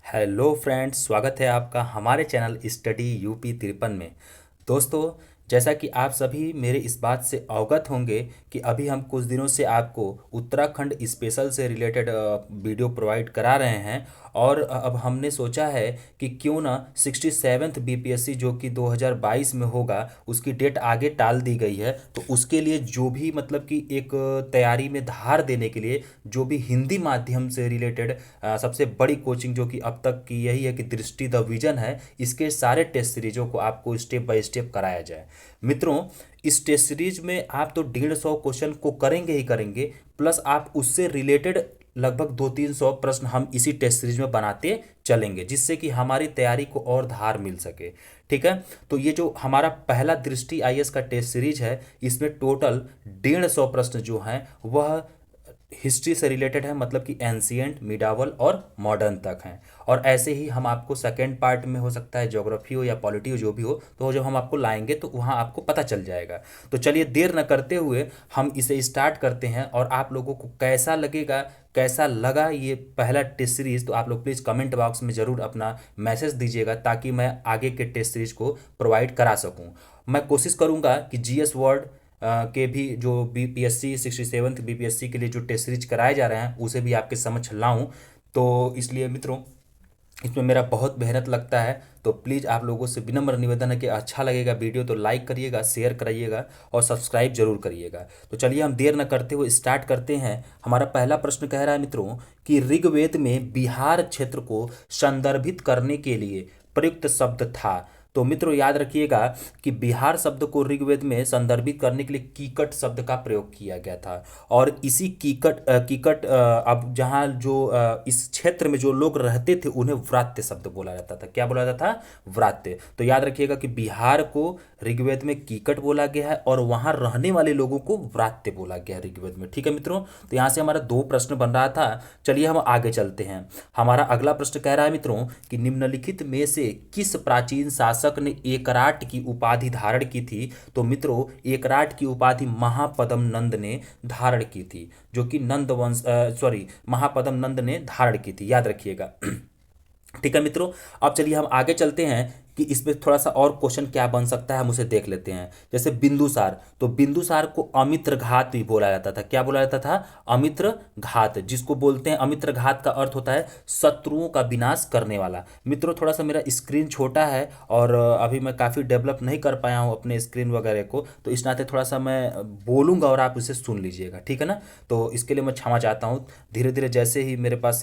Hello friends, स्वागत है आपका हमारे चैनल स्टडी यूपी 53 में। दोस्तों, जैसा कि आप सभी मेरे इस बात से अवगत होंगे कि अभी हम कुछ दिनों से आपको उत्तराखंड स्पेशल से रिलेटेड वीडियो प्रोवाइड करा रहे हैं। और अब हमने सोचा है कि क्यों ना 67th बीपीएससी जो कि 2022 में होगा उसकी डेट आगे टाल दी गई है। तो उसके लिए जो भी मतलब कि एक तैयारी में धार देने के लिए जो भी हिंदी माध्यम से रिलेटेड सबसे बड़ी कोचिंग जो कि अब तक की यही है कि दृष्टि द विजन है, इसके सारे टेस्ट सीरीजों को आपको स्टेप बाय स्टेप कराया जाए। मित्रों, इस टेस्ट सीरीज में आप तो 150 क्वेश्चन को करेंगे ही करेंगे, प्लस आप उससे रिलेटेड लगभग 200-300 प्रश्न हम इसी टेस्ट सीरीज में बनाते चलेंगे, जिससे कि हमारी तैयारी को और धार मिल सके। ठीक है। तो ये जो हमारा पहला दृष्टि आईएएस का टेस्ट सीरीज है, इसमें टोटल 150 प्रश्न जो हैं वह हिस्ट्री से रिलेटेड है, मतलब कि एंशियंट, मिडावल और मॉडर्न तक हैं। और ऐसे ही हम आपको सेकेंड पार्ट में हो सकता है ज्योग्राफी हो या पॉलिटी हो, जो भी हो, तो जब हम आपको लाएंगे तो वहाँ आपको पता चल जाएगा। तो चलिए देर न करते हुए हम इसे स्टार्ट करते हैं। और आप लोगों को कैसा लगेगा, कैसा लगा ये पहला टेस्ट सीरीज, तो आप लोग प्लीज़ कमेंट बॉक्स में ज़रूर अपना मैसेज दीजिएगा, ताकि मैं आगे के टेस्ट सीरीज को प्रोवाइड करा सकूँ। मैं कोशिश करूँगा कि जीएस वर्ड के भी जो बीपीएससी 67th बीपीएससी के लिए जो टेस्ट सीरीज कराए जा रहे हैं उसे भी आपके समझ लाऊं। तो इसलिए मित्रों, इसमें मेरा बहुत मेहनत लगता है। तो प्लीज़ आप लोगों से विनम्र निवेदन है कि अच्छा लगेगा वीडियो तो लाइक करिएगा, शेयर करिएगा और सब्सक्राइब जरूर करिएगा। तो चलिए हम देर न करते हुए स्टार्ट करते हैं। हमारा पहला प्रश्न कह रहा है मित्रों कि ऋग्वेद में बिहार क्षेत्र को संदर्भित करने के लिए प्रयुक्त शब्द था। तो मित्रों याद रखिएगा कि बिहार शब्द को ऋग्वेद में संदर्भित करने के लिए कीकट शब्द का प्रयोग किया गया था। और इसी कीकट अब जहाँ जो इस क्षेत्र में जो लोग रहते थे उन्हें व्रात्य शब्द बोला जाता था। क्या बोला जाता था? व्रात्य। तो याद रखिएगा कि बिहार को ऋग्वेद में कीकट बोला गया है और वहाँ रहने वाले लोगों को व्रात्य बोला गया है ऋग्वेद में। ठीक है मित्रों, तो यहाँ से हमारा 2 प्रश्न बन रहा था। चलिए हम आगे चलते हैं। हमारा अगला प्रश्न कह रहा है मित्रों कि निम्नलिखित में से किस प्राचीन शासक ने एकराट की उपाधि धारण की थी। तो मित्रों, एकराट की उपाधि महापद्म नंद ने धारण की थी, जो कि नंद वंश महापद्म नंद ने धारण की थी, याद रखिएगा। ठीक है मित्रों, अब चलिए हम आगे चलते हैं कि इसमें थोड़ा सा और क्वेश्चन क्या बन सकता है हम उसे देख लेते हैं। जैसे बिंदुसार, तो बिंदुसार को अमित्र घात भी बोला जाता था। क्या बोला जाता था? अमित्र घात, जिसको बोलते हैं अमित्र घात का अर्थ होता है शत्रुओं का विनाश करने वाला। मित्रों थोड़ा सा मेरा स्क्रीन छोटा है और अभी मैं काफ़ी डेवलप नहीं कर पाया हूँ अपने स्क्रीन वगैरह को, तो इस नाते थोड़ा सा मैं बोलूँगा और आप इसे सुन लीजिएगा, ठीक है ना। तो इसके लिए मैं क्षमा चाहता हूँ। धीरे धीरे जैसे ही मेरे पास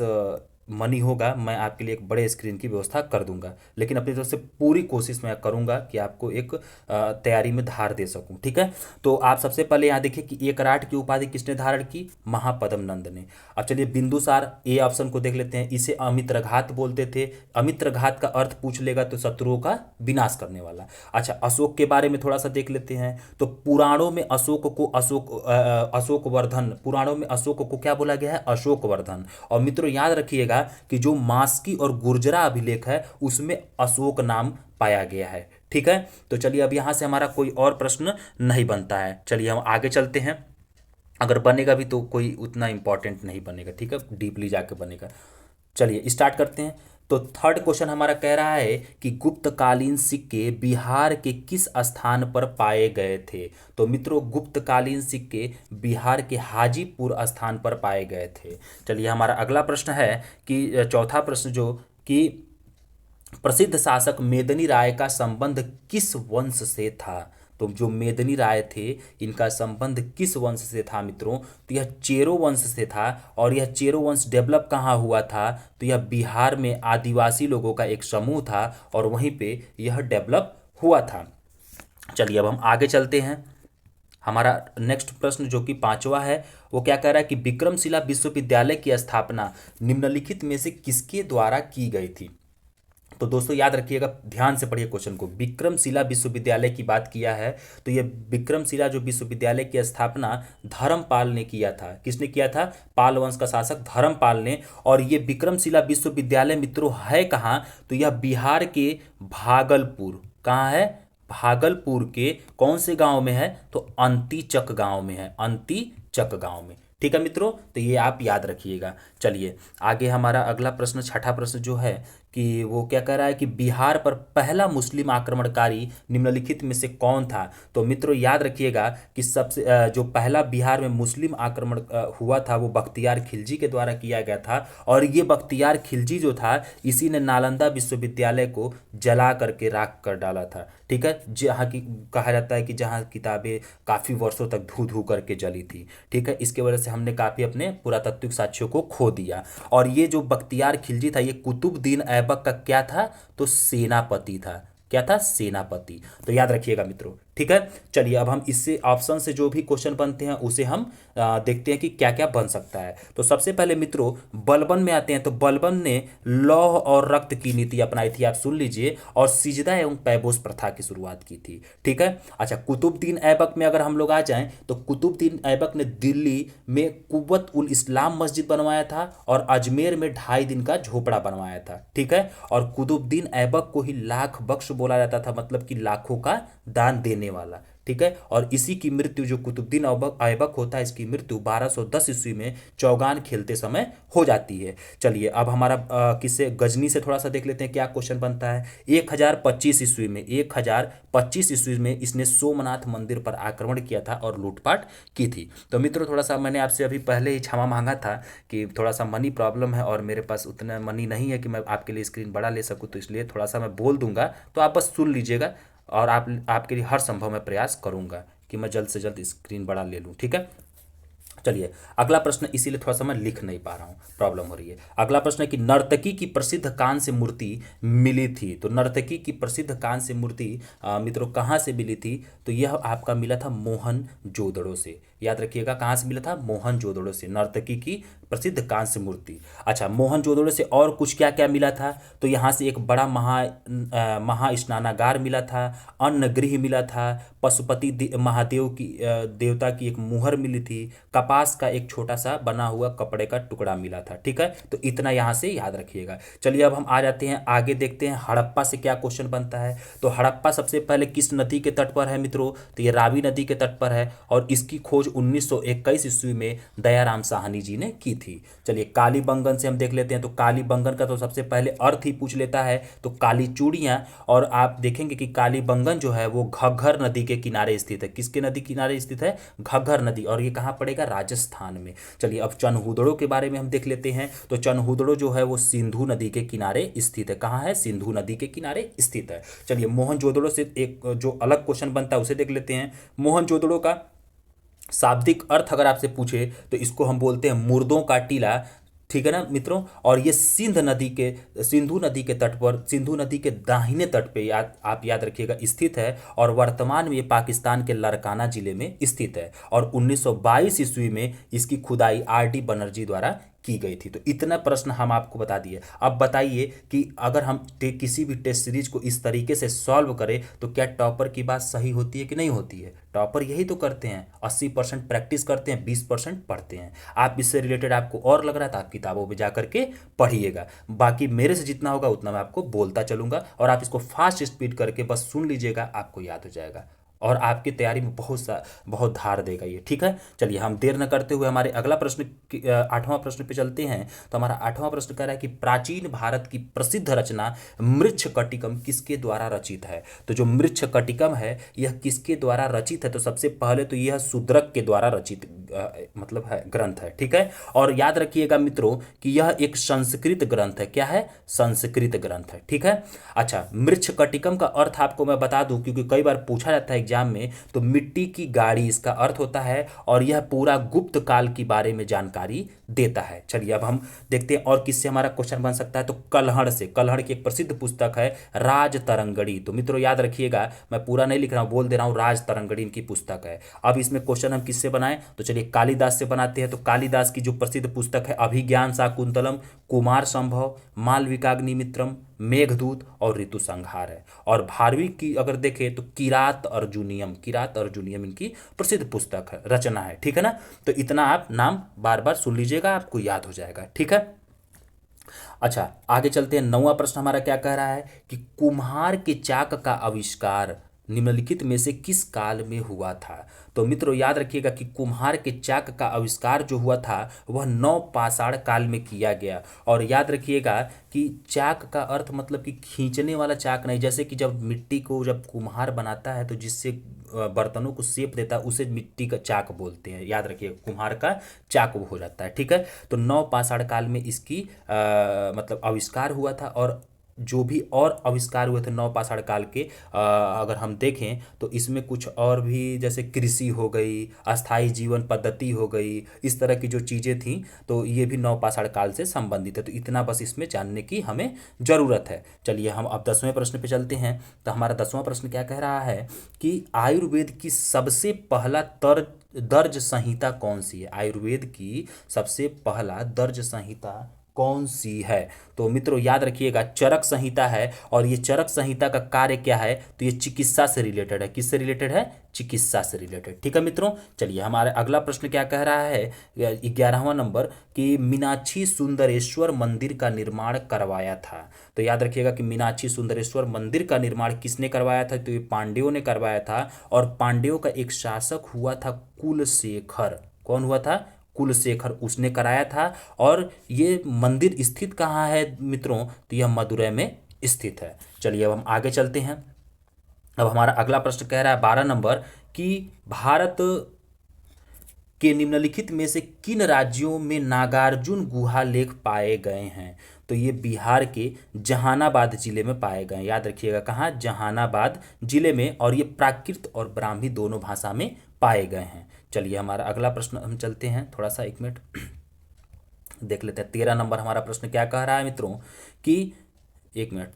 मनी होगा मैं आपके लिए एक बड़े स्क्रीन की व्यवस्था कर दूंगा, लेकिन अपनी तरफ से पूरी कोशिश मैं करूंगा कि आपको एक तैयारी में धार दे सकूं। ठीक है। तो आप सबसे पहले यहाँ देखिए कि एकराट की उपाधि किसने धारण की? महापद्म नंद ने। अब चलिए बिंदुसार, ए ऑप्शन को देख लेते हैं। इसे अमित्रघात बोलते थे। अमित्रघात का अर्थ पूछ लेगा तो शत्रुओं का विनाश करने वाला। अच्छा, अशोक के बारे में थोड़ा सा देख लेते हैं। तो पुराणों में अशोक को अशोक वर्धन, पुराणों में अशोक को क्या बोला गया है? अशोक वर्धन। और मित्रों याद रखिएगा कि जो मास्की और गुर्जरा अभिलेख है उसमें अशोक नाम पाया गया है। ठीक है। तो चलिए अब यहां से हमारा कोई और प्रश्न नहीं बनता है। चलिए हम आगे चलते हैं। अगर बनेगा भी तो कोई उतना इंपॉर्टेंट नहीं बनेगा, ठीक है, डीपली जाके बनेगा। चलिए स्टार्ट करते हैं। तो थर्ड क्वेश्चन हमारा कह रहा है कि गुप्तकालीन सिक्के बिहार के किस स्थान पर पाए गए थे। तो मित्रों, गुप्तकालीन सिक्के बिहार के हाजीपुर स्थान पर पाए गए थे। चलिए हमारा अगला प्रश्न है कि चौथा प्रश्न जो कि प्रसिद्ध शासक मेदिनी राय का संबंध किस वंश से था। तो जो मेदिनी राय थे इनका संबंध किस वंश से था मित्रों? तो यह चेरो वंश से था। और यह चेरो वंश डेवलप कहाँ हुआ था? तो यह बिहार में आदिवासी लोगों का एक समूह था और वहीं पे यह डेवलप हुआ था। चलिए अब हम आगे चलते हैं। हमारा नेक्स्ट प्रश्न जो कि पांचवा है वो क्या कह रहा है कि विक्रमशिला विश्वविद्यालय की स्थापना निम्नलिखित में से किसके द्वारा की गई थी। तो दोस्तों याद रखिएगा, ध्यान से पढ़िए क्वेश्चन को। विक्रमशिला विश्वविद्यालय की बात किया है तो ये विक्रमशिला जो विश्वविद्यालय की स्थापना धर्मपाल ने किया था। किसने किया था? पाल वंश का शासक धर्मपाल ने। और ये विक्रमशिला विश्वविद्यालय मित्रों है कहाँ? तो यह बिहार के भागलपुर, कहाँ है? भागलपुर के कौन से गांव में है? तो अंतीचक गांव में है, अंतीचक गांव में। ठीक है मित्रों, तो ये आप याद रखिएगा। चलिए आगे हमारा अगला प्रश्न, छठा प्रश्न जो है कि वो क्या कह रहा है कि बिहार पर पहला मुस्लिम आक्रमणकारी निम्नलिखित में से कौन था। तो मित्रों याद रखिएगा कि सबसे जो पहला बिहार में मुस्लिम आक्रमण हुआ था वो बख्तियार खिलजी के द्वारा किया गया था। और ये बख्तियार खिलजी जो था इसी ने नालंदा विश्वविद्यालय को जला करके राख कर डाला था। ठीक है, जहाँ की कहा जाता है कि जहाँ किताबें काफ़ी वर्षों तक धू धू करके जली थी। ठीक है, इसके वजह से हमने काफ़ी अपने पुरातात्विक साक्ष्यों को खो दिया। और ये जो बख्तियार खिलजी था ये कुतुबुद्दीन ऐबक का क्या था, तो सेनापति था। क्या था, सेनापति। तो याद रखिएगा मित्रों। ठीक है, चलिए अब हम इससे ऑप्शन से जो भी क्वेश्चन बनते हैं उसे हम देखते हैं कि क्या क्या बन सकता है। तो सबसे पहले मित्रों बलबन में आते हैं। तो बलबन ने लौह और रक्त की नीति अपनाई थी, आप सुन लीजिए, और सिजदा एवं पैबोस प्रथा की शुरुआत की थी। ठीक है, अच्छा कुतुबुद्दीन ऐबक में अगर हम लोग आ जाएं तो कुतुबुद्दीन ऐबक ने दिल्ली में कुव्वत उल इस्लाम मस्जिद बनवाया था और अजमेर में 2.5 दिन का झोपड़ा बनवाया था। ठीक है, और कुतुबुद्दीन ऐबक को ही लाख बख्श बोला जाता था, मतलब कि लाखों का दान देने वाला। ठीक है, और इसी की मृत्यु जो कुतुबुद्दीन ऐबक होता है इसकी मृत्यु 1210 ईस्वी में चौगान खेलते समय हो जाती है। चलिए अब हमारा किससे, गजनी से थोड़ा सा देख लेते हैं क्या क्वेश्चन बनता है। 1025 ईस्वी में 1025 ईस्वी में इसने सोमनाथ मंदिर पर आक्रमण किया था और लूटपाट की थी। तो मित्रों थोड़ा सा मैंने आपसे अभी पहले ही क्षमा मांगा था कि थोड़ा सा मनी प्रॉब्लम है और मेरे पास उतना मनी नहीं है कि मैं आपके लिए स्क्रीन बड़ा ले सकूं, तो इसलिए थोड़ा सा मैं बोल दूंगा, तो आप बस सुन लीजिएगा। और आपके लिए हर संभव मैं प्रयास करूंगा कि मैं जल्द से जल्द स्क्रीन बड़ा ले लूं। ठीक है, चलिए अगला प्रश्न, इसीलिए थोड़ा सा मैं लिख नहीं पा रहा हूँ, प्रॉब्लम हो रही है। अगला प्रश्न है कि नर्तकी की प्रसिद्ध कांस्य मूर्ति मिली थी। तो नर्तकी की प्रसिद्ध कांस्य मूर्ति मित्रों कहाँ से मिली थी, तो यह आपका मिला था मोहनजोदड़ो से। याद रखिएगा कहाँ से मिला था, मोहनजोदड़ो से, नर्तकी की प्रसिद्ध कांस्य मूर्ति। अच्छा मोहनजोदड़ो से और कुछ क्या क्या मिला था, तो यहाँ से एक बड़ा महास्नानागार मिला था, अन्न गृह मिला था, पशुपति महादेव की देवता की एक मुहर मिली थी, कपास का एक छोटा सा बना हुआ कपड़े का टुकड़ा मिला था। ठीक है, तो इतना यहाँ से याद रखिएगा। चलिए अब हम आ जाते हैं आगे, देखते हैं हड़प्पा से क्या क्वेश्चन बनता है। तो हड़प्पा सबसे पहले किस नदी के तट पर है मित्रों, तो ये रावी नदी के तट पर है और इसकी खोज 1921 ईस्वी में दयाराम साहनी जी ने की थी। चलिए कालीबंगन से हम देख लेते हैं। तो कालीबंगन का तो सबसे पहले अर्थ ही पूछ लेता है, तो काली चूड़ियाँ। और आप देखेंगे कि कालीबंगन जो है वो घग्गर नदी के किनारे स्थित है। किसके नदी किनारे स्थित है, घग्गर नदी, और ये कहाँ पड़ेगा, राजस्थान में। चलिए अब चनहुदड़ो के बारे में हम देख लेते हैं। तो चनहुदड़ो जो है वो सिंधु नदी के किनारे स्थित है। कहाँ है, सिंधु नदी के किनारे स्थित है। चलिए मोहनजोदड़ो से एक जो अलग क्वेश्चन बनता है उसे देख लेते हैं। मोहनजोदड़ो का शाब्दिक अर्थ अगर आपसे पूछे तो इसको हम बोलते हैं मुर्दों का टीला। ठीक है ना मित्रों, और ये सिंधु नदी के तट पर, सिंधु नदी के दाहिने तट पे आप याद रखिएगा स्थित है। और वर्तमान में ये पाकिस्तान के लड़काना जिले में स्थित है। और 1922 ईस्वी में इसकी खुदाई R.D. बनर्जी द्वारा की गई थी। तो इतना प्रश्न हम आपको बता दिए। अब बताइए कि अगर हम किसी भी टेस्ट सीरीज को इस तरीके से सॉल्व करें तो क्या टॉपर की बात सही होती है कि नहीं होती है। टॉपर यही तो करते हैं, 80% प्रैक्टिस करते हैं, 20% पढ़ते हैं। आप इससे रिलेटेड आपको और लग रहा था, आप किताबों में जा करके पढ़िएगा। बाकी मेरे से जितना होगा उतना मैं आपको बोलता चलूंगा और आप इसको फास्ट स्पीड करके बस सुन लीजिएगा, आपको याद हो जाएगा और आपकी तैयारी में बहुत धार देगा ये। ठीक है, चलिए हम देर न करते हुए हमारे अगला प्रश्न, 8वां प्रश्न पे चलते हैं। तो हमारा 8वां प्रश्न कह रहा है कि प्राचीन भारत की प्रसिद्ध रचना मृच्छकटिकम किसके द्वारा रचित है। तो जो मृच्छकटिकम है यह किसके द्वारा रचित है, तो सबसे पहले तो यह शूद्रक के द्वारा रचित मतलब है ग्रंथ है। ठीक है, और याद रखिएगा मित्रों कि यह एक संस्कृत ग्रंथ है। क्या है, संस्कृत ग्रंथ है। ठीक है, अच्छा मृच्छकटिकम का अर्थ आपको मैं बता दूं क्योंकि कई बार पूछा जाता है एग्जाम में। तो मिट्टी की गाड़ी इसका अर्थ होता है और यह पूरा गुप्त काल के बारे में जानकारी देता है। चलिए अब हम देखते हैं और किससे हमारा क्वेश्चन बन सकता है। तो कल्हड़ से, कल्हड़ की एक प्रसिद्ध पुस्तक है राज तरंगड़ी। तो मित्रों याद रखिएगा, मैं पूरा नहीं लिख रहा हूं, बोल दे रहा हूं, राज तरंगड़ी इनकी पुस्तक है। अब इसमें क्वेश्चन हम किससे बनाएं, तो चलिए कालिदास से बनाते हैं। तो कालिदास की जो प्रसिद्ध पुस्तक है अभिज्ञान शाकुंतलम, कुमार संभव, मालविकाग्निमित्रम, मेघदूत और ऋतु संहार है। और भारवी की अगर देखें तो किरात अर्जुनियम, किरात अर्जुनियम इनकी प्रसिद्ध पुस्तक है, रचना है। ठीक है ना, तो इतना आप नाम बार बार सुन लीजिएगा, आपको याद हो जाएगा। ठीक है, अच्छा आगे चलते हैं। 9वां प्रश्न हमारा क्या कह रहा है कि कुम्हार के चाक का आविष्कार निम्नलिखित में से किस काल में हुआ था? तो मित्रों याद रखिएगा कि कुम्हार के चाक का आविष्कार जो हुआ था वह नवपाषाण काल में किया गया। और याद रखिएगा कि चाक का अर्थ मतलब कि खींचने वाला चाक नहीं, जैसे कि जब मिट्टी को जब कुम्हार बनाता है तो जिससे बर्तनों को शेप देता है उसे मिट्टी का चाक बोलते हैं। याद रखिएगा कुम्हार का चाक वो हो जाता है। ठीक है, तो नवपाषाण काल में इसकी मतलब आविष्कार हुआ था। और जो भी और आविष्कार हुए थे नवपाषाण काल के अगर हम देखें तो इसमें कुछ और भी, जैसे कृषि हो गई, अस्थाई जीवन पद्धति हो गई, इस तरह की जो चीज़ें थीं तो ये भी नवपाषाण काल से संबंधित है। तो इतना बस इसमें जानने की हमें ज़रूरत है। चलिए हम अब 10वें प्रश्न पे चलते हैं। तो हमारा 10वां प्रश्न क्या कह रहा है कि आयुर्वेद की सबसे पहला दर्ज संहिता कौन सी है? आयुर्वेद की सबसे पहला दर्ज संहिता कौन सी है? तो मित्रों याद रखिएगा चरक संहिता है। और ये चरक संहिता का कार्य क्या है? तो ये चिकित्सा से रिलेटेड है। किससे रिलेटेड है? चिकित्सा से रिलेटेड। ठीक है मित्रों, चलिए हमारे अगला प्रश्न क्या कह रहा है 11वां नंबर कि मीनाक्षी सुंदरेश्वर मंदिर का निर्माण करवाया था। तो याद रखिएगा कि मीनाक्षी सुंदरेश्वर मंदिर का निर्माण किसने करवाया था? तो ये पांड्यों ने करवाया था। और पांड्यों का एक शासक हुआ था कुलशेखर। कौन हुआ था? कुलशेखर, उसने कराया था। और ये मंदिर स्थित कहाँ है मित्रों? तो यह मदुरै में स्थित है। चलिए अब हम आगे चलते हैं। अब हमारा अगला प्रश्न कह रहा है 12 नंबर कि भारत के निम्नलिखित में से किन राज्यों में नागार्जुन गुहा लेख पाए गए हैं? तो ये बिहार के जहानाबाद जिले में पाए गए हैं। याद रखिएगा कहाँ? जहानाबाद जिले में। और ये प्राकृत और ब्राह्मी दोनों भाषा में पाए गए हैं। चलिए हमारा अगला प्रश्न हम चलते हैं, थोड़ा सा 1 मिनट देख लेते हैं। 13 नंबर हमारा प्रश्न क्या कह रहा है मित्रों कि 1 मिनट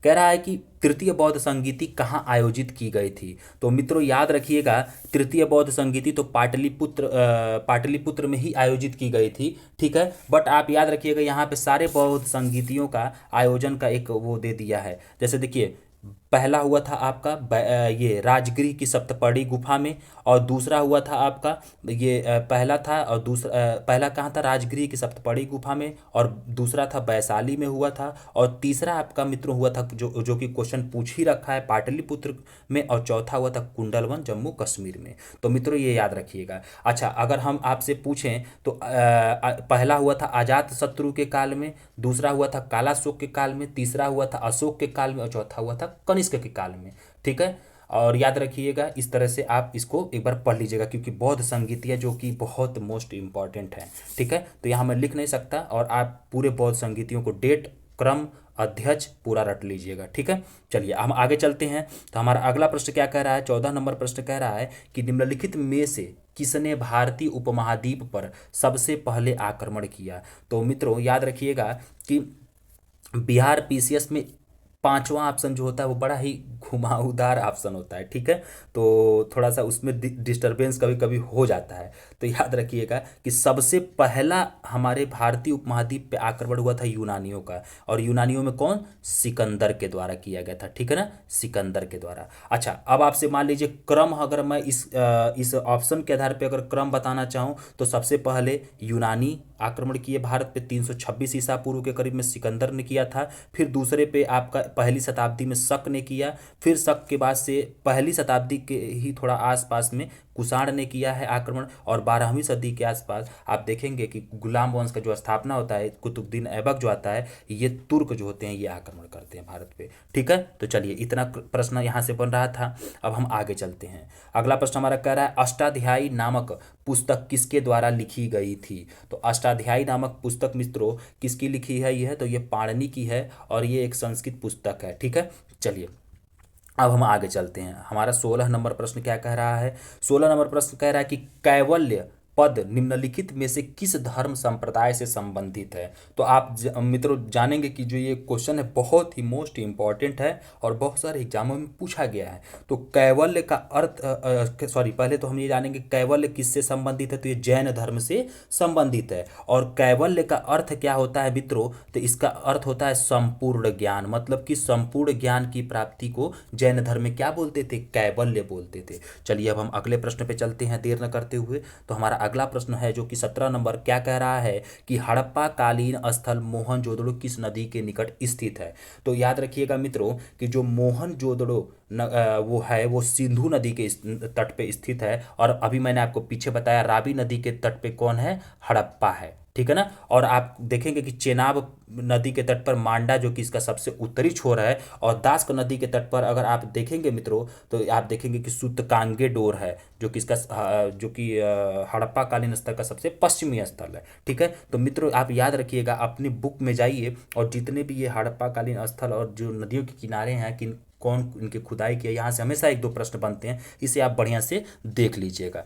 कह रहा है कि तृतीय बौद्ध संगीति कहाँ आयोजित की गई थी? तो मित्रों याद रखिएगा तृतीय बौद्ध संगीति तो पाटलिपुत्र में ही आयोजित की गई थी। ठीक है, बट आप याद रखिएगा यहाँ पे सारे बौद्ध संगीतियों का आयोजन का एक वो दे दिया है। जैसे देखिए पहला हुआ था आपका ये राजगृह की सप्तपदी गुफा में। और दूसरा हुआ था आपका ये पहला था, और दूसरा पहला कहाँ था? राजगृह की सप्तपदी गुफा में। और दूसरा था वैशाली में हुआ था। और तीसरा आपका मित्रों हुआ था जो कि क्वेश्चन पूछ ही रखा है पाटलिपुत्र में। और चौथा हुआ था कुंडलवन जम्मू कश्मीर में। तो मित्रों ये याद रखिएगा। अच्छा अगर हम आपसे पूछें तो पहला हुआ था अजात शत्रु के काल में, दूसरा हुआ था कालाशोक के काल में, तीसरा हुआ था अशोक के काल में, और चौथा हुआ था कनिष्क के काल में। ठीक है, और याद रखिएगा इस तरह से आप इसको एक बार पढ़ लीजिएगा क्योंकि बौद्ध संगीतियाँ जो कि बहुत मोस्ट इंपॉर्टेंट है। ठीक है, तो यहाँ मैं लिख नहीं सकता और आप पूरे बौद्ध संगीतियों को डेट क्रम अध्यक्ष पूरा रट लीजिएगा। ठीक है, चलिए हम आगे चलते हैं। तो हमारा अगला प्रश्न क्या कह रहा है? 14 नंबर प्रश्न कह रहा है कि निम्नलिखित में से किसने भारतीय उपमहाद्वीप पर सबसे पहले आक्रमण किया? तो मित्रों याद रखिएगा कि बिहार पीसीएस में 5वां ऑप्शन जो होता है वो बड़ा ही घुमावदार ऑप्शन होता है। ठीक है, तो थोड़ा सा उसमें डिस्टरबेंस कभी कभी हो जाता है। तो याद रखिएगा कि सबसे पहला हमारे भारतीय उपमहाद्वीप पे आक्रमण हुआ था यूनानियों का। और यूनानियों में कौन? सिकंदर के द्वारा किया गया था। ठीक है ना, सिकंदर के द्वारा। अच्छा अब आपसे मान लीजिए क्रम, अगर मैं इस ऑप्शन के आधार पर अगर क्रम बताना चाहूँ तो सबसे पहले यूनानी आक्रमण किए भारत पे 326 ईसा पूर्व के करीब में सिकंदर ने किया था। फिर दूसरे पे आपका पहली शताब्दी में शक ने किया। फिर शक के बाद से पहली शताब्दी के ही थोड़ा आसपास में कुषाण ने किया है आक्रमण। और 12वीं सदी के आसपास आप देखेंगे कि गुलाम वंश का जो स्थापना होता है कुतुबुद्दीन ऐबक जो आता है, ये तुर्क जो होते हैं ये आक्रमण करते हैं भारत पे। ठीक है, तो चलिए इतना प्रश्न यहाँ से बन रहा था। अब हम आगे चलते हैं। अगला प्रश्न हमारा कह रहा है अष्टाध्यायी नामक पुस्तक किसके द्वारा लिखी गई थी? तो अष्टाध्यायी नामक पुस्तक मित्रों किसकी लिखी है? ये है तो ये पाणिनि की है और ये एक संस्कृत पुस्तक है। ठीक है, चलिए अब हम आगे चलते हैं। हमारा 16 नंबर प्रश्न क्या कह रहा है? 16 नंबर प्रश्न कह रहा है कि कैवल्य पद निम्नलिखित में से किस धर्म संप्रदाय से संबंधित है? तो आप मित्रों जानेंगे कि जो ये क्वेश्चन है बहुत ही मोस्ट इंपॉर्टेंट है और बहुत सारे एग्जामों में पूछा गया है। तो कैवल्य का अर्थ पहले तो हम ये जानेंगे कैवल्य किससे संबंधित है? तो ये जैन धर्म से संबंधित है। और कैवल्य का अर्थ क्या होता है मित्रों? तो इसका अर्थ होता है संपूर्ण ज्ञान, मतलब कि संपूर्ण ज्ञान की प्राप्ति को जैन धर्म में क्या बोलते थे? कैवल्य बोलते थे। चलिए अब हम अगले प्रश्न पे चलते हैं देर न करते हुए। तो हमारा अगला प्रश्न है जो कि 17 नंबर, क्या कह रहा है कि हड़प्पा कालीन स्थल मोहनजोदड़ो किस नदी के निकट स्थित है। तो याद रखिएगा मित्रों कि जो मोहनजोदड़ो वो है वो सिंधु नदी के तट पे स्थित है, और अभी मैंने आपको पीछे बताया रावी नदी के तट पे कौन है, हड़प्पा है, ठीक है ना। और आप देखेंगे कि चेनाब नदी के तट पर मांडा जो कि इसका सबसे उत्तरी छोर है, और दास्क नदी के तट पर अगर आप देखेंगे मित्रों तो आप देखेंगे कि सूतकांगे डोर है जो कि इसका जो कि हड़प्पा कालीन स्थल का सबसे पश्चिमी स्थल है, ठीक है। तो मित्रों आप याद रखिएगा, अपनी बुक में जाइए और जितने भी ये हड़प्पा कालीन स्थल और जो नदियों के किनारे हैं कि कौन इनकी खुदाई किया, यहाँ से हमेशा एक दो प्रश्न बनते हैं, इसे आप बढ़िया से देख लीजिएगा।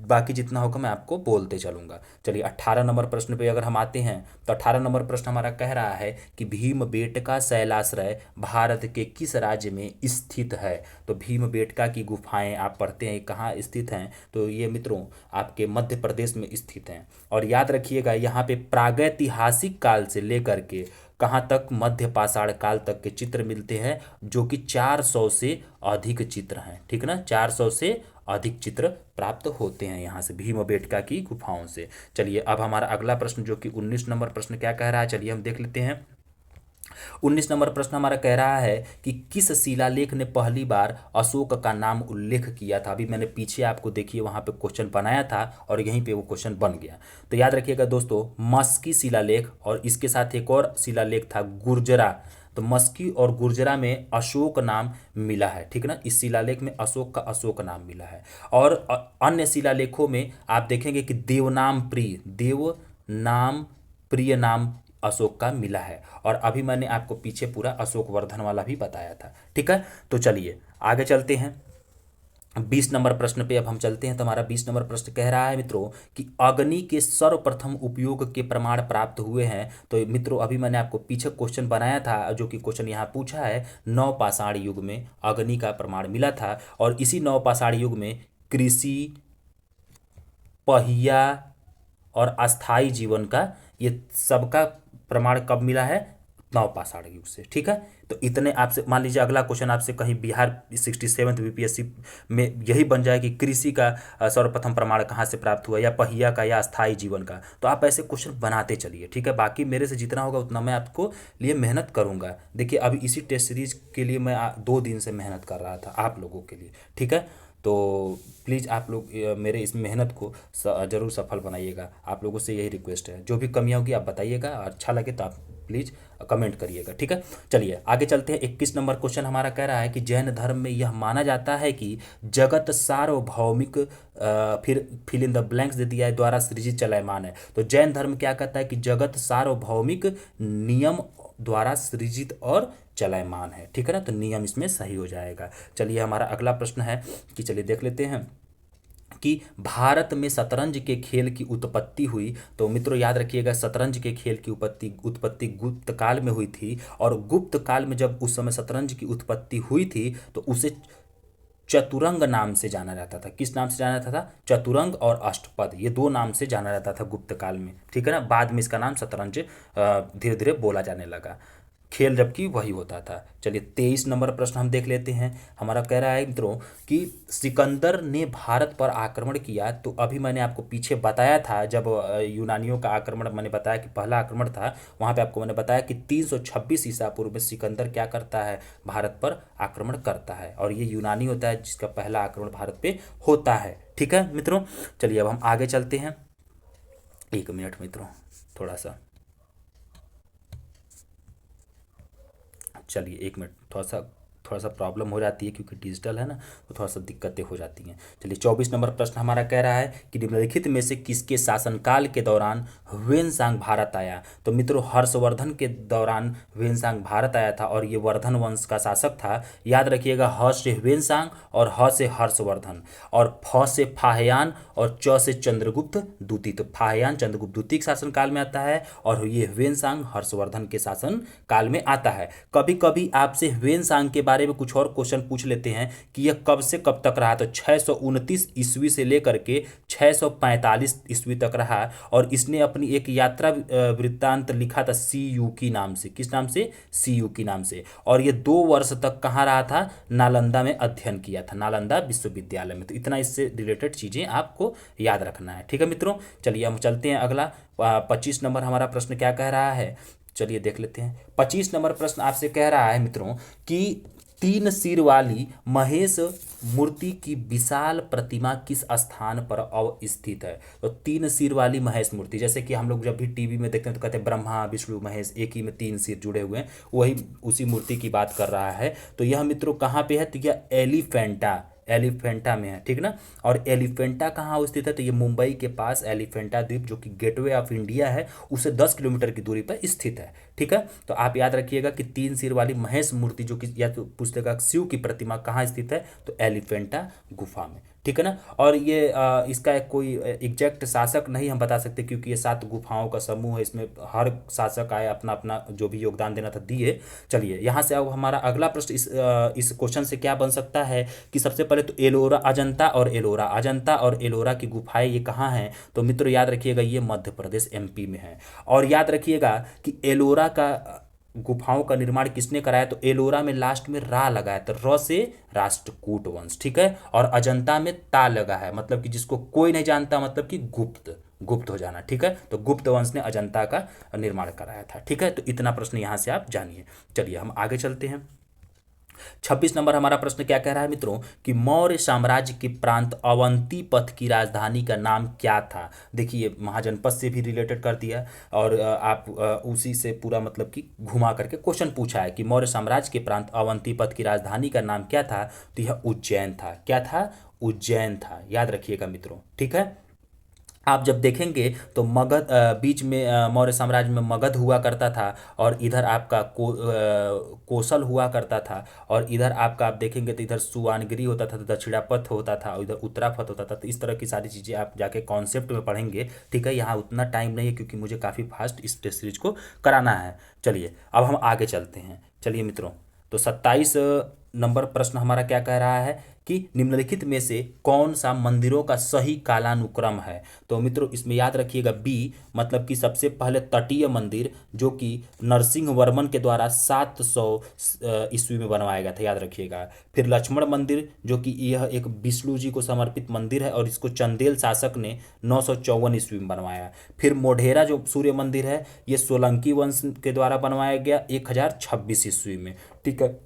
बाकी जितना होगा मैं आपको बोलते चलूँगा। चलिए 18 नंबर प्रश्न पे अगर हम आते हैं तो 18 नंबर प्रश्न हमारा कह रहा है कि भीमबेटका शैलाश्रय भारत के किस राज्य में स्थित है। तो भीमबेटका की गुफाएं आप पढ़ते हैं कहाँ स्थित हैं, तो ये मित्रों आपके मध्य प्रदेश में स्थित हैं। और याद रखिएगा यहाँ पे प्रागैतिहासिक काल से लेकर के कहाँ तक, मध्य पाषाण काल तक के चित्र मिलते हैं, जो कि 400 से अधिक चित्र हैं, ठीक है ना। 400 से अधिक चित्र प्राप्त होते हैं यहाँ से भीमबेटका की गुफाओं से। चलिए अब हमारा अगला प्रश्न जो कि 19 नंबर प्रश्न क्या कह रहा है, चलिए हम देख लेते हैं। 19 नंबर प्रश्न हमारा कह रहा है कि किस शिलालेख ने पहली बार अशोक का नाम उल्लेख किया था। अभी मैंने पीछे आपको देखिए वहाँ पे क्वेश्चन बनाया था और यहीं पे वो क्वेश्चन बन गया। तो याद रखिएगा दोस्तों, मस्की शिलालेख और इसके साथ एक और शिलालेख था गुर्जरा। तो मस्की और गुर्जरा में अशोक नाम मिला है, ठीक है ना। इस शिलालेख में अशोक का अशोक नाम मिला है। और अन्य शिलालेखों में आप देखेंगे कि देवनाम प्रिय नाम अशोक का मिला है। और अभी मैंने आपको पीछे पूरा अशोक वर्धन वाला भी बताया था, ठीक है। तो चलिए आगे चलते हैं 20 नंबर प्रश्न पे अब हम चलते हैं। तो हमारा 20 नंबर प्रश्न कह रहा है मित्रों कि अग्नि के सर्वप्रथम उपयोग के प्रमाण प्राप्त हुए हैं। तो मित्रों अभी मैंने आपको पीछे क्वेश्चन बनाया था, जो कि क्वेश्चन यहाँ पूछा है, नवपाषाण युग में अग्नि का प्रमाण मिला था। और इसी नवपाषाण युग में कृषि, पहिया और अस्थाई जीवन का, ये सबका प्रमाण कब मिला है, नवपाषाण युग से, ठीक है। तो इतने आपसे, मान लीजिए अगला क्वेश्चन आपसे कहीं बिहार 67th बीपीएससी में यही बन जाए कि कृषि का सर्वप्रथम प्रमाण कहाँ से प्राप्त हुआ, या पहिया का, या अस्थाई जीवन का, तो आप ऐसे क्वेश्चन बनाते चलिए, ठीक है। बाकी मेरे से जितना होगा उतना मैं आपको लिए मेहनत करूंगा। देखिए अभी इसी टेस्ट सीरीज के लिए मैं 2 दिन से मेहनत कर रहा था आप लोगों के लिए, ठीक है। तो प्लीज़ आप लोग मेरे इस मेहनत को ज़रूर सफल बनाइएगा। आप लोगों से यही रिक्वेस्ट है, जो भी कमियाँ होगी आप बताइएगा, अच्छा लगे तो आप प्लीज़ कमेंट करिएगा, ठीक है। चलिए आगे चलते हैं। 21 नंबर क्वेश्चन हमारा कह रहा है कि जैन धर्म में यह माना जाता है कि जगत सार्वभौमिक, फिर फिल इन द ब्लैंक्स दे दिया है, द्वारा सृजित चलयमान है। तो जैन धर्म क्या कहता है कि जगत सार्वभौमिक नियम द्वारा सृजित और चलयमान है, ठीक है ना। तो नियम इसमें सही हो जाएगा। चलिए हमारा अगला प्रश्न है कि चलिए देख लेते हैं कि भारत में शतरंज के खेल की उत्पत्ति हुई। तो मित्रों याद रखिएगा, शतरंज के खेल की उत्पत्ति गुप्त काल में हुई थी। और गुप्त काल में जब उस समय शतरंज की उत्पत्ति हुई थी तो उसे चतुरंग नाम से जाना जाता था। किस नाम से जाना जाता था, चतुरंग और अष्टपद, ये 2 नाम से जाना जाता था गुप्त काल में, ठीक है ना। बाद में इसका नाम शतरंज धीरे धीरे बोला जाने लगा, खेल जबकि वही होता था। चलिए 23 नंबर प्रश्न हम देख लेते हैं। हमारा कह रहा है मित्रों कि सिकंदर ने भारत पर आक्रमण किया। तो अभी मैंने आपको पीछे बताया था, जब यूनानियों का आक्रमण मैंने बताया कि पहला आक्रमण था, वहाँ पे आपको मैंने बताया कि 326 ईसा पूर्व में सिकंदर क्या करता है, भारत पर आक्रमण करता है। और ये यूनानी होता है जिसका पहला आक्रमण भारत पे होता है, ठीक है मित्रों। चलिए अब हम आगे चलते हैं। 1 मिनट मित्रों, थोड़ा सा, चलिए 1 मिनट, थोड़ा सा प्रॉब्लम हो जाती है क्योंकि डिजिटल है ना, तो थोड़ा सा दिक्कतें हो जाती हैं। चलिए 24 नंबर प्रश्न हमारा कह रहा है कि निम्नलिखित में से किसके शासनकाल के दौरान ह्वेनसांग भारत आया। तो मित्रों हर्षवर्धन के दौरान ह्वेनसांग भारत आया था और ये वर्धन वंश का शासक था। याद रखिएगा, ह से ह्वेनसांग और ह से हर्षवर्धन और फ से फाहयान और च से चंद्रगुप्त द्वितीय। तो फाहयान चंद्रगुप्त द्वितीय के शासनकाल में आता है और ये ह्वेनसांग हर्षवर्धन के शासन काल में आता है। कभी कभी आपसे ह्वेनसांग के बारे में कुछ और क्वेश्चन पूछ लेते हैं कि यह कब से कब तक रहा। तो 629 ईस्वी से लेकर के 645 ईस्वी तक रहा। और इसने अपनी एक यात्रा वृत्तांत लिखा था CU की नाम से। किस नाम से? CU की नाम से। और ये 2 वर्ष तक कहाँ रहा था? नालंदा में अध्ययन किया था, नालंदा विश्वविद्यालय में। तो इतना इससे रिलेटेड चीज़ें आपको याद रखना है। ठीक है मित्रों, चलिए हम चलते हैं अगला। 25 नंबर हमारा प्रश्न क्या कह रहा है, चलिए देख लेते हैं। 25 नंबर प्रश्न आपसे कह रहा है मित्रों कि 3 सिर वाली महेश मूर्ति की विशाल प्रतिमा किस स्थान पर अवस्थित है। तो 3 सिर वाली महेश मूर्ति, जैसे कि हम लोग जब भी टीवी में देखते हैं तो कहते हैं ब्रह्मा विष्णु महेश, एक ही में 3 सिर जुड़े हुए हैं, वही उसी मूर्ति की बात कर रहा है। तो यह मित्रों कहाँ पे है? तो यह एलिफेंटा में है, ठीक ना। और एलिफेंटा कहाँ स्थित है? तो ये मुंबई के पास एलिफेंटा द्वीप, जो कि गेटवे ऑफ इंडिया है, उससे 10 किलोमीटर की दूरी पर स्थित है। ठीक है, तो आप याद रखिएगा कि 3 सिर वाली महेश मूर्ति, जो कि या तो पूछेगा शिव की प्रतिमा कहाँ स्थित है, तो एलिफेंटा गुफा में। ठीक है ना। और ये इसका एक कोई एग्जैक्ट शासक नहीं हम बता सकते, क्योंकि ये 7 गुफाओं का समूह है। इसमें हर शासक आए अपना अपना जो भी योगदान देना था दिए। चलिए यहाँ से अब हमारा अगला प्रश्न इस क्वेश्चन से क्या बन सकता है कि सबसे पहले तो एलोरा, अजंता और एलोरा की गुफाएं ये कहाँ हैं? तो मित्रों याद रखिएगा ये मध्य प्रदेश MP में है। और याद रखिएगा कि एलोरा का गुफाओं का निर्माण किसने कराया? तो एलोरा में लास्ट में रा लगाया, तो र से राष्ट्रकूट वंश। ठीक है, और अजंता में ता लगा है, मतलब कि जिसको कोई नहीं जानता, मतलब कि गुप्त हो जाना। ठीक है, तो गुप्त वंश ने अजंता का निर्माण कराया था। ठीक है, तो इतना प्रश्न यहाँ से आप जानिए। चलिए हम आगे चलते हैं। 26 नंबर हमारा प्रश्न क्या कह रहा है मित्रों कि मौर्य साम्राज्य के प्रांत अवंती पथ की राजधानी का नाम क्या था। देखिए महाजनपद से भी रिलेटेड कर दिया, और आप उसी से पूरा मतलब कि घुमा करके क्वेश्चन पूछा है कि मौर्य साम्राज्य के प्रांत अवंती पथ की राजधानी का नाम क्या था। तो यह उज्जैन था। क्या था? उज्जैन था, याद रखिएगा मित्रों। ठीक है, आप जब देखेंगे तो मगध बीच में मौर्य साम्राज्य में मगध हुआ करता था, और इधर आपका कोसल हुआ करता था, और इधर आपका आप देखेंगे तो इधर सुवानगिरी होता था, तो दक्षिणापथ होता था, और इधर उत्तरापथ होता था। तो इस तरह की सारी चीज़ें आप जाके कॉन्सेप्ट में पढ़ेंगे। ठीक है, यहाँ उतना टाइम नहीं है क्योंकि मुझे काफ़ी फास्ट इस टेस्ट सीरीज को कराना है। चलिए अब हम आगे चलते हैं। चलिए मित्रों, तो 27 नंबर प्रश्न हमारा क्या कह रहा है कि निम्नलिखित में से कौन सा मंदिरों का सही कालानुक्रम है। तो मित्रों इसमें याद रखिएगा B, मतलब कि सबसे पहले तटीय मंदिर, जो कि नरसिंह वर्मन के द्वारा 700 ईस्वी में बनवाया गया था, याद रखिएगा। फिर लक्ष्मण मंदिर, जो कि यह एक विष्णु जी को समर्पित मंदिर है, और इसको चंदेल शासक ने 954 ईस्वी में बनवाया। फिर मोढेरा जो सूर्य मंदिर है, ये सोलंकी वंश के द्वारा बनवाया गया 1026 ईस्वी में। ठीक है,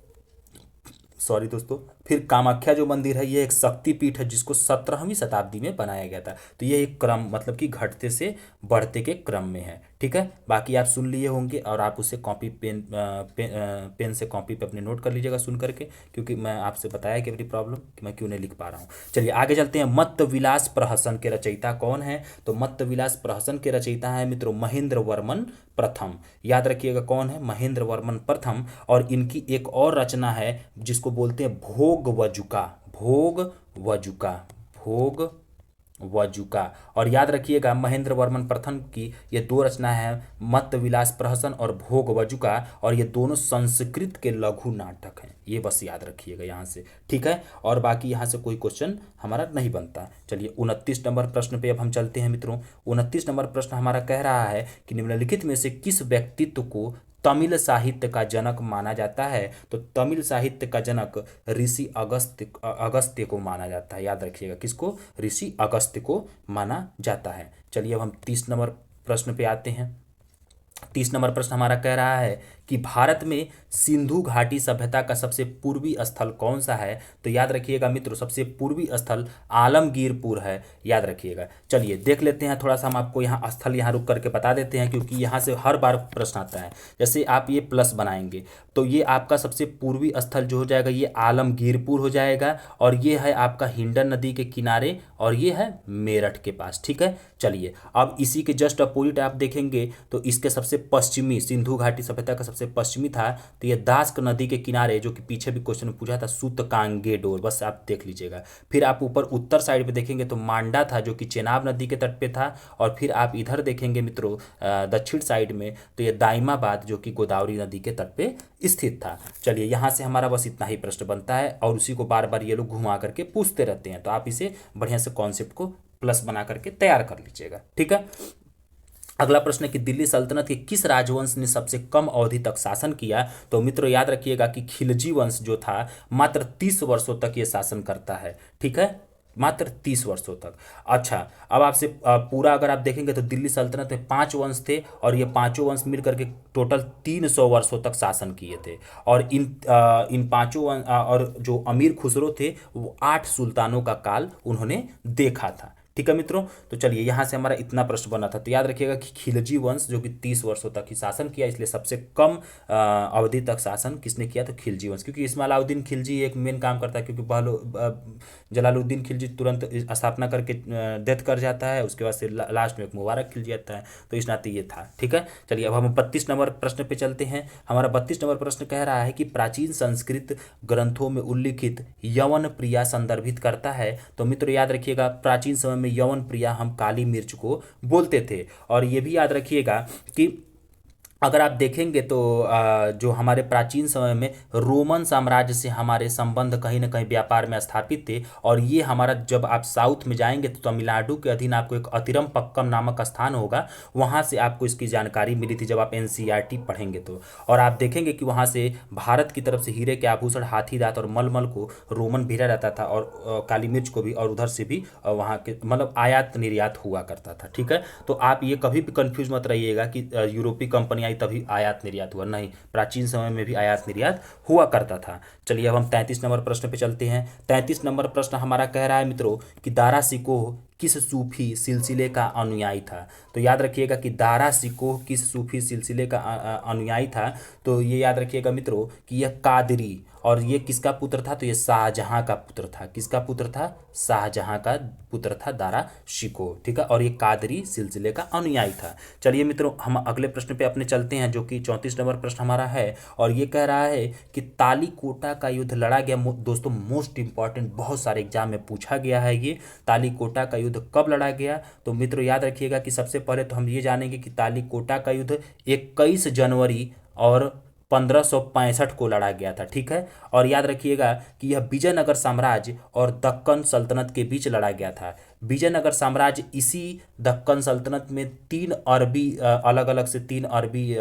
सॉरी दोस्तों। फिर कामाख्या जो मंदिर है, ये एक शक्तिपीठ है, जिसको 17वीं शताब्दी में बनाया गया था। तो ये एक क्रम, मतलब कि घटते से बढ़ते के क्रम में है। ठीक है, बाकी आप सुन लिए होंगे, और आप उसे कॉपी पेन से कॉपी पे अपने नोट कर लीजिएगा सुन करके, क्योंकि मैं आपसे बताया कि मेरी प्रॉब्लम कि मैं क्यों नहीं लिख पा रहा हूँ। चलिए आगे चलते हैं। मत्त विलास प्रहसन के रचयिता कौन है? तो मत्त विलास प्रहसन के रचयिता है मित्रों महेंद्र वर्मन प्रथम। याद रखिएगा कौन है? महेंद्र वर्मन प्रथम। और इनकी एक और रचना है जिसको बोलते हैं भोग वजुका। और याद रखिएगा महेंद्र वर्मन प्रथम की ये 2 रचना है, मत्त विलास प्रहसन और भोग वजुका, और ये दोनों संस्कृत के लघु नाटक हैं। ये बस याद रखिएगा यहाँ से। ठीक है, और बाकी यहाँ से कोई क्वेश्चन हमारा नहीं बनता। चलिए 29 नंबर प्रश्न पे अब हम चलते हैं मित्रों। 29 नंबर प्रश्न हमारा कह रहा है कि निम्नलिखित में से किस व्यक्तित्व को तमिल साहित्य का जनक माना जाता है। तो तमिल साहित्य का जनक ऋषि अगस्त्य को माना जाता है। याद रखिएगा किसको? ऋषि अगस्त्य को माना जाता है। चलिए अब हम 30 नंबर प्रश्न पे आते हैं। 30 नंबर प्रश्न हमारा कह रहा है कि भारत में सिंधु घाटी सभ्यता का सबसे पूर्वी स्थल कौन सा है। तो याद रखिएगा मित्रों सबसे पूर्वी स्थल आलमगीरपुर है। याद रखिएगा। चलिए देख लेते हैं, थोड़ा सा हम आपको यहाँ स्थल यहाँ रुक करके बता देते हैं, क्योंकि यहाँ से हर बार प्रश्न आता है। जैसे आप ये प्लस बनाएंगे तो ये आपका सबसे पूर्वी स्थल जो हो जाएगा ये आलमगीरपुर हो जाएगा, और ये है आपका हिंडन नदी के किनारे, और ये है मेरठ के पास। ठीक है, चलिए अब इसी के जस्ट अपोजिट आप देखेंगे तो इसके सबसे पश्चिमी, सिंधु घाटी सभ्यता का सबसे पश्चिमी था तो ये दास्क नदी के किनारे, जो कि पीछे भी क्वेश्चन में पूछा था, सूतकांगेडोर, बस आप देख लीजिएगा। फिर आप ऊपर उत्तर साइड पे देखेंगे तो मांडा था जो कि चेनाब नदी के तट पे था। और फिर आप इधर देखेंगे मित्रों दक्षिण साइड में तो ये दाइमाबाद जो कि गोदावरी नदी के तट पे स्थित था। चलिए यहाँ से हमारा बस इतना ही प्रश्न बनता है और उसी को बार बार ये लोग घुमा करके पूछते रहते हैं, तो आप इसे बढ़िया से कॉन्सेप्ट को प्लस बना करके तैयार कर लीजिएगा। ठीक है। अगला प्रश्न है कि दिल्ली सल्तनत के किस राजवंश ने सबसे कम अवधि तक शासन किया? तो मित्रों याद रखिएगा कि खिलजी वंश जो था मात्र 30 वर्षों तक ये शासन करता है। ठीक है, मात्र 30 वर्षों तक। अच्छा, अब आपसे पूरा अगर आप देखेंगे तो दिल्ली सल्तनत में 5 वंश थे और ये पांचों वंश मिल करके टोटल 300 वर्षों तक शासन किए थे। और इन पांचों वंश और जो अमीर खुसरो थे वो 8 सुल्तानों का काल उन्होंने देखा था। ठीक है मित्रों, तो चलिए यहाँ से हमारा इतना प्रश्न बना था। तो याद रखिएगा कि खिलजी वंश जो कि 30 वर्षों तक ही शासन किया, इसलिए सबसे कम अवधि तक शासन किसने किया? तो खिलजी वंश, क्योंकि इसमें अलाउद्दीन खिलजी एक मेन काम करता है, क्योंकि जलालुद्दीन खिलजी तुरंत स्थापना करके डेथ कर जाता है, उसके बाद से लास्ट में एक मुबारक खिलजी आता है, तो इस नाते ये था। ठीक है, चलिए अब हम 32 नंबर प्रश्न पे चलते हैं। हमारा 32 नंबर प्रश्न कह रहा है कि प्राचीन संस्कृत ग्रंथों में उल्लिखित यवन प्रिया संदर्भित करता है। तो मित्र याद रखिएगा प्राचीन समय में यवन प्रिया हम काली मिर्च को बोलते थे। और ये भी याद रखिएगा कि अगर आप देखेंगे तो जो हमारे प्राचीन समय में रोमन साम्राज्य से हमारे संबंध कहीं ना कहीं व्यापार में स्थापित थे। और ये हमारा जब आप साउथ में जाएंगे तो तमिलनाडु के अधीन आपको एक अतिरम पक्कम नामक स्थान होगा, वहाँ से आपको इसकी जानकारी मिली थी जब आप एनसीईआरटी पढ़ेंगे तो। और आप देखेंगे कि वहाँ से भारत की तरफ से हीरे के आभूषण, हाथी दांत और मलमल को रोमन भेजा रहता था, और काली मिर्च को भी, और उधर से भी वहाँ के मतलब आयात निर्यात हुआ करता था। ठीक है, तो आप ये कभी भी कंफ्यूज मत रहिएगा कि यूरोपीय कंपनी आई तभी आयात निर्यात हुआ, नहीं, प्राचीन समय में भी आयात निर्यात हुआ करता था। चलिए अब हम 33 नंबर प्रश्न पे चलते हैं। 33 नंबर प्रश्न हमारा कह रहा है मित्रों कि दारा सिकोह किस सूफी सिलसिले का अनुयायी था? तो याद रखिएगा कि दारा सिकोह किस सूफी सिलसिले का अनुयायी था? तो ये याद रखिएगा मित्रों कि यह कादरी, और ये किसका पुत्र था? तो ये शाहजहां का पुत्र था। किसका पुत्र था? शाहजहां का पुत्र था दारा शिकोह। ठीक है, और ये कादरी सिलसिले का अनुयायी था। चलिए मित्रों हम अगले प्रश्न पे अपने चलते हैं, जो कि 34 नंबर प्रश्न हमारा है, और ये कह रहा है कि तालीकोटा का युद्ध लड़ा गया। दोस्तों मोस्ट इंपॉर्टेंट, बहुत सारे एग्जाम में पूछा गया है ये, तालीकोटा का युद्ध कब लड़ा गया? तो मित्रों याद रखिएगा कि सबसे पहले तो हम ये जानेंगे कि तालीकोटा का युद्ध 21 जनवरी और 1565 को लड़ा गया था। ठीक है, और याद रखिएगा कि यह विजयनगर साम्राज्य और दक्कन सल्तनत के बीच लड़ा गया था। विजयनगर साम्राज्य इसी दक्कन सल्तनत में 3 अरबी अलग अलग से 3 अरबी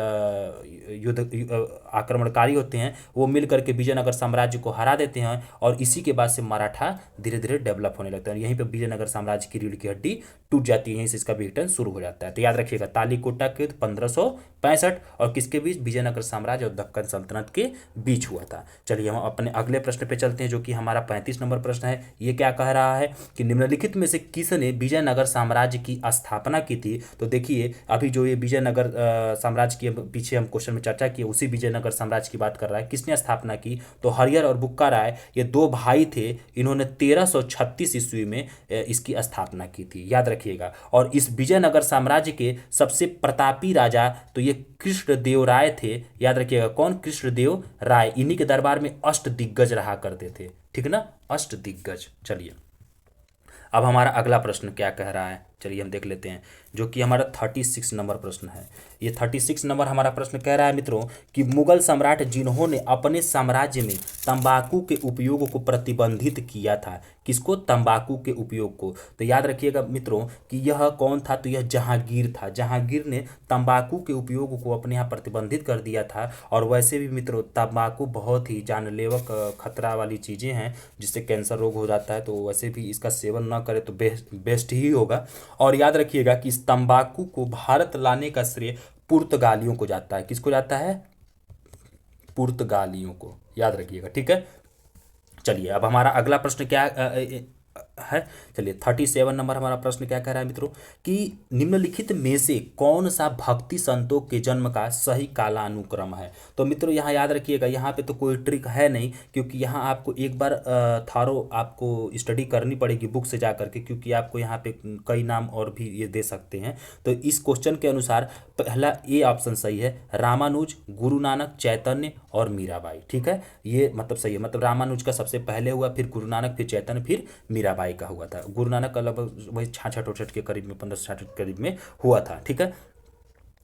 आक्रमणकारी होते हैं, वो मिल करके विजयनगर साम्राज्य को हरा देते हैं, और इसी के बाद से मराठा धीरे धीरे डेवलप होने लगता है। यहीं पे विजयनगर साम्राज्य की रीढ़ की हड्डी टूट जाती है, यहीं से इसका विघटन शुरू हो जाता है। तो याद रखिएगा तालीकोटा के 1565 और किसके बीच? विजयनगर साम्राज्य और दक्कन सल्तनत के बीच हुआ था। चलिए हम अपने अगले प्रश्न पे चलते हैं, जो कि हमारा 35 नंबर प्रश्न है। ये क्या कह रहा है कि निम्नलिखित में से किसने विजयनगर साम्राज्य की स्थापना की थी? तो देखिए अभी जो ये विजयनगर साम्राज्य की पीछे हम क्वेश्चन में चर्चा की, उसी विजयनगर साम्राज्य की बात कर रहा है। किसने स्थापना की? तो हरिहर और बुक्का राय, ये 2 भाई थे, इन्होंने 1336 ईस्वी में इसकी स्थापना की थी, याद रखिएगा। और इस विजयनगर साम्राज्य के सबसे प्रतापी राजा तो ये कृष्णदेव राय थे, याद रखिएगा। कौन? कृष्णदेव राय, इन्हीं के दरबार में अष्ट दिग्गज रहा करते थे। ठीक ना, अष्ट दिग्गज। चलिए अब हमारा अगला प्रश्न क्या कह रहा है, चलिए हम देख लेते हैं, जो कि हमारा 36 नंबर प्रश्न है। ये 36 नंबर हमारा प्रश्न कह रहा है मित्रों कि मुगल सम्राट जिन्होंने अपने साम्राज्य में तंबाकू के उपयोग को प्रतिबंधित किया था, किसको? तंबाकू के उपयोग को। तो याद रखिएगा मित्रों कि यह कौन था? तो यह जहांगीर था। जहांगीर ने तंबाकू के उपयोग को अपने यहाँ प्रतिबंधित कर दिया था। और वैसे भी मित्रों तंबाकू बहुत ही जानलेवा खतरा वाली चीज़ें हैं, जिससे कैंसर रोग हो जाता है, तो वैसे भी इसका सेवन न करें तो बेस्ट ही होगा। और याद रखिएगा कि इस तंबाकू को भारत लाने का श्रेय पुर्तगालियों को जाता है। किसको जाता है? पुर्तगालियों को, याद रखिएगा। ठीक है, चलिए अब हमारा अगला प्रश्न क्या है। चलिए 37 नंबर हमारा प्रश्न क्या कह रहा है मित्रों कि निम्नलिखित में से कौन सा भक्ति संतों के जन्म का सही कालानुक्रम है। तो मित्रों यहाँ याद रखिएगा, यहाँ पे तो कोई ट्रिक है नहीं, क्योंकि यहाँ आपको एक बार थारो आपको स्टडी करनी पड़ेगी बुक से जा करके, क्योंकि आपको यहाँ पे कई नाम और भी ये दे सकते हैं। तो इस क्वेश्चन के अनुसार पहला ए ऑप्शन सही है, रामानुज, गुरु नानक, चैतन्य और मीराबाई। ठीक है, ये मतलब सही है, मतलब रामानुज का सबसे पहले हुआ, फिर गुरु नानक, फिर चैतन्य, फिर मीराबाई का हुआ था। गुरु नानक का लगभग वही 66-68 के करीब में, 1566 के करीब में हुआ था। ठीक है,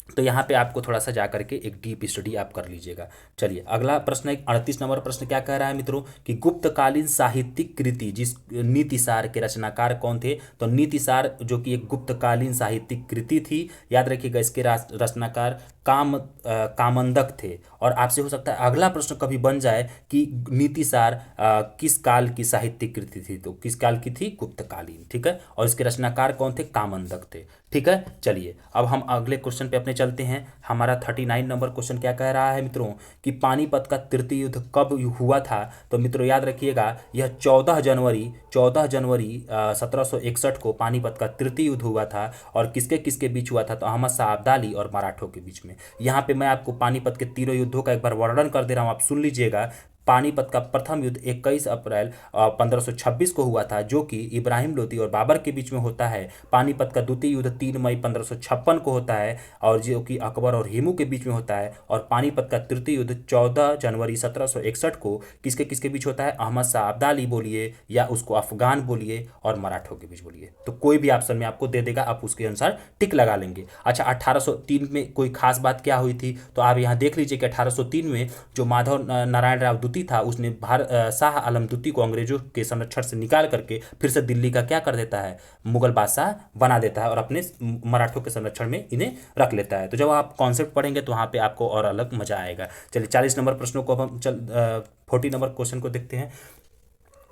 तो यहाँ पे आपको थोड़ा सा जा करके एक डीप स्टडी आप कर लीजिएगा। चलिए अगला प्रश्न है 38 नंबर प्रश्न क्या कह रहा है मित्रों कि गुप्तकालीन साहित्यिक कृति जिस नीतिसार के रचनाकार कौन थे। तो नीतिसार जो कि एक गुप्तकालीन साहित्यिक कृति थी, याद रखिएगा इसके रचनाकार कामंदक थे। और आपसे हो सकता है अगला प्रश्न कभी बन जाए कि नीतिसार किस काल की साहित्यिक कृति थी, तो किस काल की थी, गुप्तकालीन। ठीक है, और इसके रचनाकार कौन थे, कामंदक थे। ठीक है, चलिए अब हम अगले क्वेश्चन पे अपने चलते हैं। हमारा 39 नंबर क्वेश्चन क्या कह रहा है मित्रों कि पानीपत का तृतीय युद्ध कब हुआ था। तो मित्रों याद रखिएगा यह 14 जनवरी 1761 को पानीपत का तृतीय युद्ध हुआ था। और किसके किसके बीच हुआ था, तो अहमद शाह अब्दाली और मराठों के बीच में। यहाँ पे मैं आपको पानीपत के तीनों युद्धों का एक बार वर्णन कर दे रहा हूँ, आप सुन लीजिएगा। पानीपत का प्रथम युद्ध 21 अप्रैल 1526 को हुआ था, जो कि इब्राहिम लोदी और बाबर के बीच में होता है। पानीपत का द्वितीय युद्ध 3 मई 1556 को होता है, और जो कि अकबर और हिमू के बीच में होता है। और पानीपत का तृतीय युद्ध 14 जनवरी 1761 को किसके किसके बीच होता है, अहमद शाह अब्दाली बोलिए या उसको अफगान बोलिए और मराठों के बीच बोलिए, तो कोई भी ऑप्शन में आपको दे देगा, आप उसके अनुसार टिक लगा लेंगे। अच्छा 1803 में कोई खास बात क्या हुई थी, तो आप यहाँ देख लीजिए कि 1803 में जो माधव नारायण राव द्वितीय था उसने शाह आलम द्वितीय को अंग्रेजों के संरक्षण से निकाल करके फिर से दिल्ली का क्या कर देता है, मुगल बादशाह बना देता है और अपने मराठों के संरक्षण में इन्हें रख लेता है। तो जब आप कॉन्सेप्ट पढ़ेंगे तो वहाँ पे आपको और अलग मजा आएगा। चलिए 40 नंबर प्रश्नों को अब हम 40 नंबर क्वेश्चन को देखते हैं।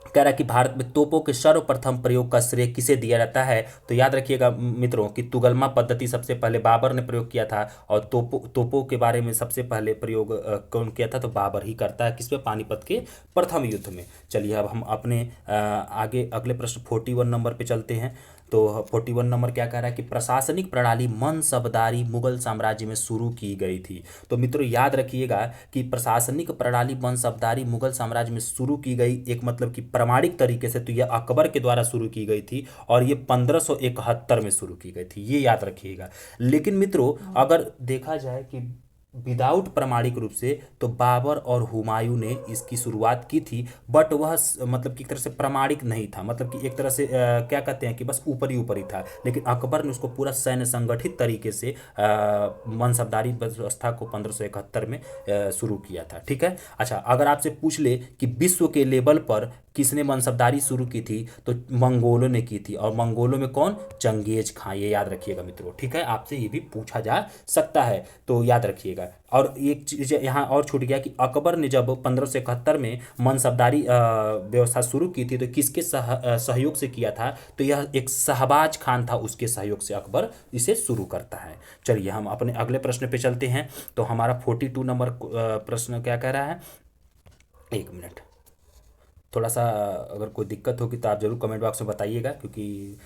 कह रहा है कि भारत में तोपों के सर्वप्रथम प्रयोग का श्रेय किसे दिया जाता है। तो याद रखिएगा मित्रों कि तुगलमा पद्धति सबसे पहले बाबर ने प्रयोग किया था, और तोपों के बारे में सबसे पहले प्रयोग कौन किया था, तो बाबर ही करता है, किसमें, पानीपत के प्रथम युद्ध में। चलिए अब हम अपने आगे अगले प्रश्न 41 नंबर पे चलते हैं। तो 41 नंबर क्या कह रहा है कि प्रशासनिक प्रणाली मनसबदारी मुगल साम्राज्य में शुरू की गई थी। तो मित्रों याद रखिएगा कि प्रशासनिक प्रणाली मनसबदारी मुगल साम्राज्य में शुरू की गई, एक मतलब कि प्रमाणिक तरीके से तो यह अकबर के द्वारा शुरू की गई थी, और ये 1571 में शुरू की गई थी, ये याद रखिएगा। लेकिन मित्रों अगर देखा जाए कि विदाउट प्रमाणिक रूप से तो बाबर और हुमायूं ने इसकी शुरुआत की थी, बट वह मतलब कि एक तरह से प्रमाणिक नहीं था, मतलब कि एक तरह से क्या कहते हैं कि बस ऊपर ही था। लेकिन अकबर ने उसको पूरा सैन्य संगठित तरीके से मनसबदारी व्यवस्था को 1571 में शुरू किया था। ठीक है, अच्छा अगर आपसे पूछ ले कि विश्व के लेवल पर किसने मनसबदारी शुरू की थी, तो मंगोलों ने की थी, और मंगोलों में कौन, चंगेज खां, ये याद रखिएगा मित्रों। ठीक है, आपसे ये भी पूछा जा सकता है, तो याद रखिएगा। और एक चीज़ यहाँ और छूट गया कि अकबर ने जब 1571 में मनसबदारी व्यवस्था शुरू की थी तो किसके सहयोग से किया था, तो यह एक शहबाज खान था, उसके सहयोग से अकबर इसे शुरू करता है। चलिए हम अपने अगले प्रश्न पे चलते हैं। तो हमारा 42 नंबर प्रश्न क्या कह रहा है, एक मिनट, थोड़ा सा अगर कोई दिक्कत होगी तो आप ज़रूर कमेंट बॉक्स में बताइएगा, क्योंकि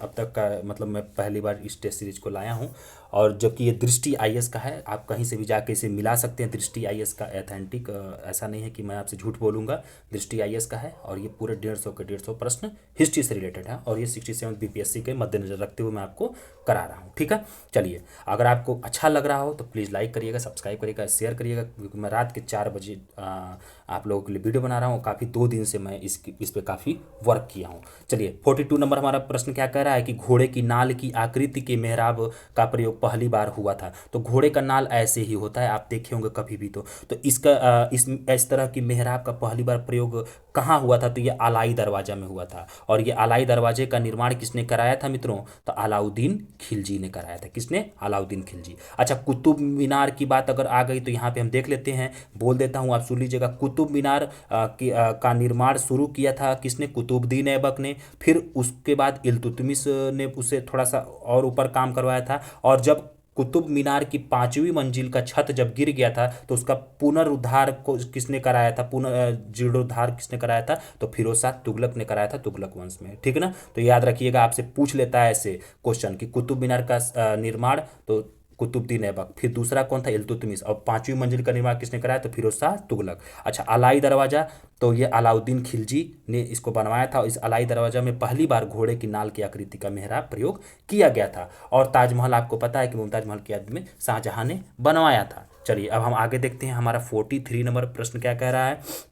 अब तक का मतलब मैं पहली बार इस टेस्ट सीरीज को लाया हूं। और जबकि ये दृष्टि आईएएस का है, आप कहीं से भी जाके इसे मिला सकते हैं, दृष्टि आईएएस का एथेंटिक, ऐसा नहीं है कि मैं आपसे झूठ बोलूँगा, दृष्टि आईएएस का है। और ये पूरे 150 के 150 प्रश्न हिस्ट्री से रिलेटेड है, और ये 67 बीपीएससी के मद्देनजर रखते हुए मैं आपको करा रहा हूँ। ठीक है, चलिए अगर आपको अच्छा लग रहा हो तो प्लीज़ लाइक करिएगा, सब्सक्राइब करिएगा, शेयर करिएगा, क्योंकि मैं रात के 4 बजे आप लोगों के लिए वीडियो बना रहा हूँ। काफ़ी 2 दिन से मैं इस पर काफ़ी वर्क किया हूँ। चलिए 42 नंबर हमारा प्रश्न क्या कह रहा है कि घोड़े की नाल की आकृति के मेहराब का प्रयोग पहली बार हुआ था। तो घोड़े का नाल ऐसे ही होता है, आप देखे होंगे कभी भी। तो इसका इस तरह की मेहराब का पहली बार प्रयोग कहाँ हुआ था, तो ये आलाई दरवाजा में हुआ था। और ये आलाई दरवाजे का निर्माण किसने कराया था मित्रों, तो अलाउद्दीन खिलजी ने कराया था। किसने, अलाउद्दीन खिलजी। अच्छा कुतुब मीनार की बात अगर आ गई तो यहाँ पे हम देख लेते हैं, बोल देता हूँ, आप सुन लीजिएगा। कुतुब मीनार का निर्माण शुरू किया था किसने, कुतुबुद्दीन ऐबक ने। फिर उसके बाद इल्तुतमिश ने उसे थोड़ा सा और ऊपर काम करवाया था। और जब कुतुब मीनार की 5वीं मंजिल का छत जब गिर गया था तो उसका पुनरुद्धार को किसने कराया था, जीर्णोद्धार किसने कराया था, तो फिरोज शाह तुगलक ने कराया था, तुगलक वंश में। ठीक है ना। तो याद रखिएगा, आपसे पूछ लेता है ऐसे क्वेश्चन कि कुतुब मीनार का निर्माण तो कुतुबुद्दीन ऐबक, फिर दूसरा कौन था, इल्तुतमिश, और 5वीं मंजिल का निर्माण किसने कराया, तो फिरोज शाह तुगलक। अच्छा, अलाई दरवाजा, तो ये अलाउद्दीन खिलजी ने इसको बनवाया था। इस अलाई दरवाजा में पहली बार घोड़े की नाल की आकृति का मेहराब प्रयोग किया गया था। और ताजमहल आपको पता है कि मुमताज महल की याद में शाहजहां ने बनवाया था। चलिए अब हम आगे देखते हैं, हमारा 43 नंबर प्रश्न क्या कह रहा है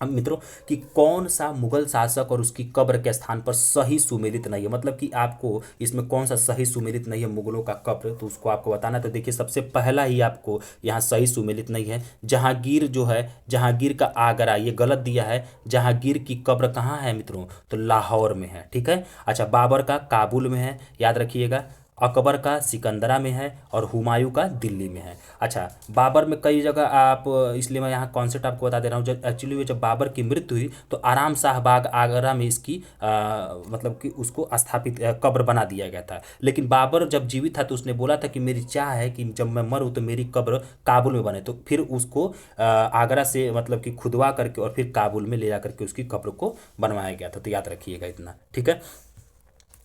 अब मित्रों, कि कौन सा मुगल शासक और उसकी कब्र के स्थान पर सही सुमेलित नहीं है, मतलब कि आपको इसमें कौन सा सही सुमेलित नहीं है मुगलों का कब्र, तो उसको आपको बताना है। तो देखिए, सबसे पहला ही आपको यहाँ सही सुमेलित नहीं है, जहांगीर जो है, जहांगीर का आगरा, ये गलत दिया है। जहांगीर की कब्र कहाँ है मित्रों, तो लाहौर में है। ठीक है। अच्छा, बाबर का काबुल में है, याद रखिएगा। अकबर का सिकंदरा में है और हुमायूं का दिल्ली में है। अच्छा, बाबर में कई जगह आप, इसलिए मैं यहाँ कॉन्सेप्ट आपको बता दे रहा हूँ। जब एक्चुअली जब बाबर की मृत्यु हुई तो आराम शाह बाग आगरा में इसकी मतलब कि उसको स्थापित कब्र बना दिया गया था। लेकिन बाबर जब जीवित था तो उसने बोला था कि मेरी चाह है कि जब मैं मरूँ तो मेरी कब्र काबुल में बने, तो फिर उसको आगरा से मतलब कि खुदवा करके और फिर काबुल में ले जा करके उसकी कब्र को बनवाया गया था। तो याद रखिएगा इतना। ठीक है।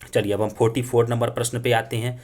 चलिए अब हम 44 नंबर प्रश्न पे आते हैं।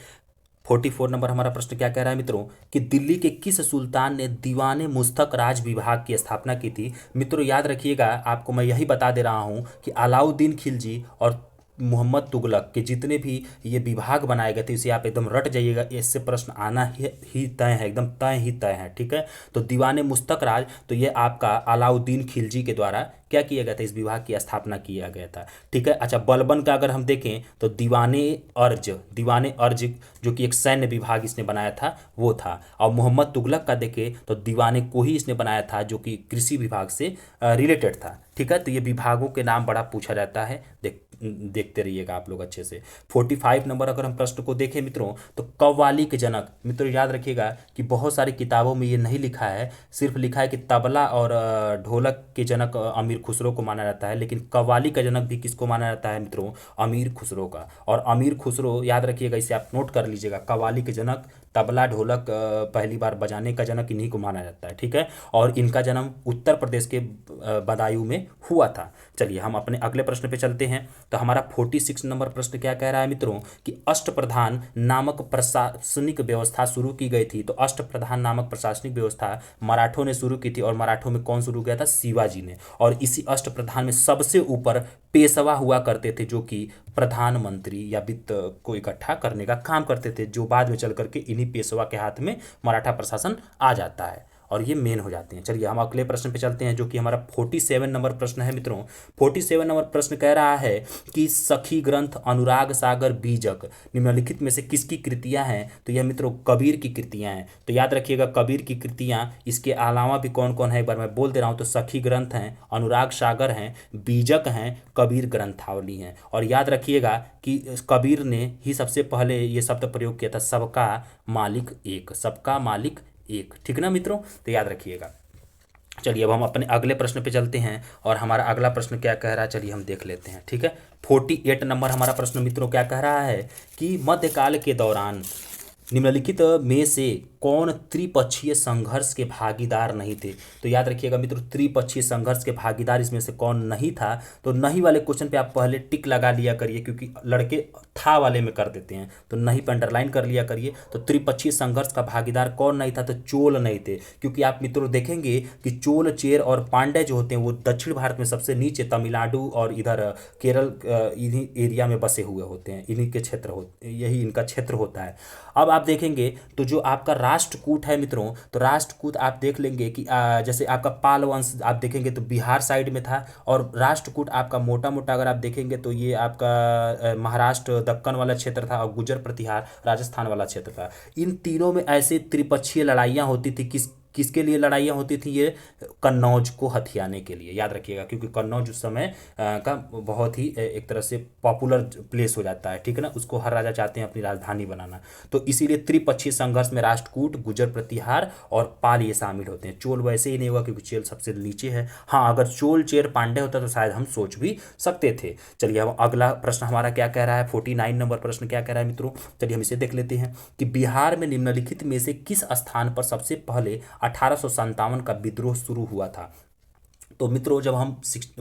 44 नंबर हमारा प्रश्न क्या कह रहा है मित्रों, कि दिल्ली के किस सुल्तान ने दीवाने मुस्तक राज विभाग की स्थापना की थी। मित्रों याद रखिएगा, आपको मैं यही बता दे रहा हूँ कि अलाउद्दीन खिलजी और मोहम्मद तुगलक के जितने भी ये विभाग बनाए गए थे, इसे आप एकदम रट जाइएगा, इससे प्रश्न आना ही तय है, एकदम तय ही तय है। ठीक है। तो दीवाने मुस्तक राज, तो ये आपका अलाउद्दीन खिलजी के द्वारा क्या किया गया था, इस विभाग की स्थापना किया गया था। ठीक है। अच्छा, बलबन का अगर हम देखें तो दीवाने अर्ज जो कि एक सैन्य विभाग इसने बनाया था वो था। और मोहम्मद तुगलक का देखें तो दीवाने को ही इसने बनाया था, जो कि कृषि विभाग से रिलेटेड था। ठीक है। तो ये विभागों के नाम बड़ा पूछा जाता है, देखते रहिएगा आप लोग अच्छे से। 45 नंबर अगर हम प्रश्न को देखें मित्रों, तो कव्वाली के जनक, मित्रों याद रखिएगा कि बहुत सारी किताबों में ये नहीं लिखा है, सिर्फ लिखा है कि तबला और ढोलक के जनक अमीर खुसरो को माना जाता है, लेकिन कव्वाली का जनक भी किसको माना जाता है मित्रों, अमीर खुसरो का। और अमीर खुसरो याद रखिएगा, इसे आप नोट कर लीजिएगा, कव्वाली के जनक, तबला ढोलक पहली बार बजाने का जनक इन्हीं को माना जाता है। ठीक है। और इनका जन्म उत्तर प्रदेश के बदायूं में हुआ था। चलिए हम अपने अगले प्रश्न पे चलते हैं। तो हमारा 46 नंबर प्रश्न क्या कह रहा है मित्रों, कि अष्टप्रधान नामक प्रशासनिक व्यवस्था शुरू की गई थी। तो अष्टप्रधान नामक प्रशासनिक व्यवस्था मराठों ने शुरू की थी, और मराठों में कौन शुरू किया था, शिवाजी ने। और इसी अष्टप्रधान में सबसे ऊपर पेशवा हुआ करते थे, जो कि प्रधानमंत्री या वित्त को इकट्ठा करने का काम करते थे, जो बाद में चल करके इन्हीं पेशवा के हाथ में मराठा प्रशासन आ जाता है और ये मेन हो जाते हैं। चलिए हम अगले प्रश्न पे चलते हैं, जो कि हमारा 47 नंबर प्रश्न है मित्रों। 47 नंबर प्रश्न कह रहा है कि सखी ग्रंथ, अनुराग सागर, बीजक निम्नलिखित में से किसकी कृतियां हैं। तो यह मित्रों कबीर की कृतियां हैं। तो याद रखिएगा, कबीर की कृतियां, इसके अलावा भी कौन कौन है एक बार मैं बोल दे रहा हूँ। तो सखी ग्रंथ हैं, अनुराग सागर हैं, बीजक हैं, कबीर ग्रंथावली हैं। और याद रखिएगा कि कबीर ने ही सबसे पहले ये शब्द प्रयोग किया था, सबका मालिक एक, सबका मालिक एक। ठीक ना मित्रों, तो याद रखिएगा। चलिए अब हम अपने अगले प्रश्न पे चलते हैं, और हमारा अगला प्रश्न क्या कह रहा है, चलिए हम देख लेते हैं। ठीक है। 48 नंबर हमारा प्रश्न मित्रों क्या कह रहा है, कि मध्यकाल के दौरान निम्नलिखित में से कौन त्रिपक्षीय संघर्ष के भागीदार नहीं थे। तो याद रखिएगा मित्रों, त्रिपक्षीय संघर्ष के भागीदार इसमें से कौन नहीं था। तो नहीं वाले क्वेश्चन पे आप पहले टिक लगा लिया करिए, क्योंकि लड़के था वाले में कर देते हैं, तो नहीं पे अंडरलाइन कर लिया करिए। तो त्रिपक्षीय संघर्ष का भागीदार कौन नहीं था, तो चोल नहीं थे। क्योंकि आप मित्रों देखेंगे कि चोल, चेर और पांड्य जो होते हैं वो दक्षिण भारत में सबसे नीचे तमिलनाडु और इधर केरल इन्हीं एरिया में बसे हुए होते हैं, इन्हीं के क्षेत्र यही इनका क्षेत्र होता है। अब आप देखेंगे तो जो आपका राष्ट्रकूट है मित्रों, तो राष्ट्रकूट आप देख लेंगे कि जैसे आपका पाल वंश आप देखेंगे तो बिहार साइड में था, और राष्ट्रकूट आपका मोटा मोटा अगर आप देखेंगे तो ये आपका महाराष्ट्र दक्कन वाला क्षेत्र था, और गुजर प्रतिहार राजस्थान वाला क्षेत्र था। इन तीनों में ऐसे त्रिपक्षीय लड़ाइयाँ होती थी, किसके लिए लड़ाइयाँ होती थी ये? कन्नौज को हथियाने के लिए, याद रखिएगा, क्योंकि कन्नौज उस समय का बहुत ही एक तरह से पॉपुलर प्लेस हो जाता है, ठीक है ना, उसको हर राजा चाहते हैं अपनी राजधानी बनाना। तो इसीलिए त्रिपक्षीय संघर्ष में राष्ट्रकूट, गुर्जर प्रतिहार और पाल ये शामिल होते हैं। चोल वैसे ही नहीं हुआ क्योंकि चोल सबसे नीचे है। हाँ, अगर चोल चेर पांडे होता तो शायद हम सोच भी सकते थे। चलिए अब अगला प्रश्न हमारा क्या कह रहा है, 49 नंबर प्रश्न क्या कह रहा है मित्रों, चलिए हम इसे देख लेते हैं कि बिहार में निम्नलिखित में से किस स्थान पर सबसे पहले 1857 का विद्रोह शुरू हुआ था? तो मित्रों जब हम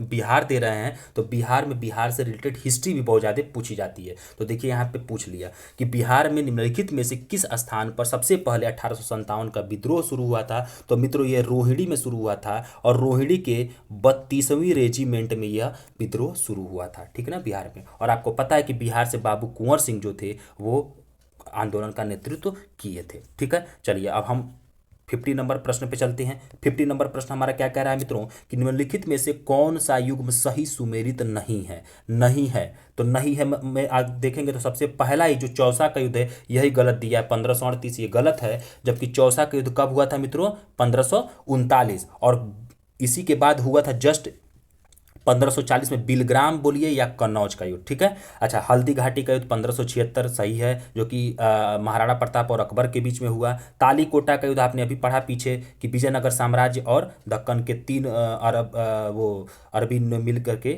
बिहार दे रहे हैं तो बिहार में बिहार से रिलेटेड हिस्ट्री भी बहुत ज़्यादा पूछी जाती है। तो देखिए यहाँ पे पूछ लिया कि बिहार में निम्नलिखित में से किस स्थान पर सबसे पहले 1857 का विद्रोह शुरू हुआ था? तो मित्रों ये रोहिणी में शुरू हुआ था और रोहिणी के 32वीं रेजिमेंट में यह विद्रोह शुरू हुआ था, ठीक है ना, बिहार में। और आपको पता है कि बिहार से बाबू कुंवर सिंह जो थे वो आंदोलन का नेतृत्व किए थे, ठीक है। चलिए अब हम 50 नंबर प्रश्न पे चलते हैं। 50 नंबर प्रश्न हमारा क्या कह रहा है मित्रों कि निम्नलिखित में से कौन सा युग्म सही सुमेलित नहीं है? नहीं है तो नहीं है में आज देखेंगे तो सबसे पहला ही जो चौसा का युद्ध है यही गलत दिया है, 1538 ये गलत है। जबकि चौसा का युद्ध कब हुआ था मित्रों? 1539। और इसी के बाद हुआ था जस्ट 1540 में बिलग्राम बोलिए या कन्नौज का युद्ध, ठीक है। अच्छा, हल्दी घाटी का युद्ध 1576 सही है, जो कि महाराणा प्रताप और अकबर के बीच में हुआ। तालीकोटा का युद्ध आपने अभी पढ़ा पीछे कि विजयनगर साम्राज्य और दक्कन के 3 अरब वो अरबी ने मिल करके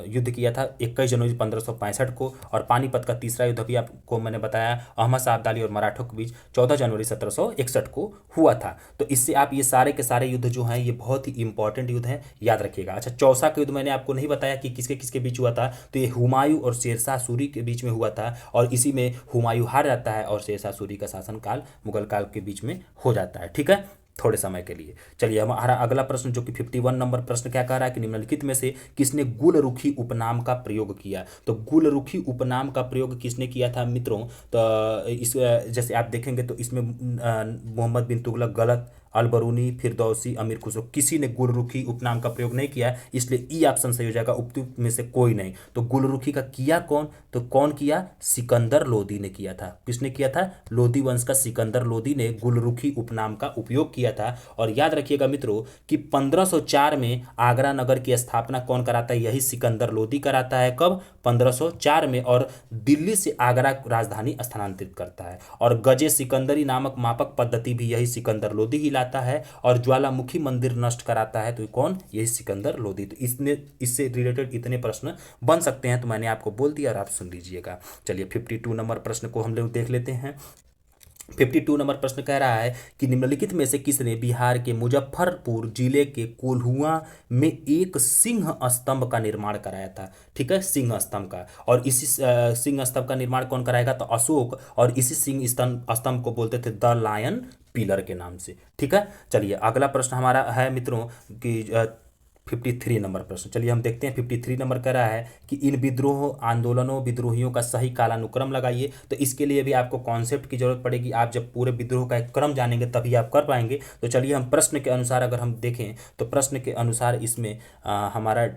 युद्ध किया था 21 जनवरी 1565 को। और पानीपत का तीसरा युद्ध अभी आपको मैंने बताया अहमद शाह अब्दाली और मराठों के बीच 14 जनवरी 1761 को हुआ था। तो इससे आप ये सारे के सारे युद्ध जो हैं ये बहुत ही इंपॉर्टेंट युद्ध हैं, याद रखिएगा। अच्छा, चौसा युद्ध मैंने आपको नहीं बताया कि किसके किसके बीच हुआ था, तो ये हुमायूं और शेरशाह सूरी के बीच में हुआ था। और इसी में हुमायूं हार जाता है और शेरशाह सूरी का शासनकाल मुगल काल के बीच में हो जाता है, ठीक है, थोड़े समय के लिए। चलिए हमारा अगला प्रश्न जो कि 51 नंबर प्रश्न क्या कह रहा है कि निम्नलिखित में से किसने गुलरुखी उपनाम का प्रयोग किया? तो गुलरुखी उपनाम का प्रयोग किसने किया था मित्रों? तो इस जैसे आप देखेंगे तो इसमें मोहम्मद बिन तुगलक गलत, अलबरूनी, फिरदौसी, अमीर खुसरो, किसी ने गुलरुखी उपनाम का प्रयोग नहीं किया, इसलिए ई ऑप्शन सही हो जाएगा, उपयुक्त में से कोई नहीं। तो गुलरुखी का किया कौन? तो कौन किया? सिकंदर लोदी ने किया था। किसने किया था? लोदी वंश का सिकंदर लोदी ने गुलरुखी उपनाम का उपयोग किया था। और याद रखिएगा मित्रों कि 1504 में आगरा नगर की स्थापना कौन कराता है? यही सिकंदर लोदी कराता है। कब? 1504 में। और दिल्ली से आगरा राजधानी स्थानांतरित करता है। और गजे सिकंदरी नामक मापक पद्धति भी यही सिकंदर लोदी ही लाता है। और ज्वालामुखी मंदिर नष्ट कराता है तो कौन? यही सिकंदर लोदी। तो इससे रिलेटेड इतने प्रश्न बन सकते हैं, तो मैंने आपको बोल दिया और आप सुन लीजिएगा। चलिए 52 नंबर प्रश्न को हम लोग देख लेते हैं। 52 नंबर प्रश्न कह रहा है कि निम्नलिखित में से किसने बिहार के मुजफ्फरपुर जिले के कोल्हुआ में एक सिंह स्तंभ का निर्माण कराया था? ठीक है, सिंह स्तंभ का। और इसी सिंह स्तंभ का निर्माण कौन कराएगा? तो अशोक। और इसी सिंह स्तंभ को बोलते थे द लायन पिलर के नाम से, ठीक है। चलिए अगला प्रश्न हमारा है मित्रों कि 53 नंबर प्रश्न। चलिए हम देखते हैं 53 नंबर कह रहा है कि इन विद्रोह आंदोलनों विद्रोहियों का सही कालानुक्रम लगाइए। तो इसके लिए भी आपको कॉन्सेप्ट की जरूरत पड़ेगी। आप जब पूरे विद्रोह का एक क्रम जानेंगे तभी आप कर पाएंगे। तो चलिए हम प्रश्न के अनुसार अगर हम देखें तो प्रश्न के अनुसार इसमें हमारा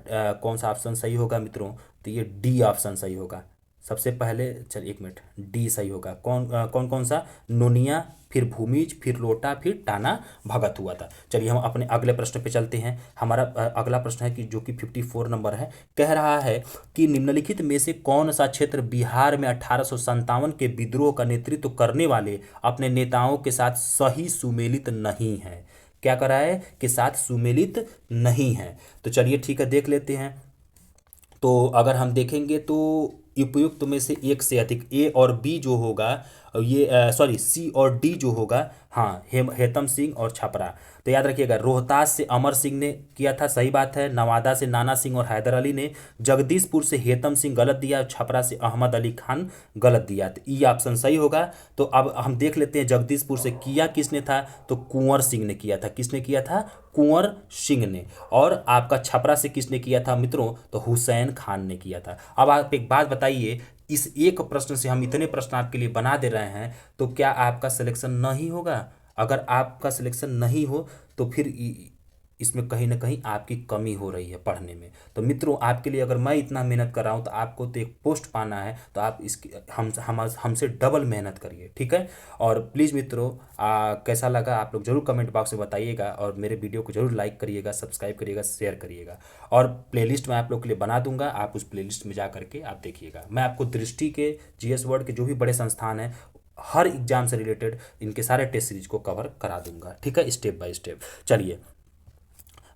कौन सा ऑप्शन सही होगा मित्रों? तो ये डी ऑप्शन सही होगा। सबसे पहले चलिए 1 मिनट, डी सही होगा। कौन कौन सा? नोनिया, फिर भूमिज, फिर लोटा, फिर टाना भगत हुआ था। चलिए हम अपने अगले प्रश्न पे चलते हैं। हमारा अगला प्रश्न है कि जो कि 54 नंबर है, कह रहा है कि निम्नलिखित में से कौन सा क्षेत्र बिहार में 1857 के विद्रोह का नेतृत्व करने वाले अपने नेताओं के साथ सही सुमेलित नहीं है? क्या कर रहा है कि साथ सुमेलित नहीं है। तो चलिए ठीक है, देख लेते हैं। तो अगर हम देखेंगे तो उपयुक्त में से एक से अधिक ए और बी जो होगा ये सॉरी सी और डी जो होगा, हाँ, हेतम सिंह और छपरा। तो याद रखिएगा रोहतास से अमर सिंह ने किया था, सही बात है। नवादा से नाना सिंह और हैदर अली ने। जगदीशपुर से हेतम सिंह गलत दिया। छपरा से अहमद अली खान गलत दिया। तो ई ऑप्शन सही होगा। तो अब हम देख लेते हैं जगदीशपुर से किया किसने था? तो कुंवर सिंह ने किया था। किसने किया था? कुंवर सिंह ने। और आपका छपरा से किसने किया था मित्रों? तो हुसैन खान ने किया था। अब आप एक बात बताइए, इस एक प्रश्न से हम इतने प्रश्न आपके लिए बना दे रहे हैं तो क्या आपका सिलेक्शन नहीं होगा? अगर आपका सिलेक्शन नहीं हो तो फिर इसमें कहीं ना कहीं आपकी कमी हो रही है पढ़ने में। तो मित्रों, आपके लिए अगर मैं इतना मेहनत कर रहा हूँ तो आपको तो एक पोस्ट पाना है, तो आप इसकी हमसे डबल मेहनत करिए, ठीक है। और प्लीज़ मित्रों, कैसा लगा आप लोग जरूर कमेंट बॉक्स में बताइएगा, और मेरे वीडियो को जरूर लाइक करिएगा, सब्सक्राइब करिएगा, शेयर करिएगा। और प्लेलिस्ट मैं आप लोग के लिए बना दूंगा, आप उस प्लेलिस्ट में जा करके आप देखिएगा। मैं आपको दृष्टि के, जीएस वर्ड के जो भी बड़े संस्थान हैं, हर एग्जाम से रिलेटेड इनके सारे टेस्ट सीरीज को कवर करा दूंगा, ठीक है, स्टेप बाय स्टेप। चलिए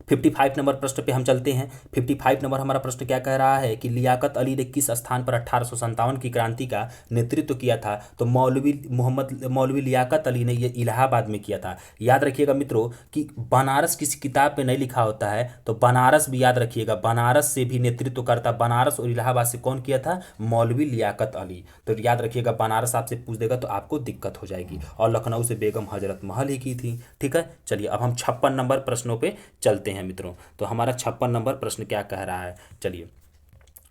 55 नंबर प्रश्न पे हम चलते हैं। 55 नंबर हमारा प्रश्न क्या कह रहा है कि लियाकत अली ने किस स्थान पर 1857 की क्रांति का नेतृत्व किया था? तो मौलवी लियाकत अली ने ये इलाहाबाद में किया था। याद रखिएगा मित्रों कि बनारस किसी किताब पे नहीं लिखा होता है, तो बनारस भी याद रखिएगा, बनारस से भी नेतृत्व करता, बनारस और इलाहाबाद से कौन किया था? मौलवी लियाकत अली। तो याद रखिएगा, बनारस आपसे पूछ देगा तो आपको दिक्कत हो जाएगी, और लखनऊ से बेगम हजरत महल ही की थी, ठीक है। चलिए अब हम 56 नंबर प्रश्नों पे चलते हैं मित्रों। तो हमारा 56 नंबर प्रश्न क्या कह रहा है? चलिए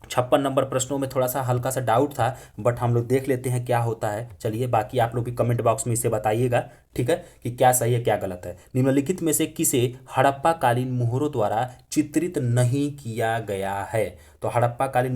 56 नंबर प्रश्नों में थोड़ा सा हल्का सा डाउट था, बट हम लोग देख लेते हैं क्या होता है। चलिए बाकी आप लोग भी कमेंट बॉक्स में इसे बताइएगा, ठीक है, कि क्या सही है क्या गलत है। निम्नलिखित में से किसे हड़प्पा कालीन मोहरों द्वारा चित्रित नहीं किया गया है? तो हड़प्पा कालीन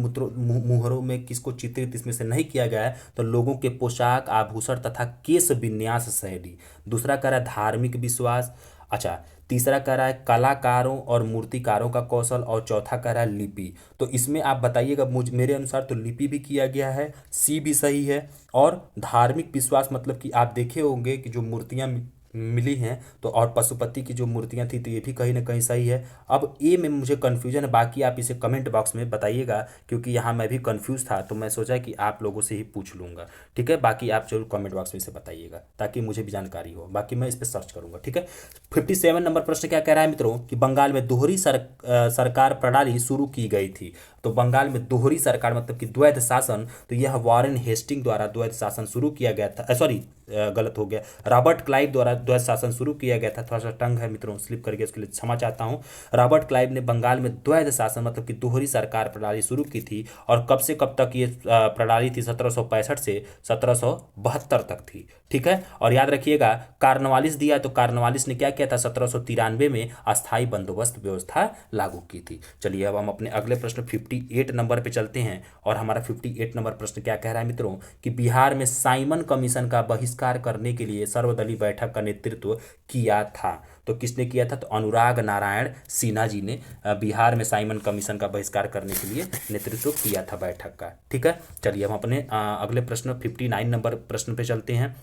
मोहरों में किसको चित्रित इसमें से नहीं किया गया है? तो लोगों के पोशाक, आभूषण तथा केश विन्यास शैली। दूसरा कह रहा है धार्मिक विश्वास। अच्छा, तीसरा कह रहा है कलाकारों और मूर्तिकारों का कौशल, और चौथा कह रहा है लिपि। तो इसमें आप बताइएगा, मेरे अनुसार तो लिपि भी किया गया है, सी भी सही है। और धार्मिक विश्वास मतलब कि आप देखे होंगे कि जो मूर्तियां मिली हैं, तो और पशुपति की जो मूर्तियां थी, तो ये भी कहीं ना कहीं सही है। अब ए में मुझे कन्फ्यूजन है, बाकी आप इसे कमेंट बॉक्स में बताइएगा, क्योंकि यहाँ मैं भी कन्फ्यूज था, तो मैं सोचा कि आप लोगों से ही पूछ लूँगा, ठीक है। बाकी आप जरूर कमेंट बॉक्स में इसे बताइएगा ताकि मुझे भी जानकारी हो, बाकी मैं इस पर सर्च करूँगा, ठीक है। 57 नंबर प्रश्न क्या कह रहा है मित्रों कि बंगाल में दोहरी सरकार प्रणाली शुरू की गई थी। तो बंगाल में दोहरी सरकार मतलब कि द्वैध शासन, तो यह वॉरेन हेस्टिंग द्वारा द्वैध शासन शुरू किया गया था। सॉरी, गलत हो गया, रॉबर्ट क्लाइव द्वारा द्वैध शासन शुरू किया गया था। थोड़ा सा टंग है मित्रों, स्लिप करके, उसके लिए क्षमा चाहता हूँ। रॉबर्ट क्लाइव ने बंगाल में द्वैध शासन मतलब कि दोहरी सरकार प्रणाली शुरू की थी, और कब से कब तक ये प्रणाली थी? 1765 से 1772 तक थी, ठीक है। और याद रखिएगा, कार्नवालिस दिया, तो कार्नवालिस ने क्या किया था? 1793 में अस्थायी बंदोबस्त व्यवस्था लागू की थी। चलिए अब हम अपने अगले प्रश्न 58 नंबर पे चलते हैं, और हमारा 58 नंबर प्रश्न क्या कह रहा है मित्रों कि बिहार में साइमन कमीशन का बहिष्कार करने के लिए सर्वदलीय बैठक का नेतृत्व किया था। तो किसने किया था? तो अनुराग नारायण सिन्हा जी ने बिहार में साइमन कमीशन का बहिष्कार करने के लिए नेतृत्व किया था बैठक का, ठीक है। चलिए हम अपने अगले प्रश्न 59 नंबर प्रश्न पे चलते हैं।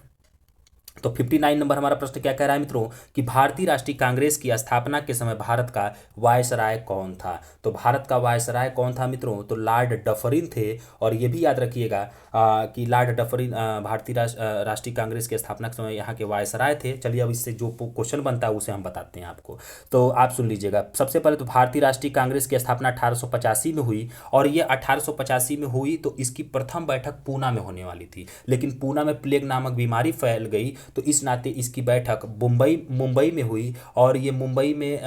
तो 59 नंबर हमारा प्रश्न क्या कह रहा है मित्रों कि भारतीय राष्ट्रीय कांग्रेस की स्थापना के समय भारत का वायसराय कौन था? तो भारत का वायसराय कौन था मित्रों? तो लॉर्ड डफरिन थे। और ये भी याद रखिएगा कि लॉर्ड डफरिन भारतीय राष्ट्रीय कांग्रेस की स्थापना के समय यहाँ के वायसराय थे। चलिए अब इससे जो क्वेश्चन बनता है उसे हम बताते हैं आपको, तो आप सुन लीजिएगा। सबसे पहले तो भारतीय राष्ट्रीय कांग्रेस की स्थापना 1885 में हुई, और ये 1885 में हुई तो इसकी प्रथम बैठक पूना में होने वाली थी, लेकिन पूना में प्लेग नामक बीमारी फैल गई, तो इस नाते इसकी बैठक मुंबई में हुई, और ये मुंबई में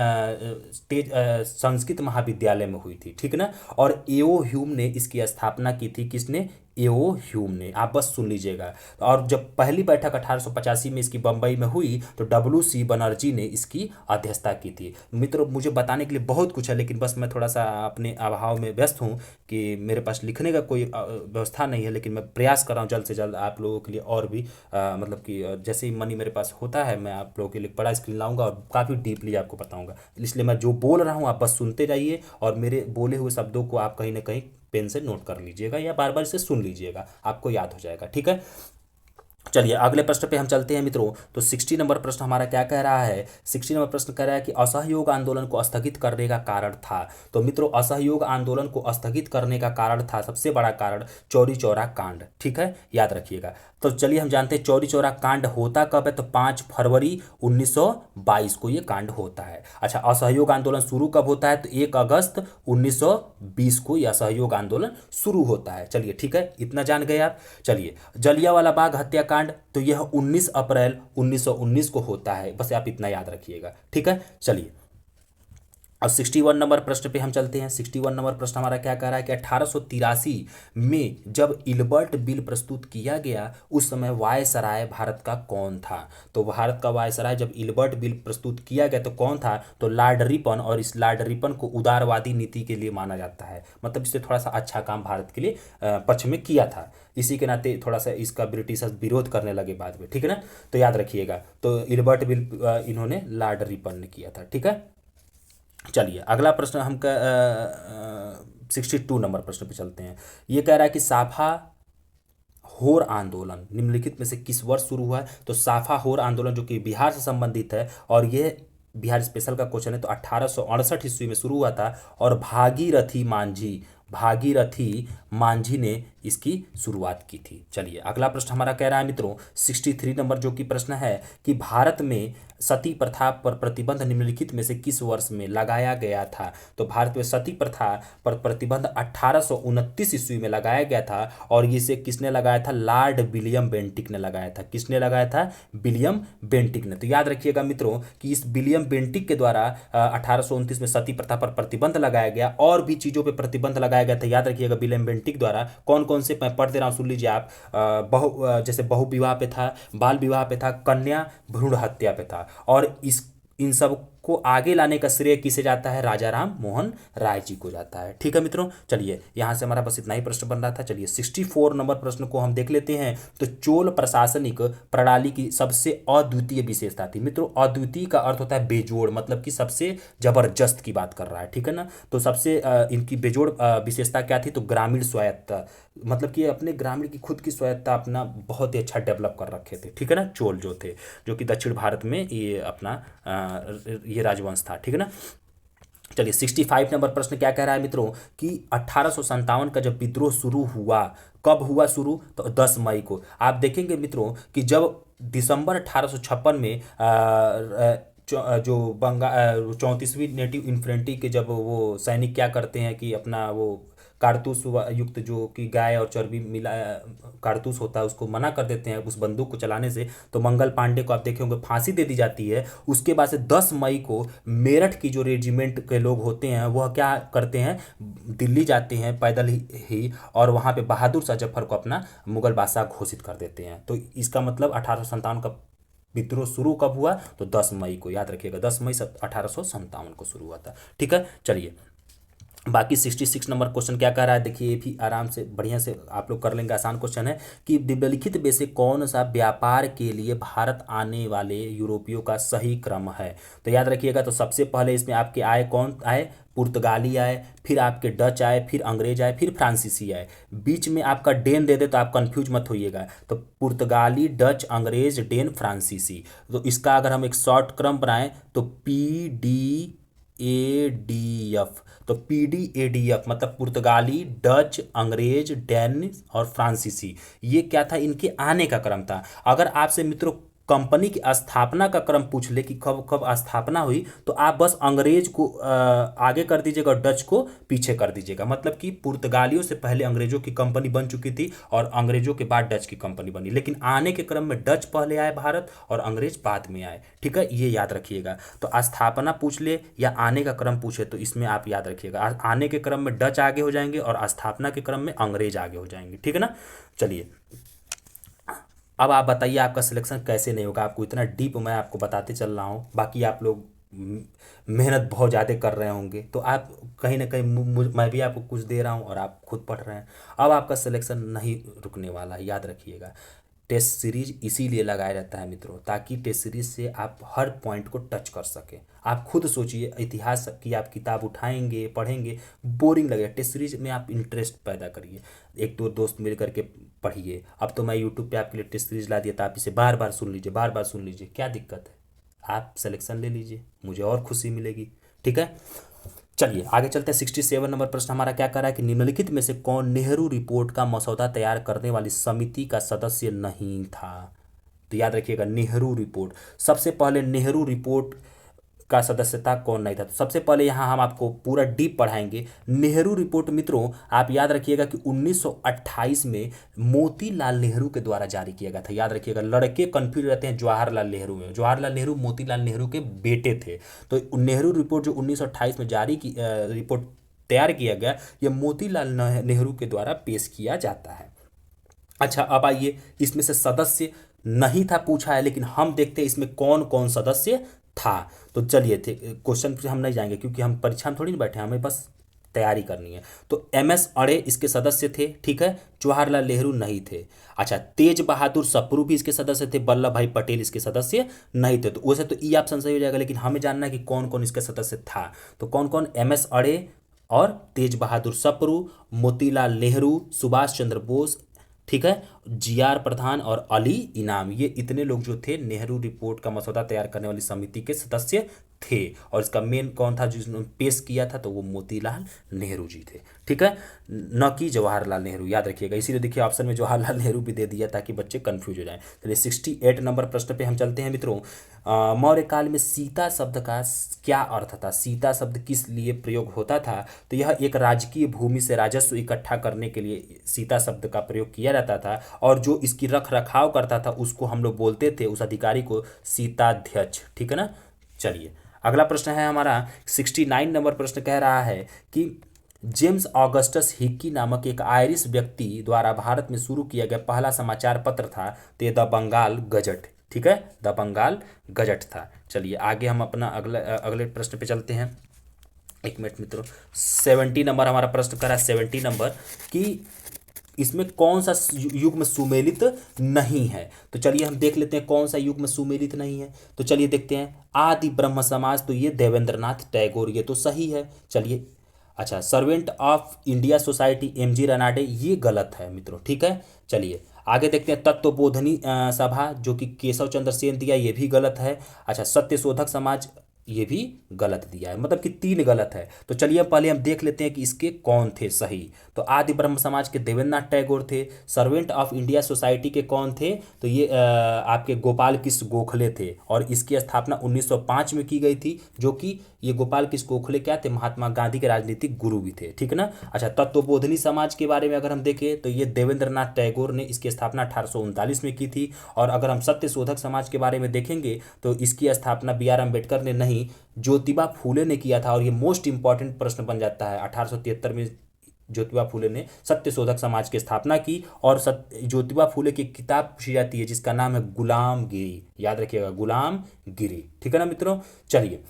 संस्कृत महाविद्यालय में हुई थी, ठीक ना। और एओ ह्यूम ने इसकी स्थापना की थी। किसने? एओ ह्यूम ने। आप बस सुन लीजिएगा। और जब पहली बैठक 1885 में इसकी बम्बई में हुई, तो डब्ल्यू.सी. बनर्जी ने इसकी अध्यक्षता की थी। मित्रों, मुझे बताने के लिए बहुत कुछ है, लेकिन बस मैं थोड़ा सा अपने अभाव में व्यस्त हूँ कि मेरे पास लिखने का कोई व्यवस्था नहीं है, लेकिन मैं प्रयास कर रहा हूँ जल्द से जल्द आप लोगों के लिए, और भी मतलब कि जैसे ही मनी मेरे पास होता है मैं आप लोगों के लिए बड़ा स्क्रीन लाऊंगा और काफ़ी डीपली आपको बताऊंगा। इसलिए मैं जो बोल रहा हूँ आप बस सुनते जाइए, और मेरे बोले हुए शब्दों को आप कहीं ना कहीं पेन से नोट कर लीजिएगा, या बार बार इसे सुन लीजिएगा, आपको याद हो जाएगा, ठीक है। चलिए अगले प्रश्न पे हम चलते हैं मित्रों। तो 60 नंबर प्रश्न हमारा क्या कह रहा है? 60 नंबर प्रश्न कह रहा है कि असहयोग आंदोलन को स्थगित करने का कारण था। तो मित्रों, असहयोग आंदोलन को स्थगित करने का कारण था, सबसे बड़ा कारण चौरी चौरा कांड, ठीक है, याद रखिएगा। तो चलिए हम जानते हैं चौरी चौरा कांड होता कब है? तो 5 फरवरी 1922 को ये कांड होता है। अच्छा, असहयोग आंदोलन शुरू कब होता है? तो 1 अगस्त 1920 को यह असहयोग आंदोलन शुरू होता है। चलिए ठीक है, इतना जान गए आप। चलिए जलियांवाला बाग हत्याकांड, तो यह 19 अप्रैल 1919 को होता है, बस आप इतना याद रखिएगा, ठीक है। चलिए और 61 नंबर प्रश्न पे हम चलते हैं। 61 नंबर प्रश्न हमारा क्या कह रहा है कि 1883 में जब इल्बर्ट बिल प्रस्तुत किया गया उस समय वायसराय भारत का कौन था। तो भारत का वायसराय जब इल्बर्ट बिल प्रस्तुत किया गया तो कौन था, तो लॉर्ड रिपन। और इस लॉर्ड रिपन को उदारवादी नीति के लिए माना जाता है, मतलब इससे थोड़ा सा अच्छा काम भारत के लिए पक्ष में किया था। इसी के नाते थोड़ा सा इसका ब्रिटिश विरोध करने लगे बाद में, ठीक है ना। तो याद रखिएगा, तो इल्बर्ट बिल इन्होंने लॉर्ड रिपन ने किया था, ठीक है। चलिए अगला प्रश्न हम 62 नंबर प्रश्न पे चलते हैं। ये कह रहा है कि साफा होर आंदोलन निम्नलिखित में से किस वर्ष शुरू हुआ है। तो साफा होर आंदोलन जो कि बिहार से संबंधित है और ये बिहार स्पेशल का क्वेश्चन है, तो 1868 ईस्वी में शुरू हुआ था। और भागीरथी मांझी ने इसकी शुरुआत की थी। चलिए अगला प्रश्न हमारा कह रहा है मित्रों 63 नंबर जो कि प्रश्न है कि भारत में सती प्रथा पर प्रतिबंध निम्नलिखित में से किस वर्ष में लगाया गया था। तो भारत में सती प्रथा पर प्रतिबंध 1829 ईस्वी में लगाया गया था। और इसे किसने लगाया था, लॉर्ड विलियम बेंटिक ने लगाया था। किसने लगाया था, विलियम बेंटिक ने। तो याद रखिएगा मित्रों कि इस विलियम बेंटिक के द्वारा 1829 में सती प्रथा पर प्रतिबंध लगाया गया। और भी चीज़ों पर प्रतिबंध लगाया गया था, याद रखिएगा विलियम बेंटिक द्वारा। कौन कौन से मैं पढ़ दे रहा हूँ, सुन लीजिए आप। जैसे बहु विवाह पे था, बाल विवाह पे था, कन्या भ्रूण हत्या पे था। और इन सब को आगे लाने का श्रेय किसे जाता है, राजा राम मोहन राय जी को जाता है। ठीक है मित्रों, चलिए यहाँ से हमारा बस इतना ही प्रश्न बन रहा था। चलिए 64 नंबर प्रश्न को हम देख लेते हैं। तो चोल प्रशासनिक प्रणाली की सबसे अद्वितीय विशेषता थी। मित्रों अद्वितीय का अर्थ होता है बेजोड़, मतलब कि सबसे जबरदस्त की बात कर रहा है, ठीक है ना। तो सबसे इनकी बेजोड़ विशेषता क्या थी, तो ग्रामीण स्वायत्ता, मतलब कि अपने ग्रामीण की खुद की स्वायत्ता अपना बहुत ही अच्छा डेवलप कर रखे थे, ठीक है ना। चोल जो थे, जो कि दक्षिण भारत में ये अपना ये राजवंश था, ठीक है ना। चलिए 65 नंबर प्रश्न क्या कह रहा है मित्रों कि 1857 का जब विद्रोह शुरू हुआ, कब हुआ शुरू, तो 10 मई को। आप देखेंगे मित्रों कि जब दिसंबर 1856 में जो 34वीं नेटिव इन्फेंट्री के जब वो सैनिक क्या करते हैं कि अपना वो कारतूस युक्त जो कि गाय और चर्बी मिला कारतूस होता है उसको मना कर देते हैं उस बंदूक को चलाने से, तो मंगल पांडे को आप देखे होंगे फांसी दे दी जाती है। उसके बाद से 10 मई को मेरठ की जो रेजिमेंट के लोग होते हैं वह क्या करते हैं, दिल्ली जाते हैं पैदल ही और वहाँ पे बहादुर शाह जफर को अपना मुगल बादशाह घोषित कर देते हैं। तो इसका मतलब 1857 का विद्रोह शुरू कब हुआ, तो 10 मई को। याद रखिएगा 10 मई 1857 को शुरू हुआ था, ठीक है। चलिए बाकी 66 नंबर क्वेश्चन क्या कह रहा है, देखिए ये भी आराम से बढ़िया से आप लोग कर लेंगे, आसान क्वेश्चन है कि निम्नलिखित में से कौन सा व्यापार के लिए भारत आने वाले यूरोपियों का सही क्रम है। तो याद रखिएगा, तो सबसे पहले इसमें आपके आए कौन आए, पुर्तगाली आए, फिर आपके डच आए, फिर अंग्रेज आए, फिर फ्रांसीसी आए। बीच में आपका डेन दे दे तो आप कंफ्यूज मत होइएगा। तो पुर्तगाली, डच, अंग्रेज, डेन, फ्रांसीसी। तो इसका अगर हम एक शॉर्ट क्रम बनाएं तो PDADF। तो PDADF मतलब पुर्तगाली, डच, अंग्रेज, डेनिश और फ्रांसीसी, ये क्या था, इनके आने का क्रम था। अगर आपसे मित्रों कंपनी की स्थापना का क्रम पूछ ले कि कब कब स्थापना हुई, तो आप बस अंग्रेज को आगे कर दीजिएगा और डच को पीछे कर दीजिएगा। मतलब कि पुर्तगालियों से पहले अंग्रेजों की कंपनी बन चुकी थी और अंग्रेजों के बाद डच की कंपनी बनी, लेकिन आने के क्रम में डच पहले आए भारत और अंग्रेज बाद में आए, ठीक है, ये याद रखिएगा। तो स्थापना पूछ ले या आने का क्रम पूछे तो इसमें आप याद रखिएगा आने के क्रम में डच आगे हो जाएंगे और स्थापना के क्रम में अंग्रेज आगे हो जाएंगे, ठीक है ना। चलिए अब आप बताइए आपका सिलेक्शन कैसे नहीं होगा, आपको इतना डीप मैं आपको बताते चल रहा हूँ, बाकी आप लोग मेहनत बहुत ज़्यादा कर रहे होंगे, तो आप कहीं ना कहीं मैं भी आपको कुछ दे रहा हूँ और आप खुद पढ़ रहे हैं। अब आपका सिलेक्शन नहीं रुकने वाला है, याद रखिएगा। टेस्ट सीरीज इसीलिए लगाया जाता है मित्रों, ताकि टेस्ट सीरीज से आप हर पॉइंट को टच कर सकें। आप खुद सोचिए, इतिहास की आप किताब उठाएंगे पढ़ेंगे बोरिंग लगेगा, टेस्ट सीरीज में आप इंटरेस्ट पैदा करिए, एक दो दोस्त मिल करके पढ़िए। अब तो मैं यूट्यूब पे आपके लिए टेस्ट सीरीज ला दिया था, आप इसे बार बार सुन लीजिए, बार बार सुन लीजिए, क्या दिक्कत है, आप सिलेक्शन ले लीजिए, मुझे और खुशी मिलेगी, ठीक है। चलिए आगे चलते हैं। 67 नंबर प्रश्न हमारा क्या कर रहा है कि निम्नलिखित में से कौन नेहरू रिपोर्ट का मसौदा तैयार करने वाली समिति का सदस्य नहीं था। तो याद रखिएगा नेहरू रिपोर्ट, सबसे पहले नेहरू रिपोर्ट का सदस्यता कौन नहीं था। तो सबसे पहले यहाँ हम आपको पूरा डीप पढ़ाएंगे। नेहरू रिपोर्ट मित्रों आप याद रखिएगा कि 1928 में मोतीलाल नेहरू के द्वारा जारी किया गया था। याद रखिएगा, लड़के कंफ्यूज रहते हैं जवाहरलाल नेहरू में। जवाहरलाल नेहरू मोतीलाल नेहरू के बेटे थे। तो नेहरू रिपोर्ट जो 1928 में जारी की रिपोर्ट तैयार किया गया, यह मोतीलाल नेहरू के द्वारा पेश किया जाता है। अच्छा, अब आइए, इसमें से सदस्य नहीं था पूछा है, लेकिन हम देखते हैं इसमें कौन कौन सदस्य था। तो चलिए, थे क्वेश्चन पे हम नहीं जाएंगे क्योंकि हम परीक्षा में थोड़ी ना बैठे हैं, हमें बस तैयारी करनी है। तो MS अड़े इसके सदस्य थे, ठीक है। जवाहरलाल नेहरू नहीं थे। अच्छा, तेज बहादुर सप्रू भी इसके सदस्य थे। वल्लभ भाई पटेल इसके सदस्य नहीं थे। तो वैसे तो ई ऑप्शन सही हो जाएगा, लेकिन हमें जानना है कि कौन कौन इसके सदस्य था। तो कौन कौन? MS अड़े और तेज बहादुर सप्रू, मोतीलाल नेहरू, सुभाष चंद्र बोस, ठीक है, GR प्रधान और अली इनाम, ये इतने लोग जो थे नेहरू रिपोर्ट का मसौदा तैयार करने वाली समिति के सदस्य थे। और इसका मेन कौन था जिसने पेश किया था? तो वो मोतीलाल नेहरू जी थे, ठीक है, न कि जवाहरलाल नेहरू। याद रखिएगा, इसीलिए देखिए ऑप्शन में जवाहरलाल नेहरू भी दे दिया ताकि बच्चे कंफ्यूज हो जाएं। चलिए 68 नंबर प्रश्न पे हम चलते हैं मित्रों। मौर्य काल में सीता शब्द का क्या अर्थ था? सीता शब्द किस लिए प्रयोग होता था? तो यह एक राजकीय भूमि से राजस्व इकट्ठा करने के लिए सीता शब्द का प्रयोग किया जाता था, और जो इसकी रख रखाव करता था उसको हम लोग बोलते थे, उस अधिकारी को, सीताध्यक्ष, ठीक है ना। चलिए अगला प्रश्न है हमारा 69 नंबर प्रश्न कह रहा है कि जेम्स ऑगस्टस हिक्की नामक एक आयरिश व्यक्ति द्वारा भारत में शुरू किया गया पहला समाचार पत्र था। तो ये द बंगाल गजट, ठीक है, द बंगाल गजट था। चलिए आगे हम अपना अगले प्रश्न पे चलते हैं। एक मिनट मित्रों, 70 नंबर हमारा प्रश्न करा, 70 नंबर कि इसमें कौन सा युग में सुमेलित नहीं है। तो चलिए हम देख लेते हैं कौन सा युग में सुमेलित नहीं है। तो चलिए देखते हैं, आदि ब्रह्म समाज, तो ये देवेंद्रनाथ टैगोर, ये तो सही है। चलिए, अच्छा, servant of India society MG Ranade, ये गलत है मित्रों, ठीक है। चलिए आगे देखते हैं, तत्वबोधनी सभा जो कि केशव चंद्र सेन दिया, ये भी गलत है। अच्छा, सत्यशोधक समाज, ये भी गलत दिया है, मतलब कि 3 गलत है। तो चलिए पहले हम देख लेते हैं कि इसके कौन थे सही। तो आदि ब्रह्म समाज के देवेंद्रनाथ टैगोर थे। सर्वेंट ऑफ इंडिया सोसाइटी के कौन थे? तो ये आपके गोपाल कृष्ण गोखले थे, और इसकी स्थापना 1905 में की गई थी, जो कि ये गोपाल कृष्ण गोखले क्या थे? महात्मा गांधी के राजनीतिक गुरु भी थे, ठीक है ना। अच्छा, तत्वबोधनी समाज के बारे में अगर हम देखें तो ये देवेंद्रनाथ टैगोर ने इसकी स्थापना 1839 में की थी। और अगर हम सत्यशोधक समाज के बारे में देखेंगे तो इसकी स्थापना BR अम्बेडकर ने नहीं, ज्योतिबा फूले ने किया था। और ये मोस्ट इंपॉर्टेंट प्रश्न बन जाता है, 1873 में ज्योतिबा फूले ने सत्यशोधक समाज की स्थापना की। और ज्योतिबा फूले की किताब पूछी जाती है जिसका नाम है गुलामगिरी, याद रखिएगा, गुलामगिरी, ठीक है ना मित्रों। चलिए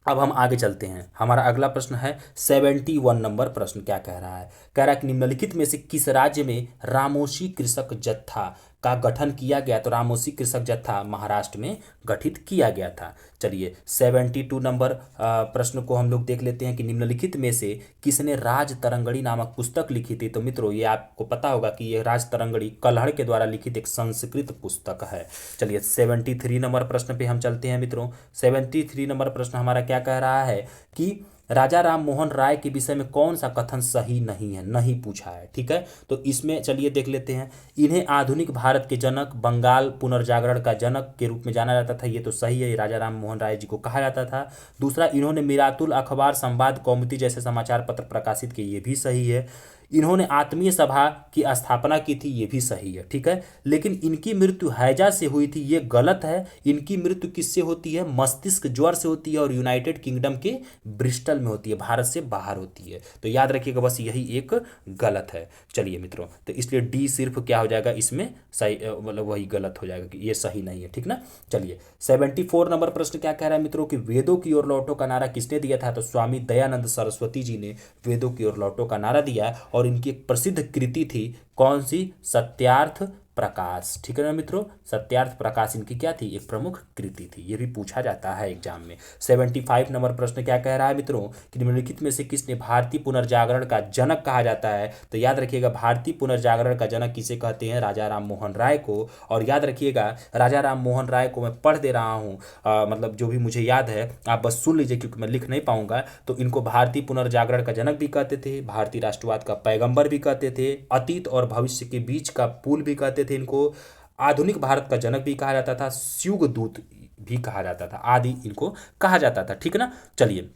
अब हम आगे चलते हैं। हमारा अगला प्रश्न है 71 नंबर प्रश्न। क्या कह रहा है? कह रहा है कि निम्नलिखित में से किस राज्य में रामोशी कृषक जत्था का गठन किया गया? तो रामोशी कृषक जत्था महाराष्ट्र में गठित किया गया था। चलिए 72 नंबर प्रश्न को हम लोग देख लेते हैं कि निम्नलिखित में से किसने राज तरंगड़ी नामक पुस्तक लिखी थी? तो मित्रों ये आपको पता होगा कि ये राज तरंगड़ी कल्हड़ के द्वारा लिखित एक संस्कृत पुस्तक है। चलिए 73 नंबर प्रश्न पे हम चलते हैं मित्रों। 73 नंबर प्रश्न हमारा क्या कह रहा है कि राजा राम मोहन राय के विषय में कौन सा कथन सही नहीं है? नहीं पूछा है, ठीक है। तो इसमें चलिए देख लेते हैं, इन्हें आधुनिक भारत के जनक, बंगाल पुनर्जागरण का जनक के रूप में जाना जाता था, ये तो सही है, राजा राम मोहन राय जी को कहा जाता था। दूसरा, इन्होंने मिरातुल अखबार, संवाद, कौमुदी जैसे समाचार पत्र प्रकाशित किए, ये भी सही है। इन्होंने आत्मीय सभा की स्थापना की थी, ये भी सही है, ठीक है। लेकिन इनकी मृत्यु हैजा से हुई थी, ये गलत है। इनकी मृत्यु किससे होती है? मस्तिष्क ज्वर से होती है, और यूनाइटेड किंगडम के ब्रिस्टल में होती है, भारत से बाहर होती है। तो याद रखिएगा, बस यही एक गलत है। चलिए मित्रों, तो इसलिए डी सिर्फ क्या हो जाएगा इसमें सही, मतलब वही गलत हो जाएगा कि ये सही नहीं है, ठीक ना। चलिए 74 नंबर प्रश्न क्या कह रहा है मित्रों कि वेदों की ओर लौटो का नारा किसने दिया था? तो स्वामी दयानंद सरस्वती जी ने वेदों की ओर लौटो का नारा दिया। और इनकी एक प्रसिद्ध कृति थी, कौन सी? सत्यार्थ प्रकाश, ठीक है ना मित्रों। सत्यार्थ प्रकाश इनकी क्या थी? एक प्रमुख कृति थी, ये भी पूछा जाता है एग्जाम में। 75 नंबर प्रश्न क्या कह रहा है मित्रों कि निम्नलिखित में से किसने भारतीय पुनर्जागरण का जनक कहा जाता है? तो याद रखिएगा, भारतीय पुनर्जागरण का जनक किसे कहते हैं? राजा राम मोहन राय को। और याद रखिएगा, राजा राम मोहन राय को मैं पढ़ दे रहा हूँ, मतलब जो भी मुझे याद है आप बस सुन लीजिए क्योंकि मैं लिख नहीं पाऊंगा। तो इनको भारतीय पुनर्जागरण का जनक भी कहते थे, भारतीय राष्ट्रवाद का पैगंबर भी कहते थे, अतीत और भविष्य के बीच का पुल भी कहते थे इनको, आधुनिक भारत का जनक भी कहा जाता था, युग दूत भी कहा जाता था, आदि इनको कहा जाता था, ठीक है ना। चलिए,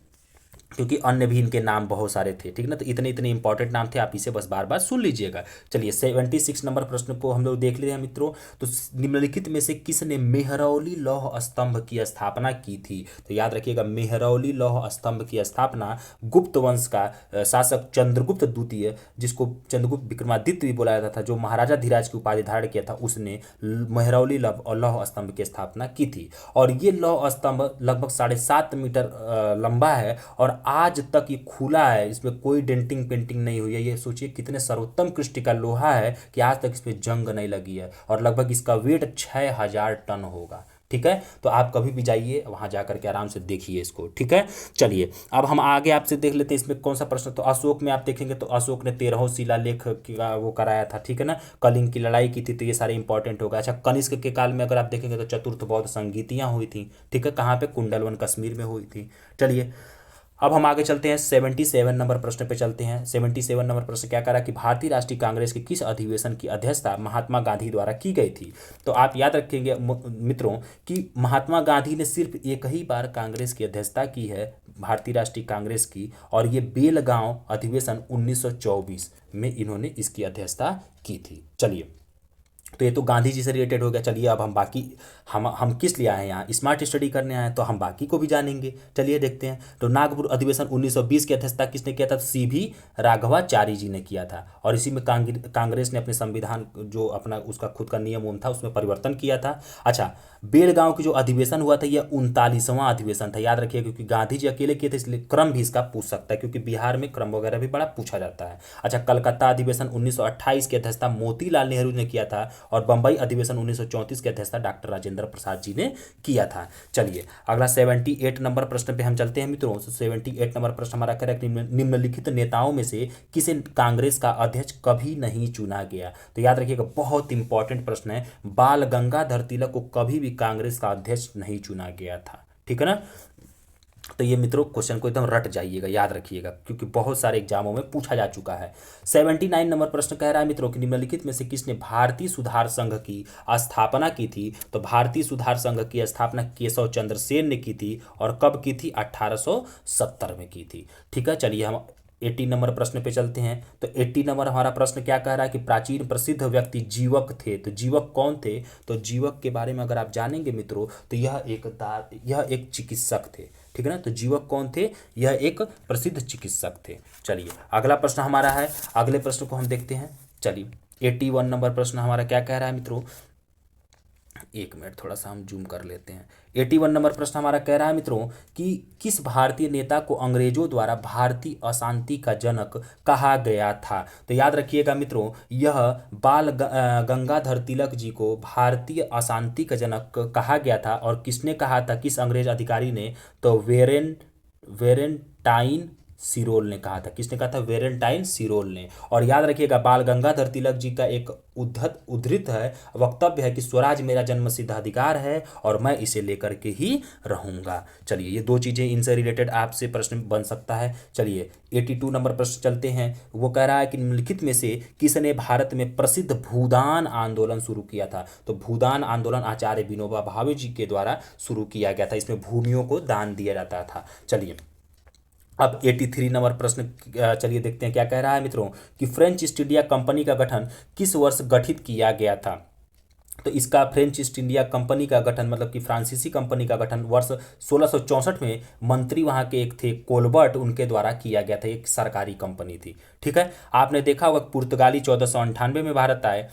क्योंकि अन्य भी इनके नाम बहुत सारे थे, ठीक ना, तो इतने इतने इंपॉर्टेंट नाम थे, आप इसे बस बार बार सुन लीजिएगा। चलिए 76 नंबर प्रश्न को हम लोग देख लेते हैं मित्रों। तो निम्नलिखित में से किसने मेहरौली लौह स्तंभ की स्थापना की थी? तो याद रखिएगा, मेहरौली लौह स्तंभ की स्थापना गुप्त वंश का शासक चंद्रगुप्त द्वितीय, जिसको चंद्रगुप्त विक्रमादित्य भी बोला जाता था, जो महाराजा धीराज की उपाधि धारण किया था, उसने मेहरौली लौह स्तंभ की स्थापना की थी। और ये लौह स्तंभ लगभग 7.5 मीटर लंबा है और आज तक ये खुला है, इसमें कोई डेंटिंग पेंटिंग नहीं हुई है। ये सोचिए कितने सर्वोत्तम कृष्टि का लोहा है कि आज तक इसमें जंग नहीं लगी है, और लगभग इसका वेट 6000 टन होगा, ठीक है। तो आप कभी भी जाइए वहां जाकर के आराम से देखिए इसको, ठीक है। चलिए अब हम आगे आपसे देख लेते हैं इसमें कौन सा प्रश्न। तो अशोक में आप देखेंगे तो अशोक ने 13 शिलालेख का वो कराया था, ठीक है ना, कलिंग की लड़ाई की थी, तो ये सारे इंपॉर्टेंट होगा। अच्छा, कनिष्क के काल में अगर आप देखेंगे तो चतुर्थ बौद्ध संगीतियां हुई थी, ठीक है, कहाँ पे, कुंडलवन कश्मीर में हुई थी। चलिए अब हम आगे चलते हैं, 77 नंबर प्रश्न पे चलते हैं। 77 नंबर प्रश्न क्या करा कि भारतीय राष्ट्रीय कांग्रेस के किस अधिवेशन की अध्यक्षता महात्मा गांधी द्वारा की गई थी? तो आप याद रखेंगे मित्रों कि महात्मा गांधी ने सिर्फ एक ही बार कांग्रेस की अध्यक्षता की है, भारतीय राष्ट्रीय कांग्रेस की, और ये बेलगांव अधिवेशन 1924 में इन्होंने इसकी अध्यक्षता की थी। चलिए, तो ये तो गांधी जी से रिलेटेड हो गया। चलिए अब हम बाकी, हम किस लिए आए हैं यहाँ, स्मार्ट स्टडी करने आए हैं, तो हम बाकी को भी जानेंगे। चलिए देखते हैं। तो नागपुर अधिवेशन 1920 की अध्यक्षता किसने किया था? सीवी राघवाचारी जी ने किया था। और इसी में कांग्रेस ने अपने संविधान, जो अपना उसका खुद का नियम उम था, उसमें परिवर्तन किया था। अच्छा, बेलगांव की जो अधिवेशन हुआ था यह 39वां अधिवेशन था, याद रखिए, क्योंकि गांधी जी अकेले किए थे, इसलिए क्रम भी इसका पूछ सकता है, क्योंकि बिहार में क्रम वगैरह भी बड़ा पूछा जाता है। अच्छा, कलकत्ता अधिवेशन 1928 की अध्यक्षता मोतीलाल नेहरू ने किया था, और बंबई अधिवेशन 1934 की अध्यक्षता डॉक्टर राजेंद्र प्रसाद जी ने किया था। चलिए अगला 78 नंबर प्रश्न पे हम चलते हैं मित्रों। 78 नंबर प्रश्न हमारा कह रहा है कि निम्नलिखित नेताओं में से किसे कांग्रेस का अध्यक्ष कभी नहीं चुना गया? तो याद रखिएगा, बहुत इंपॉर्टेंट प्रश्न है, बाल गंगाधर तिलक को कभी भी कांग्रेस का अध्यक्ष नहीं चुना गया था, ठीक है ना। तो ये मित्रों क्वेश्चन को एकदम रट जाइएगा, याद रखिएगा, क्योंकि बहुत सारे एग्जामों में पूछा जा चुका है। 79 नंबर प्रश्न कह रहा है मित्रों कि निम्नलिखित में से किसने भारतीय सुधार संघ की स्थापना की थी? तो भारतीय सुधार संघ की स्थापना केशव चंद्र सेन ने की थी, और कब की थी? 1870 में की थी, ठीक है। चलिए हम 80 नंबर प्रश्न पे चलते हैं। तो 80 नंबर हमारा प्रश्न क्या कह रहा है कि प्राचीन प्रसिद्ध व्यक्ति जीवक थे। तो जीवक कौन थे? तो जीवक के बारे में अगर आप जानेंगे मित्रों, तो यह एक चिकित्सक थे, ठीक है ना। तो जीवक कौन थे? यह एक प्रसिद्ध चिकित्सक थे। चलिए अगला प्रश्न हमारा है, अगले प्रश्न को हम देखते हैं। चलिए 81 नंबर प्रश्न हमारा क्या कह रहा है मित्रों, एक मिनट थोड़ा सा हम जूम कर लेते हैं। 81 नंबर प्रश्न हमारा कह रहा है मित्रों कि किस भारतीय नेता को अंग्रेजों द्वारा भारतीय अशांति का जनक कहा गया था? तो याद रखिएगा मित्रों, यह गंगाधर तिलक जी को भारतीय अशांति का जनक कहा गया था। और किसने कहा था, किस अंग्रेज अधिकारी ने? तो वेरेंटाइन सिरोल ने कहा था। किसने कहा था? वेरेंटाइन सिरोल ने। और याद रखिएगा, बाल गंगाधर तिलक जी का एक उद्धृत है वक्तव्य है कि स्वराज मेरा जन्मसिद्ध अधिकार है और मैं इसे लेकर के ही रहूंगा। चलिए ये दो चीजें, इनसे रिलेटेड आपसे प्रश्न बन सकता है। चलिए 82 नंबर प्रश्न चलते हैं। वो कह रहा है कि निम्नलिखित में से किसने भारत में प्रसिद्ध भूदान आंदोलन शुरू किया था? तो भूदान आंदोलन आचार्य विनोबा भावे जी के द्वारा शुरू किया गया था। इसमें भूमियों को दान दिया जाता था। चलिए अब 83 नंबर प्रश्न चलिए देखते हैं क्या कह रहा है मित्रों कि फ्रेंच ईस्ट इंडिया कंपनी का गठन किस वर्ष गठित किया गया था? तो इसका फ्रेंच ईस्ट इंडिया कंपनी का गठन, मतलब कि फ्रांसीसी कंपनी का गठन वर्ष 1664 में मंत्री वहां के एक थे कोलबर्ट, उनके द्वारा किया गया था। एक सरकारी कंपनी थी, ठीक है। आपने देखा होगा पुर्तगाली 1498 में भारत आए,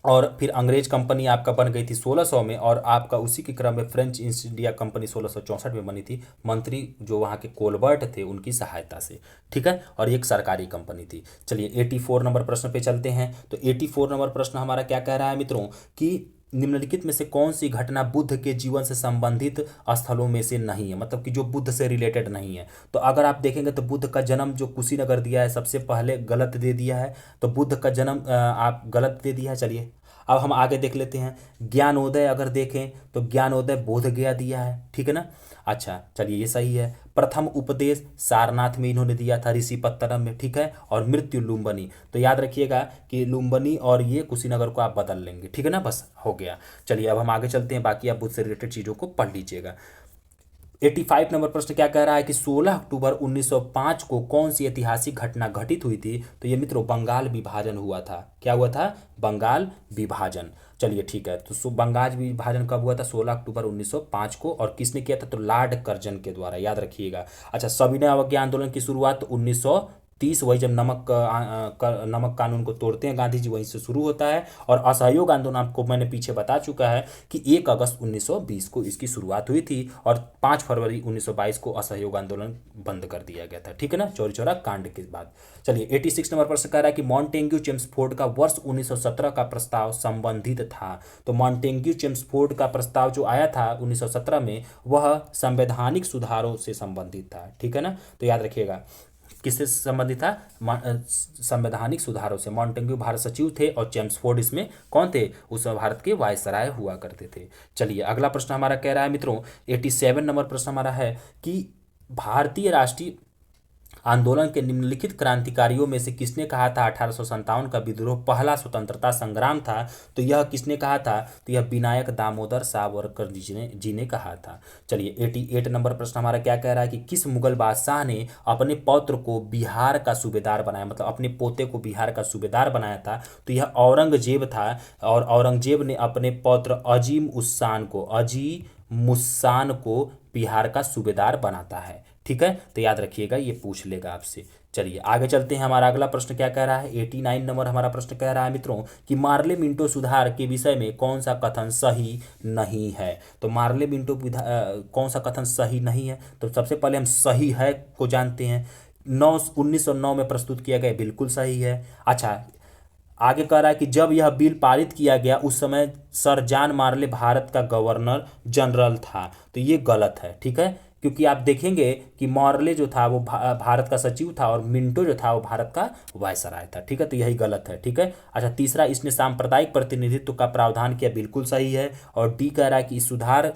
और फिर अंग्रेज कंपनी आपका बन गई थी 1600 में, और आपका उसी के क्रम में फ्रेंच ईस्ट इंडिया कंपनी 1664 में बनी थी, मंत्री जो वहाँ के कोलबर्ट थे उनकी सहायता से, ठीक है। और एक सरकारी कंपनी थी। चलिए 84 नंबर प्रश्न पे चलते हैं। तो 84 नंबर प्रश्न हमारा क्या कह रहा है मित्रों कि निम्नलिखित में से कौन सी घटना बुद्ध के जीवन से संबंधित स्थलों में से नहीं है, मतलब कि जो बुद्ध से रिलेटेड नहीं है? तो अगर आप देखेंगे तो बुद्ध का जन्म जो कुशीनगर दिया है सबसे पहले गलत दे दिया है, तो बुद्ध का जन्म आप गलत दे दिया है। चलिए अब हम आगे देख लेते हैं। ज्ञानोदय अगर देखें तो ज्ञानोदय बोध गया दिया है, ठीक है ना। अच्छा चलिए ये सही है। प्रथम उपदेश सारनाथ में इन्होंने दिया था, ऋषिपत्तनम में, ठीक है। और मृत्यु लुम्बिनी, तो याद रखिएगा कि लुम्बिनी और ये कुशीनगर को आप बदल लेंगे, ठीक है ना, बस हो गया। चलिए अब हम आगे चलते हैं, बाकी आप बुद्ध से रिलेटेड चीज़ों को पढ़ लीजिएगा। 85 नंबर प्रश्न क्या कह रहा है कि 16 अक्टूबर 1905 को कौन सी ऐतिहासिक घटना घटित हुई थी? तो ये मित्रों बंगाल विभाजन हुआ था। क्या हुआ था? बंगाल विभाजन। चलिए ठीक है, तो बंगाल विभाजन कब हुआ था? 16 अक्टूबर 1905 को। और किसने किया था? तो लॉर्ड कर्जन के द्वारा, याद रखिएगा। अच्छा, सविनय अवज्ञा आंदोलन की शुरुआत 1930, वही जब नमक कानून को तोड़ते हैं गांधी जी, वहीं से शुरू होता है। और असहयोग आंदोलन आपको मैंने पीछे बता चुका है कि 1 अगस्त 1920 को इसकी शुरुआत हुई थी और 5 फरवरी 1922 को असहयोग आंदोलन बंद कर दिया गया था, ठीक है ना, चौरी चौरा कांड के बाद। चलिए 86 नंबर प्रश्न कह रहा है कि मॉन्टेग्यू चेम्सफोर्ड का वर्ष 1917 का प्रस्ताव संबंधित था। तो मॉन्टेग्यू चेम्सफोर्ड का प्रस्ताव जो आया था 1917 में, वह संवैधानिक सुधारों से संबंधित था, ठीक है ना। तो याद रखिएगा किससे संबंधित था? संवैधानिक सुधारों से। मॉन्टेग्यू भारत सचिव थे और चेम्सफोर्ड इसमें कौन थे? उस भारत के वायसराय हुआ करते थे। चलिए अगला प्रश्न हमारा कह रहा है मित्रों, 87 नंबर प्रश्न हमारा है कि भारतीय राष्ट्रीय आंदोलन के निम्नलिखित क्रांतिकारियों में से किसने कहा था 1857 का विद्रोह पहला स्वतंत्रता संग्राम था? तो यह किसने कहा था? तो यह विनायक दामोदर सावरकर जी ने कहा था। चलिए 88 नंबर प्रश्न हमारा क्या कह रहा है कि किस मुगल बादशाह ने अपने पौत्र को बिहार का सूबेदार बनाया, मतलब अपने पोते को बिहार का सूबेदार बनाया था? तो यह औरंगजेब था। और औरंगजेब ने अपने पौत्र अजीम मुस्सान को बिहार का सूबेदार बनाता है, ठीक है। तो याद रखिएगा, ये पूछ लेगा आपसे। चलिए आगे चलते हैं, हमारा अगला प्रश्न क्या कह रहा है? 89 नंबर हमारा प्रश्न कह रहा है मित्रों कि मार्ले मिंटो सुधार के विषय में कौन सा कथन सही नहीं है? तो मार्ले मिंटो कौन सा कथन सही नहीं है? तो सबसे पहले हम सही है को जानते हैं। 1909 में प्रस्तुत किया गया, बिल्कुल सही है। अच्छा, आगे कह रहा है कि जब यह बिल पारित किया गया उस समय सर जॉन मार्ले भारत का गवर्नर जनरल था। तो ये गलत है, ठीक है, क्योंकि आप देखेंगे कि मार्ले जो था वो भारत का सचिव था और मिंटो जो था वो भारत का वायसराय था, ठीक है। तो यही गलत है, ठीक है। अच्छा, तीसरा, इसने सांप्रदायिक प्रतिनिधित्व का प्रावधान किया, बिल्कुल सही है। और डी कह रहा है कि इस सुधार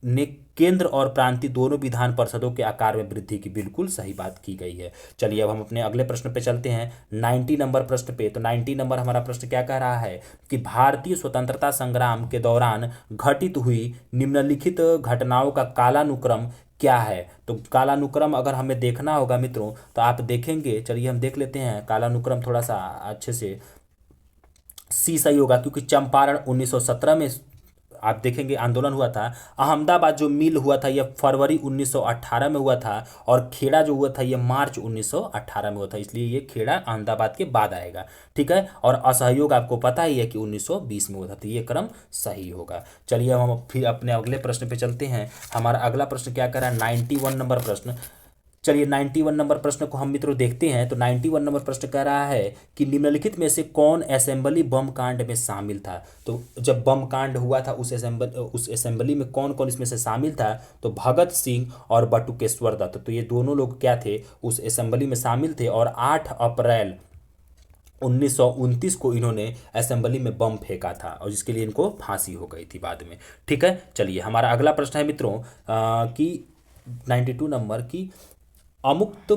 ने केंद्र और प्रांतीय दोनों विधान परिषदों के आकार में वृद्धि की, बिल्कुल सही बात की गई है। चलिए अब हम अपने अगले प्रश्न पे चलते हैं, 90 नंबर प्रश्न पे। तो 90 नंबर हमारा प्रश्न क्या कह रहा है कि भारतीय स्वतंत्रता संग्राम के दौरान घटित हुई निम्नलिखित घटनाओं का कालानुक्रम क्या है? तो कालानुक्रम अगर हमें देखना होगा मित्रों तो आप देखेंगे, चलिए हम देख लेते हैं कालानुक्रम थोड़ा सा अच्छे से। सी सही होगा, क्योंकि चंपारण 1917 में आप देखेंगे आंदोलन हुआ था। अहमदाबाद जो मिल हुआ था यह फरवरी 1918 में हुआ था। और खेड़ा जो हुआ था यह मार्च 1918 में हुआ था, इसलिए ये खेड़ा अहमदाबाद के बाद आएगा, ठीक है। और असहयोग आपको पता ही है कि 1920 में हुआ था, तो ये क्रम सही होगा। चलिए अब हम फिर अपने अगले प्रश्न पे चलते हैं। हमारा अगला प्रश्न क्या कर रहा है? 91 नंबर प्रश्न। चलिए 91 नंबर प्रश्न को हम मित्रों देखते हैं। तो 91 नंबर प्रश्न कह रहा है कि निम्नलिखित में से कौन असेंबली बम कांड में शामिल था? तो जब बम कांड हुआ था उस असेंबली में कौन कौन इसमें से शामिल था? तो भगत सिंह और बटुकेश्वर दत्त, तो ये दोनों लोग क्या थे? उस असेंबली में शामिल थे। और 8 अप्रैल 1929 को इन्होंने असेंबली में बम फेंका था और जिसके लिए इनको फांसी हो गई थी बाद में, ठीक है। चलिए हमारा अगला प्रश्न है मित्रों कि 92 नंबर की अमुक्त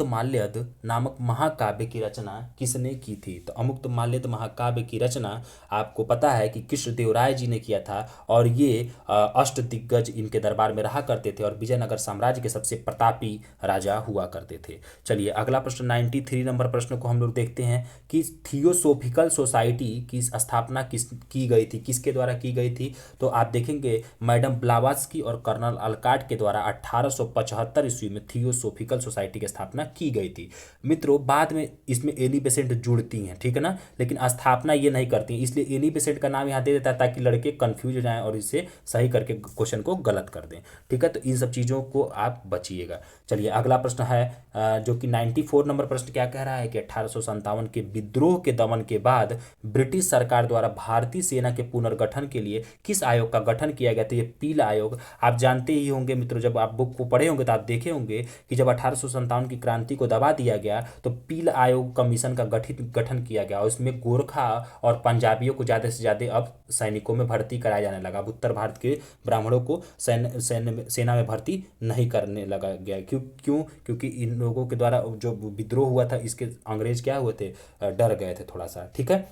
माल्यद नामक महाकाव्य की रचना किसने की थी? तो अमुक्त माल्यद महाकाव्य की रचना आपको पता है कि कृष्णदेवराय जी ने किया था। और ये अष्टदिग्गज इनके दरबार में रहा करते थे और विजयनगर साम्राज्य के सबसे प्रतापी राजा हुआ करते थे। चलिए अगला प्रश्न 93 नंबर प्रश्न को हम लोग देखते हैं कि थियोसोफिकल सोसाइटी की स्थापना की गई थी, किसके द्वारा की गई थी? तो आप देखेंगे मैडम ब्लावात्स्की और कर्नल अलकाट के द्वारा 1875 ईस्वी में थियोसोफिकल सोसाइटी की स्थापना की गई थी। मित्रों बाद में इसमें एनी बेसेंट जुड़ती हैं, ठीक है ना, लेकिन स्थापना ये नहीं करती हैं, इसलिए एनी बेसेंट का नाम यहाँ दे देता है ताकि लड़के कंफ्यूज हो जाएं और इसे सही करके क्वेश्चन को गलत कर दें, ठीक है। तो इन सब चीज़ों को आप बचिएगा। चलिए अगला प्रश्न है जो कि 94 नंबर प्रश्न क्या कह रहा है कि 1857 के विद्रोह के दमन के बाद ब्रिटिश सरकार द्वारा भारतीय सेना के पुनर्गठन के लिए किस आयोग का गठन किया गया था? ये पीला आयोग। आप जानते ही होंगे मित्रों, जब आप बुक को पढ़े होंगे तो आप देखे होंगे कि जब 1857 की क्रांति को दबा दिया गया तो पील आयोग कमीशन का गठन किया गया और इसमें गोरखा और पंजाबियों को ज़्यादा से ज़्यादा अब सैनिकों में भर्ती कराया जाने लगा। अब उत्तर भारत के ब्राह्मणों को सेना में भर्ती नहीं करने लगा गया। क्योंकि इन लोगों के द्वारा जो विद्रोह हुआ था इसके अंग्रेज क्या हुए थे, डर गए थे थोड़ा सा, ठीक है।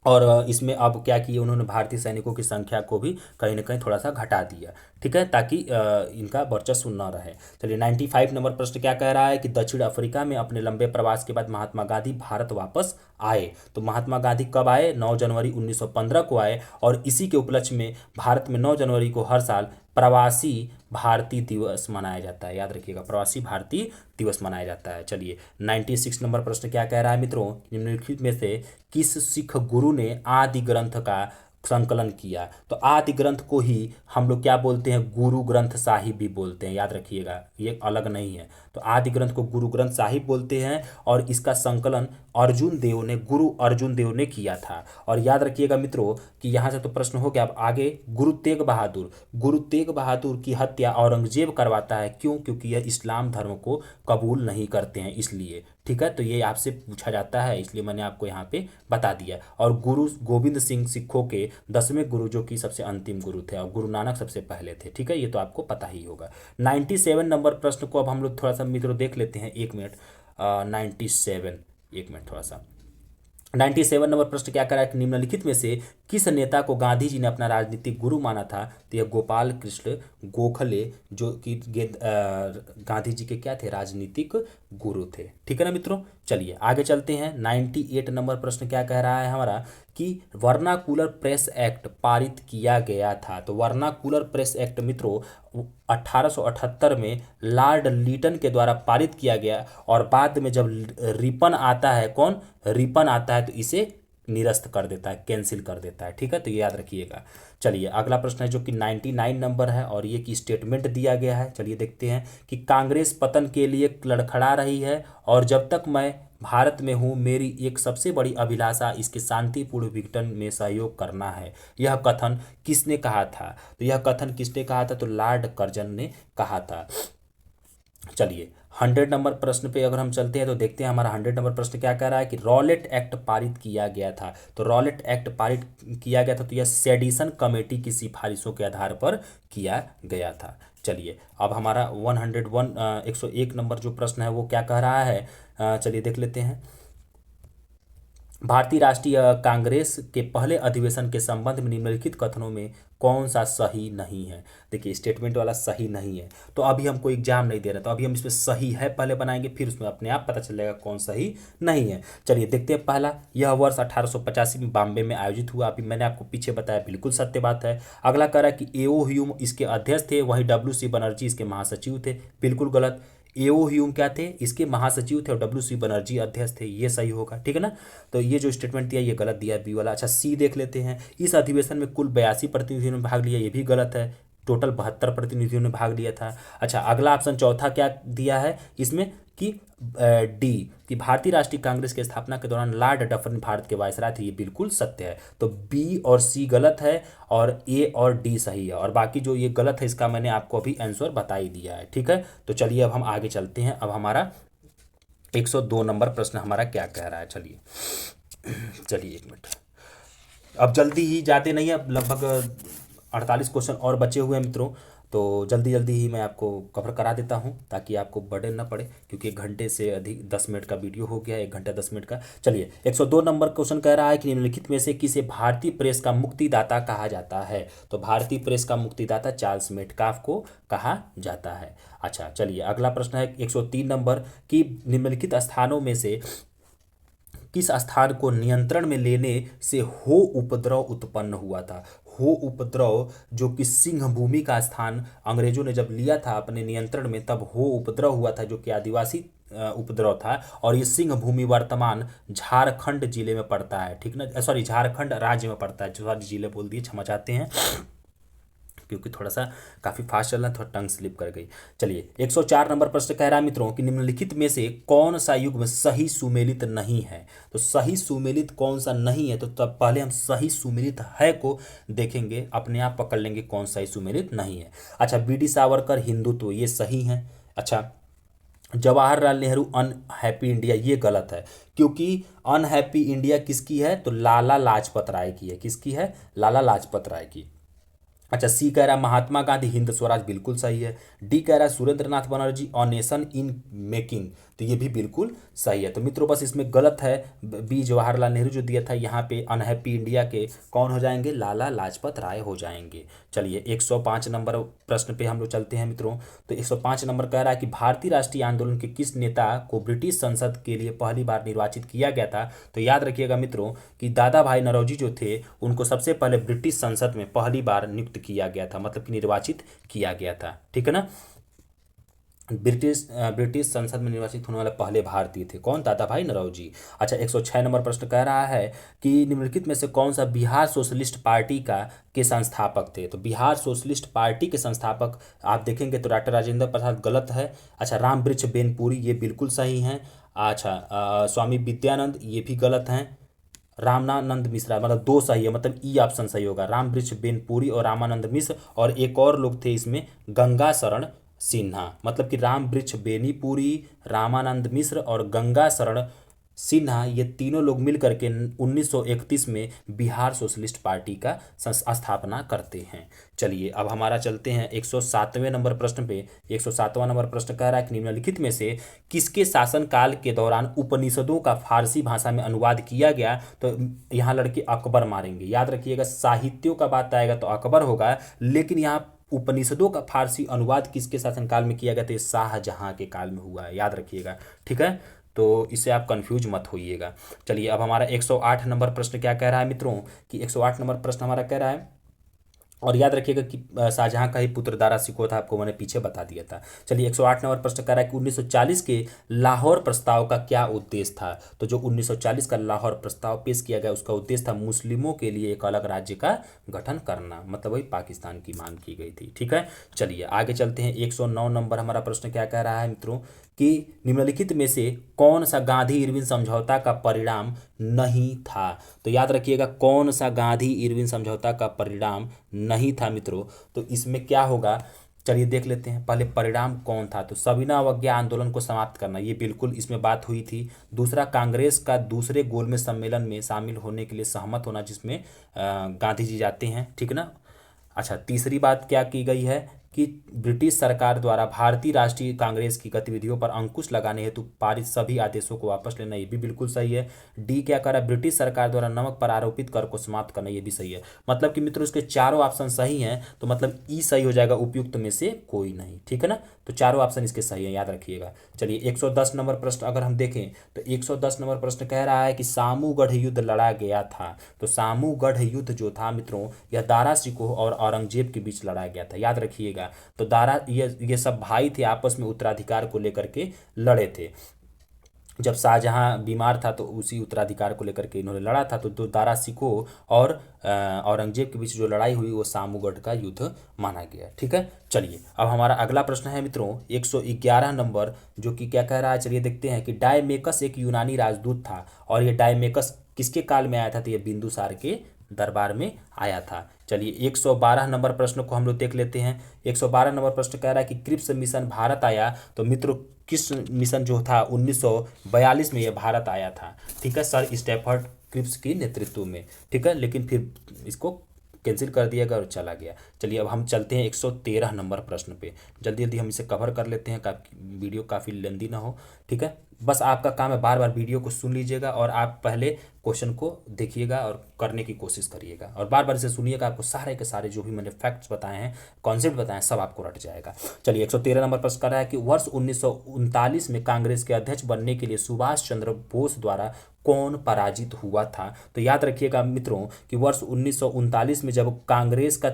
और इसमें अब क्या किया उन्होंने, भारतीय सैनिकों की संख्या को भी कहीं ना कहीं थोड़ा सा घटा दिया, ठीक है, ताकि इनका वर्चस्व न रहे। चलिए 95 नंबर प्रश्न क्या कह रहा है कि दक्षिण अफ्रीका में अपने लंबे प्रवास के बाद महात्मा गांधी भारत वापस आए। तो महात्मा गांधी कब आए? 9 जनवरी 1915 को आए और इसी के उपलक्ष्य में भारत में 9 जनवरी को हर साल प्रवासी भारतीय दिवस मनाया जाता है। याद रखिएगा, प्रवासी भारतीय दिवस मनाया जाता है। चलिए 96 नंबर प्रश्न क्या कह रहा है मित्रों, निम्नलिखित में से किस सिख गुरु ने आदि ग्रंथ का संकलन किया? तो आदि ग्रंथ को ही हम लोग क्या बोलते हैं, गुरु ग्रंथ साहिब भी बोलते हैं। याद रखिएगा, ये अलग नहीं है। तो आदि ग्रंथ को गुरु ग्रंथ साहिब बोलते हैं और इसका संकलन अर्जुन देव ने, गुरु अर्जुन देव ने किया था। और याद रखिएगा मित्रों कि यहाँ से तो प्रश्न हो गया। अब आगे गुरु तेग बहादुर की हत्या औरंगजेब करवाता है। क्यों? क्योंकि यह इस्लाम धर्म को कबूल नहीं करते हैं, इसलिए, ठीक है। तो ये आपसे पूछा जाता है, इसलिए मैंने आपको यहाँ पे बता दिया। और गुरु गोविंद सिंह सिखों के 10वें गुरु, जो कि सबसे अंतिम गुरु थे, और गुरु नानक सबसे पहले थे, ठीक है। ये तो आपको पता ही होगा। 97 नंबर प्रश्न को अब हम लोग थोड़ा सा मित्रों देख लेते हैं। 1 मिनट, 97, 1 मिनट थोड़ा सा। 97 नंबर प्रश्न क्या करा कि निम्नलिखित में से किस नेता को गांधी जी ने अपना राजनीतिक गुरु माना था? तो यह गोपाल कृष्ण गोखले, जो कि गांधी जी के क्या थे, राजनीतिक गुरु थे, ठीक है ना मित्रों। चलिए आगे चलते हैं। 98 नंबर प्रश्न क्या कह रहा है हमारा कि वर्नाकुलर प्रेस एक्ट पारित किया गया था। तो वर्नाकुलर प्रेस एक्ट मित्रों 1878 में लॉर्ड लीटन के द्वारा पारित किया गया और बाद में जब रिपन आता है, कौन रिपन आता है, तो इसे निरस्त कर देता है, कैंसिल कर देता है, ठीक है। तो ये याद रखिएगा। चलिए अगला प्रश्न है जो कि 99 नंबर है और ये की स्टेटमेंट दिया गया है। चलिए देखते हैं कि कांग्रेस पतन के लिए लड़खड़ा रही है और जब तक मैं भारत में हूँ मेरी एक सबसे बड़ी अभिलाषा इसके शांतिपूर्ण विघटन में सहयोग करना है। यह कथन किसने कहा था? तो यह कथन किसने कहा था? तो लॉर्ड कर्जन ने कहा था। चलिए 100 नंबर प्रश्न पे अगर हम चलते हैं तो देखते हैं हमारा 100 नंबर प्रश्न क्या कह रहा है कि रॉलेट एक्ट पारित किया गया था। तो रॉलेट एक्ट पारित किया गया था तो यह सेडिशन कमेटी की सिफारिशों के आधार पर किया गया था। चलिए अब हमारा 101 नंबर जो प्रश्न है वो क्या कह रहा है, चलिए देख लेते हैं। भारतीय राष्ट्रीय कांग्रेस के पहले अधिवेशन के संबंध में निम्नलिखित कथनों में कौन सा सही नहीं है? देखिए स्टेटमेंट वाला सही नहीं है, तो अभी हमको एग्जाम नहीं दे रहा, तो अभी हम इसमें सही है पहले बनाएंगे, फिर उसमें अपने आप पता चलेगा कौन सही नहीं है। चलिए देखते हैं। पहला, यह वर्ष 1885 में बॉम्बे में आयोजित हुआ। अभी मैंने आपको पीछे बताया, बिल्कुल सत्य बात है। अगला कह रहा है कि एओ ह्यूम इसके अध्यक्ष थे, वहीं डब्ल्यू.सी. बनर्जी इसके महासचिव थे। बिल्कुल गलत। एओ ह्यूम क्या थे? इसके महासचिव थे और डब्ल्यू.सी. बनर्जी अध्यक्ष थे, ये सही होगा, ठीक है ना। तो ये जो स्टेटमेंट दिया ये गलत दिया, बी वाला। अच्छा सी देख लेते हैं। इस अधिवेशन में कुल 82 प्रतिनिधियों ने भाग लिया, ये भी गलत है। टोटल 72 प्रतिनिधियों ने भाग लिया था। अच्छा अगला ऑप्शन चौथा क्या दिया है इसमें कि डी कि भारतीय राष्ट्रीय कांग्रेस की स्थापना के दौरान लॉर्ड डफरिन भारत के वायसराय थे, ये बिल्कुल सत्य है। तो बी और सी गलत है और ए और डी सही है, और बाकी जो ये गलत है इसका मैंने आपको अभी आंसर बता ही दिया है, ठीक है। तो चलिए अब हम आगे चलते हैं। अब हमारा 102 नंबर प्रश्न हमारा क्या कह रहा है, चलिए 1 मिनट। अब जल्दी ही जाते नहीं है, अब लगभग 48 क्वेश्चन और बचे हुए हैं मित्रों, तो जल्दी जल्दी ही मैं आपको कवर करा देता हूं ताकि आपको बर्डन ना पड़े, क्योंकि 1 घंटे से अधिक 10 मिनट का वीडियो हो गया, 1 घंटा 10 मिनट का। चलिए 102 नंबर क्वेश्चन कह रहा है कि निम्नलिखित में से किसे भारतीय प्रेस का मुक्तिदाता कहा जाता है? तो भारतीय प्रेस का मुक्तिदाता चार्ल्स मेटकाफ को कहा जाता है। अच्छा चलिए अगला प्रश्न है 103 नंबर कि निम्नलिखित स्थानों में से किस स्थान को नियंत्रण में लेने से हो उपद्रव उत्पन्न हुआ था? हो उपद्रव जो कि सिंह भूमि का स्थान अंग्रेजों ने जब लिया था अपने नियंत्रण में, तब हो उपद्रव हुआ था, जो कि आदिवासी उपद्रव था। और ये सिंह भूमि वर्तमान झारखंड जिले में पड़ता है, ठीक ना, सॉरी झारखंड राज्य में पड़ता है, सॉरी जिले बोल दिए, क्षमा चाहते हैं, क्योंकि थोड़ा सा काफ़ी फास्ट चल रहा है, थोड़ा टंग स्लिप कर गई। चलिए 104 नंबर प्रश्न कह रहा है मित्रों कि निम्नलिखित में से कौन सा युग्म सही सुमेलित नहीं है? तो सही सुमेलित कौन सा नहीं है, तो तब पहले हम सही सुमेलित है को देखेंगे, अपने आप पकड़ लेंगे कौन सही सुमेलित नहीं है। अच्छा बी डी सावरकर हिंदुत्व, ये सही है। अच्छा जवाहरलाल नेहरू अनहैप्पी इंडिया, ये गलत है, क्योंकि अनहैप्पी इंडिया किसकी है, तो लाला लाजपत राय की है। किसकी है, लाला लाजपत राय की। अच्छा, सी कह रहा है महात्मा गांधी हिंद स्वराज, बिल्कुल सही है। डी कह रहा है Surendra Nath Banerjee a nation in making, तो ये भी बिल्कुल सही है। तो मित्रों बस इसमें गलत है बी, जवाहरलाल नेहरू जो दिया था, यहाँ पे अनहैप्पी इंडिया के कौन हो जाएंगे, लाला लाजपत राय हो जाएंगे। चलिए 105 नंबर प्रश्न पे हम लोग चलते हैं मित्रों। तो 105 नंबर कह रहा है कि भारतीय राष्ट्रीय आंदोलन के किस नेता को ब्रिटिश संसद के लिए पहली बार निर्वाचित किया गया था। तो याद रखिएगा मित्रों कि दादा भाई नौरोजी जो थे उनको सबसे पहले ब्रिटिश संसद में पहली बार नियुक्त किया गया था, मतलब कि निर्वाचित किया गया था। ठीक है ना, ब्रिटिश संसद में निर्वाचित होने वाले पहले भारतीय थे कौन, दादा भाई नौरोजी। अच्छा 106 नंबर प्रश्न कह रहा है कि निम्नलिखित में से कौन सा बिहार सोशलिस्ट पार्टी का के संस्थापक थे। तो बिहार सोशलिस्ट पार्टी के संस्थापक आप देखेंगे तो डॉक्टर राजेंद्र प्रसाद, गलत है। अच्छा, राम वृक्ष बेनपुरी, ये बिल्कुल सही हैं। अच्छा स्वामी विद्यानंद, ये भी गलत हैं। रामानंद मिश्रा, मतलब दो सही है, मतलब ई ऑप्शन सही होगा, राम वृक्ष बेनपुरी और रामानंद मिश्र। और एक और लोग थे इसमें, गंगा शरण सिन्हा, मतलब कि राम वृक्ष बेनीपुरी, रामानंद मिश्र और गंगा शरण सिन्हा, ये तीनों लोग मिल करके 1931 में बिहार सोशलिस्ट पार्टी का स्थापना करते हैं। चलिए अब हमारा चलते हैं 107वें नंबर प्रश्न पे। 107वां नंबर प्रश्न कह रहा है कि निम्नलिखित में से किसके शासनकाल के दौरान उपनिषदों का फारसी भाषा में अनुवाद किया गया। तो यहाँ लड़के अकबर मारेंगे, याद रखिएगा साहित्यों का बात आएगा तो अकबर होगा, लेकिन यहाँ उपनिषदों का फारसी अनुवाद किसके शासनकाल में किया गया, तो शाहजहां के काल में हुआ है, याद रखिएगा। ठीक है, तो इससे आप कंफ्यूज मत होइएगा। चलिए अब हमारा 108 नंबर प्रश्न क्या कह रहा है मित्रों कि 108 नंबर प्रश्न हमारा कह रहा है, और याद रखिएगा कि शाहजहां का ही पुत्र दारा शिकोह था, आपको मैंने पीछे बता दिया था। चलिए 108 नंबर प्रश्न कह रहा है कि 1940 के लाहौर प्रस्ताव का क्या उद्देश्य था। तो जो 1940 का लाहौर प्रस्ताव पेश किया गया उसका उद्देश्य था मुस्लिमों के लिए एक अलग राज्य का गठन करना, मतलब वही पाकिस्तान की मांग की गई थी। ठीक है, चलिए आगे चलते हैं। 109 नंबर हमारा प्रश्न क्या कह रहा है मित्रों कि निम्नलिखित में से कौन सा गांधी इरविन समझौता का परिणाम नहीं था। तो याद रखिएगा कौन सा गांधी इरविन समझौता का परिणाम नहीं था मित्रों। तो इसमें क्या होगा, चलिए देख लेते हैं। पहले परिणाम कौन था, तो सविनय अवज्ञा आंदोलन को समाप्त करना, ये बिल्कुल इसमें बात हुई थी। दूसरा, कांग्रेस का दूसरे गोलमेज सम्मेलन में शामिल होने के लिए सहमत होना, जिसमें गांधी जी जाते हैं। ठीक ना। अच्छा, तीसरी बात क्या की गई है कि ब्रिटिश सरकार द्वारा भारतीय राष्ट्रीय कांग्रेस की गतिविधियों पर अंकुश लगाने हेतु पारित सभी आदेशों को वापस लेना, ये भी बिल्कुल सही है। डी क्या कर रहा है, ब्रिटिश सरकार द्वारा नमक पर आरोपित कर को समाप्त करना, ये भी सही है। मतलब कि मित्रों इसके चारों ऑप्शन सही हैं, तो मतलब ई सही हो जाएगा, उपयुक्त में से कोई नहीं। ठीक है ना, तो चारों ऑप्शन इसके सही है, याद रखिएगा। चलिए 110 नंबर प्रश्न अगर हम देखें तो 110 नंबर प्रश्न कह रहा है कि सामूगढ़ युद्ध लड़ा गया था। तो सामूगढ़ युद्ध जो था मित्रों, यह दारा शिकोह और औरंगजेब के बीच लड़ा गया था, याद रखिएगा। तो दारा ये सब भाई थे, आपस में उत्तराधिकार को लेकर के लड़े थे। जब शाहजहां बीमार था तो उसी उत्तराधिकार को लेकर के इन्होंने लड़ा था। तो दारा शिकोह और औरंगजेब के बीच जो लड़ाई हुई वो सामूगढ़ का युद्ध माना गया। ठीक है, चलिए अब हमारा अगला प्रश्न है मित्रों 111 नंबर, जो कि क्या कह रहा है, चलिए देखते हैं कि डायमेकस एक यूनानी राजदूत था, और ये डायमेकस किसके काल में आया था, तो ये बिंदुसार के दरबार में आया था। चलिए 112 नंबर प्रश्न को हम लोग देख लेते हैं। 112 नंबर प्रश्न कह रहा है कि क्रिप्स मिशन भारत आया। तो मित्रों किस मिशन जो था 1942 में ये भारत आया था। ठीक है, सर स्टेफर्ड क्रिप्स की नेतृत्व में। ठीक है, लेकिन फिर इसको कैंसिल कर दिया गया और चला गया। चलिए अब हम चलते हैं 113 नंबर प्रश्न पे। जल्दी जल्दी हम इसे कवर कर लेते हैं, वीडियो काफ़ी लेंदी ना हो। ठीक है, बस आपका काम है बार बार वीडियो को सुन लीजिएगा और आप पहले क्वेश्चन को देखिएगा और करने की कोशिश करिएगा, और बार बार इसे सुनिएगा, आपको सारे के सारे जो भी मैंने फैक्ट्स बताए हैं, कॉन्सेप्ट बताए हैं, सब आपको रट जाएगा। चलिए 113 नंबर प्रश्न कर रहा है कि वर्ष 1939 में कांग्रेस के अध्यक्ष बनने के लिए सुभाष चंद्र बोस द्वारा कौन पराजित हुआ था। तो याद रखिएगा मित्रों कि वर्ष 1939 में जब कांग्रेस का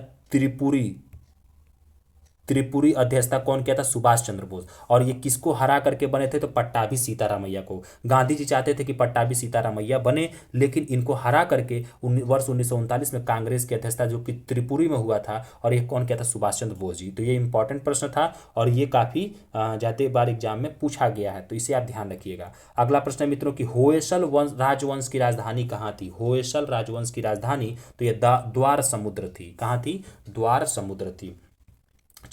त्रिपुरी अध्यक्षता कौन किया था, सुभाष चंद्र बोस। और ये किसको हरा करके बने थे, तो पट्टाभी सीतारामैया को। गांधी जी चाहते थे कि पट्टाभी सीतारामैया बने, लेकिन इनको हरा करके वर्ष 1939 में कांग्रेस की अध्यक्षता जो कि त्रिपुरी में हुआ था, और ये कौन किया था, सुभाष चंद्र बोस जी। तो ये इंपॉर्टेंट प्रश्न था और ये काफ़ी जाते बार एग्जाम में पूछा गया है, तो इसे आप ध्यान रखिएगा। अगला प्रश्न है मित्रों कि होयसल राजवंश की राजधानी कहाँ थी। होयसल राजवंश की राजधानी, तो ये द्वार समुद्र थी। कहाँ थी, द्वार समुद्र थी।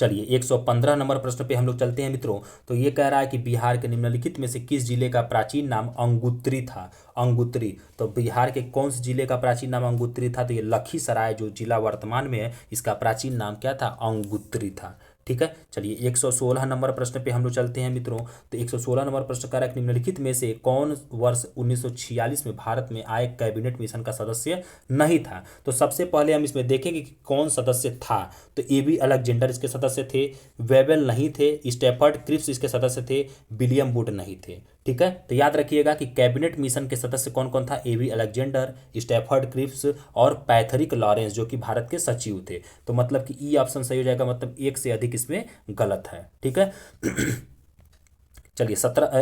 चलिए 115 नंबर प्रश्न पे हम लोग चलते हैं मित्रों। तो ये कह रहा है कि बिहार के निम्नलिखित में से किस जिले का प्राचीन नाम अंगुत्री था। अंगुत्री, तो बिहार के कौन से जिले का प्राचीन नाम अंगुत्री था? तो ये लखीसराय जो जिला वर्तमान में है, इसका प्राचीन नाम क्या था? अंगुत्री था। ठीक है। चलिए 116 नंबर प्रश्न पे हम लोग चलते हैं मित्रों। तो 116 नंबर प्रश्न कह रहा है निम्नलिखित में से कौन वर्ष 1946 में भारत में आए कैबिनेट मिशन का सदस्य नहीं था? तो सबसे पहले हम इसमें देखेंगे कि कौन सदस्य था। तो एबी अलेक्जेंडर इसके सदस्य थे, वेबल नहीं थे, स्टेफर्ड क्रिप्स इसके सदस्य थे, विलियम वुड नहीं थे। ठीक है। तो याद रखिएगा कि कैबिनेट मिशन के सदस्य कौन कौन था? एबी अलेक्जेंडर, स्टेफर्ड क्रिप्स और पैथरिक लॉरेंस जो कि भारत के सचिव थे। तो मतलब कि ई ऑप्शन सही हो जाएगा, मतलब एक से अधिक इसमें गलत है। ठीक है। चलिए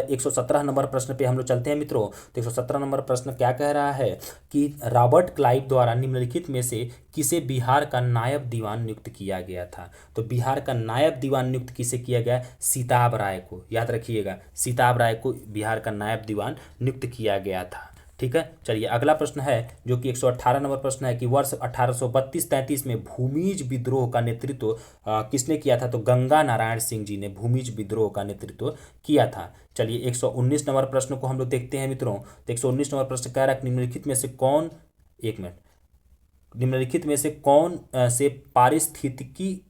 117 नंबर प्रश्न पे हम लोग चलते हैं मित्रों। तो 117 नंबर प्रश्न क्या कह रहा है कि रॉबर्ट क्लाइव द्वारा निम्नलिखित में से किसे बिहार का नायब दीवान नियुक्त किया गया था? तो बिहार का नायब दीवान नियुक्त किसे किया गया? सीताब राय को। याद रखिएगा, सीताब राय को बिहार का नायब दीवान नियुक्त किया गया था। ठीक है। चलिए अगला प्रश्न है जो कि 118 नंबर प्रश्न है कि वर्ष 1832-33 में भूमिज विद्रोह का नेतृत्व किसने किया था? तो गंगा नारायण सिंह जी ने भूमिज विद्रोह का नेतृत्व किया था। चलिए 119 नंबर प्रश्न को हम लोग देखते हैं मित्रों। तो 119 नंबर प्रश्न कह रहा है निम्नलिखित में से कौन, एक मिनट, निम्नलिखित में से कौन से पारिस्थितिकी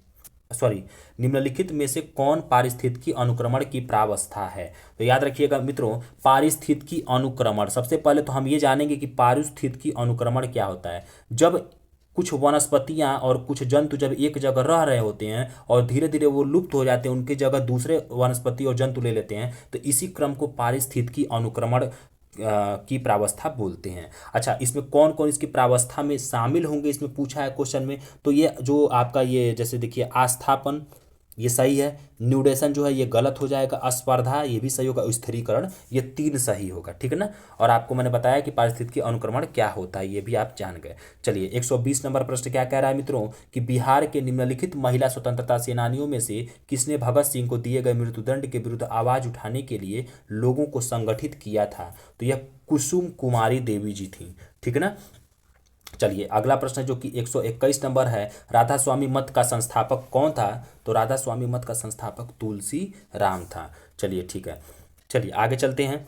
निम्नलिखित में से कौन पारिस्थितिकी अनुक्रमण की प्रावस्था है? तो याद रखिएगा मित्रों, पारिस्थितिकी अनुक्रमण, सबसे पहले तो हम ये जानेंगे कि पारिस्थितिकी अनुक्रमण क्या होता है। जब कुछ वनस्पतियां और कुछ जंतु जब एक जगह रह रहे होते हैं और धीरे धीरे वो लुप्त हो जाते हैं, उनकी जगह दूसरे वनस्पति और जंतु ले लेते हैं, तो इसी क्रम को पारिस्थितिकी अनुक्रमण की प्रावस्था बोलते हैं। अच्छा, इसमें कौन कौन इसकी प्रावस्था में शामिल होंगे, इसमें पूछा है क्वेश्चन में। तो ये जो आपका ये जैसे देखिए आस्थापन, ये सही है। न्यूडेशन जो है ये गलत हो जाएगा। स्पर्धा ये भी सही होगा। स्थिरीकरण ये 3 सही होगा। ठीक है ना। और आपको मैंने बताया कि पारिस्थितिकी अनुक्रमण क्या होता है, ये भी आप जान गए। चलिए 120 नंबर प्रश्न क्या कह रहा है मित्रों कि बिहार के निम्नलिखित महिला स्वतंत्रता सेनानियों में से किसने भगत सिंह को दिए गए मृत्युदंड के विरुद्ध आवाज उठाने के लिए लोगों को संगठित किया था? तो यह कुसुम कुमारी देवी जी थी। ठीक है ना। चलिए अगला प्रश्न जो कि 121 नंबर है, राधा स्वामी मत का संस्थापक कौन था? तो राधा स्वामी मत का संस्थापक तुलसी राम था। चलिए ठीक है। चलिए आगे चलते हैं।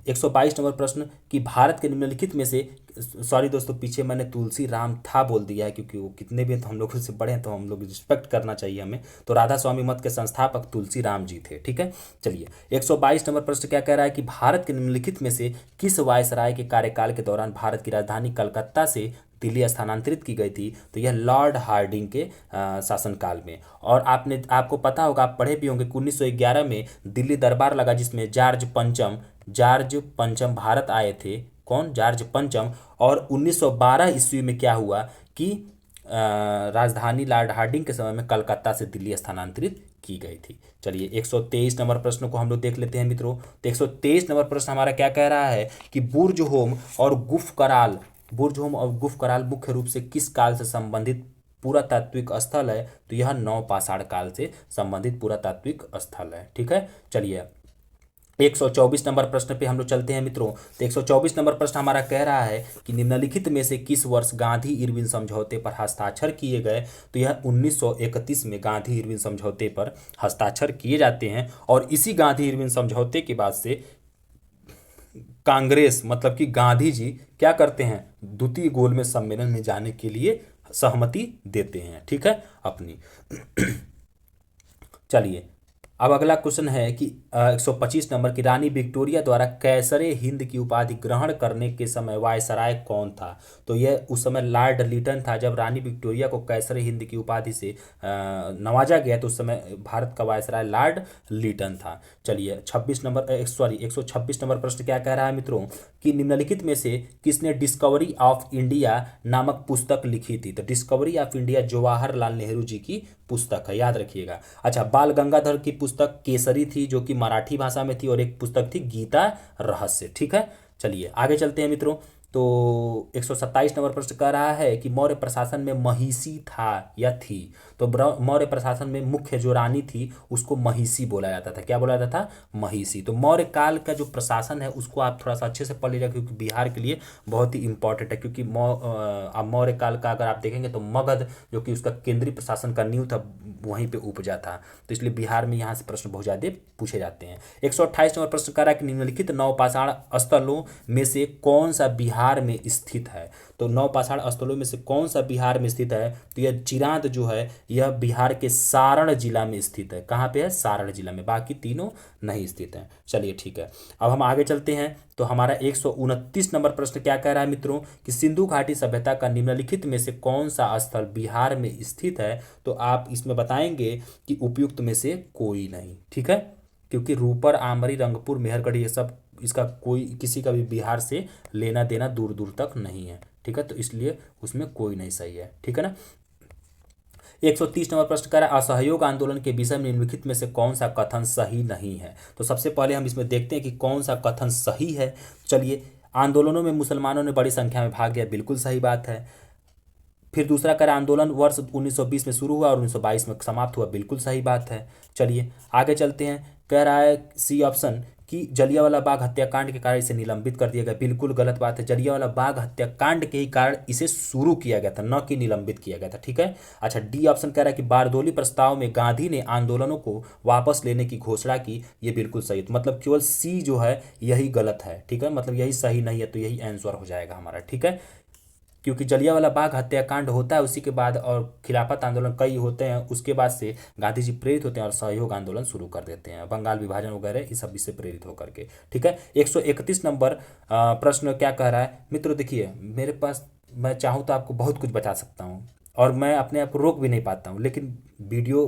122 नंबर प्रश्न कि भारत के निम्नलिखित में से, सॉरी दोस्तों पीछे मैंने तुलसी राम था बोल दिया है क्योंकि वो कितने भी तो हम लोग से बड़े हैं तो हम लोग रिस्पेक्ट करना चाहिए हमें। तो राधा स्वामी मत के संस्थापक तुलसी राम जी थे। ठीक है। चलिए 122 नंबर प्रश्न क्या कह रहा है कि भारत के निम्नलिखित में से किस वायसराय के कार्यकाल के दौरान भारत की राजधानी कलकत्ता से दिल्ली स्थानांतरित की गई थी? तो यह लॉर्ड हार्डिंग के शासनकाल में। और आपको पता होगा, आप पढ़े भी होंगे कि 1911 में दिल्ली दरबार लगा जिसमें जॉर्ज पंचम भारत आए थे। कौन? जॉर्ज पंचम। और 1912 ईस्वी में क्या हुआ कि राजधानी लॉर्ड हार्डिंग के समय में कलकत्ता से दिल्ली स्थानांतरित की गई थी। चलिए 123 नंबर प्रश्न को हम लोग देख लेते हैं मित्रों। तो 123 नंबर प्रश्न हमारा क्या कह रहा है कि बुर्ज होम और गुफ कराल मुख्य रूप से किस काल से संबंधित पुरातात्विक स्थल है? तो यह नवपाषाण काल से संबंधित पुरातात्विक स्थल है। ठीक है। चलिए 124 नंबर प्रश्न पे हम लोग चलते हैं मित्रों। तो 124 नंबर प्रश्न हमारा कह रहा है कि निम्नलिखित में से किस वर्ष गांधी इरविन समझौते पर हस्ताक्षर किए गए? तो यह 1931 में गांधी इरविन समझौते पर हस्ताक्षर किए जाते हैं। और इसी गांधी इरविन समझौते के बाद से कांग्रेस मतलब कि गांधी जी क्या करते हैं? द्वितीय गोलमेज सम्मेलन में जाने के लिए सहमति देते हैं। ठीक है अपनी। चलिए अब अगला क्वेश्चन है कि 125 नंबर की रानी विक्टोरिया द्वारा कैसरे हिंद की उपाधि ग्रहण करने के समय वायसराय कौन था? तो यह उस समय लॉर्ड लिटन था। जब रानी विक्टोरिया को कैसरे हिंद की उपाधि से नवाजा गया तो उस समय भारत का वायसराय लॉर्ड लिटन था। चलिए 126 नंबर प्रश्न क्या कह रहा है मित्रों कि निम्नलिखित में से किसने डिस्कवरी ऑफ इंडिया नामक पुस्तक लिखी थी? तो discovery of India Jawaharlal Nehru ji की पुस्तक है, याद रखिएगा। अच्छा, बाल गंगाधर की पुस्तक केसरी थी जो कि मराठी भाषा में थी, और एक पुस्तक थी गीता रहस्य। ठीक है। चलिए आगे चलते हैं मित्रों। तो 127 नंबर प्रश्न कह रहा है कि मौर्य प्रशासन में महिषी था या थी? तो मौर्य प्रशासन में मुख्य जो रानी थी उसको महिषी बोला जाता था। क्या बोला जाता था? महिषी। तो मौर्य काल का जो प्रशासन है उसको आप थोड़ा सा अच्छे से पढ़ लीजिएगा, क्योंकि बिहार के लिए बहुत ही इंपॉर्टेंट है। क्योंकि अब मौर्य काल का अगर आप देखेंगे तो मगध जो कि उसका केंद्रीय प्रशासन का नींव था वहीं पे उपजा था, तो इसलिए बिहार में यहाँ से प्रश्न बहुत ज़्यादा पूछे जाते हैं। 128 नंबर प्रश्न कह रहा है कि निम्नलिखित नवपाषाण स्थलों में से कौन सा बिहार में स्थित है। तो नवपाषाण स्थलों में से कौन सा बिहार में स्थित है? तो यह चिरांद जो है यह बिहार के सारण जिला में स्थित है। कहाँ पे है? सारण जिला में। बाकी तीनों नहीं स्थित हैं। चलिए ठीक है, अब हम आगे चलते हैं। तो हमारा 129 नंबर प्रश्न क्या कह रहा है मित्रों कि सिंधु घाटी सभ्यता का निम्नलिखित में से कौन सा स्थल बिहार में स्थित है। तो आप इसमें बताएंगे कि उपयुक्त में से कोई नहीं। ठीक है, क्योंकि रूपर, आमरी, रंगपुर, मेहरगढ़ ये सब इसका कोई किसी का भी बिहार से लेना देना दूर दूर तक नहीं है। ठीक है, तो इसलिए उसमें कोई नहीं सही है। ठीक है ना। 130 नंबर प्रश्न कह रहा है असहयोग आंदोलन के विषय में निम्नलिखित में से कौन सा कथन सही नहीं है। तो सबसे पहले हम इसमें देखते हैं कि कौन सा कथन सही है। चलिए, आंदोलनों में मुसलमानों ने बड़ी संख्या में भाग लिया, बिल्कुल सही बात है। फिर दूसरा कह रहा है आंदोलन वर्ष 1920 में शुरू हुआ और 1922 में समाप्त हुआ, बिल्कुल सही बात है। चलिए आगे चलते हैं। कह रहा है सी ऑप्शन कि जलियांवाला बाग हत्याकांड के कारण इसे निलंबित कर दिया गया, बिल्कुल गलत बात है। जलियांवाला बाग हत्याकांड के ही कारण इसे शुरू किया गया था, न कि निलंबित किया गया था। ठीक है। अच्छा, डी ऑप्शन कह रहा है कि बारदोली प्रस्ताव में गांधी ने आंदोलनों को वापस लेने की घोषणा की, ये बिल्कुल सही है। तो मतलब केवल सी जो है यही गलत है। ठीक है, मतलब यही सही नहीं है, तो यही आंसर हो जाएगा हमारा। ठीक है, क्योंकि जलियांवाला बाग हत्याकांड होता है उसी के बाद और खिलाफत आंदोलन कई होते हैं, उसके बाद से गांधी जी प्रेरित होते हैं और सहयोग आंदोलन शुरू कर देते हैं, बंगाल विभाजन वगैरह ये सब इससे प्रेरित होकर के। ठीक है। 131 नंबर प्रश्न क्या कह रहा है मित्रों, देखिए मेरे पास, मैं चाहूँ तो आपको बहुत कुछ बता सकता हूँ और मैं अपने आप को रोक भी नहीं पाता हूँ, लेकिन वीडियो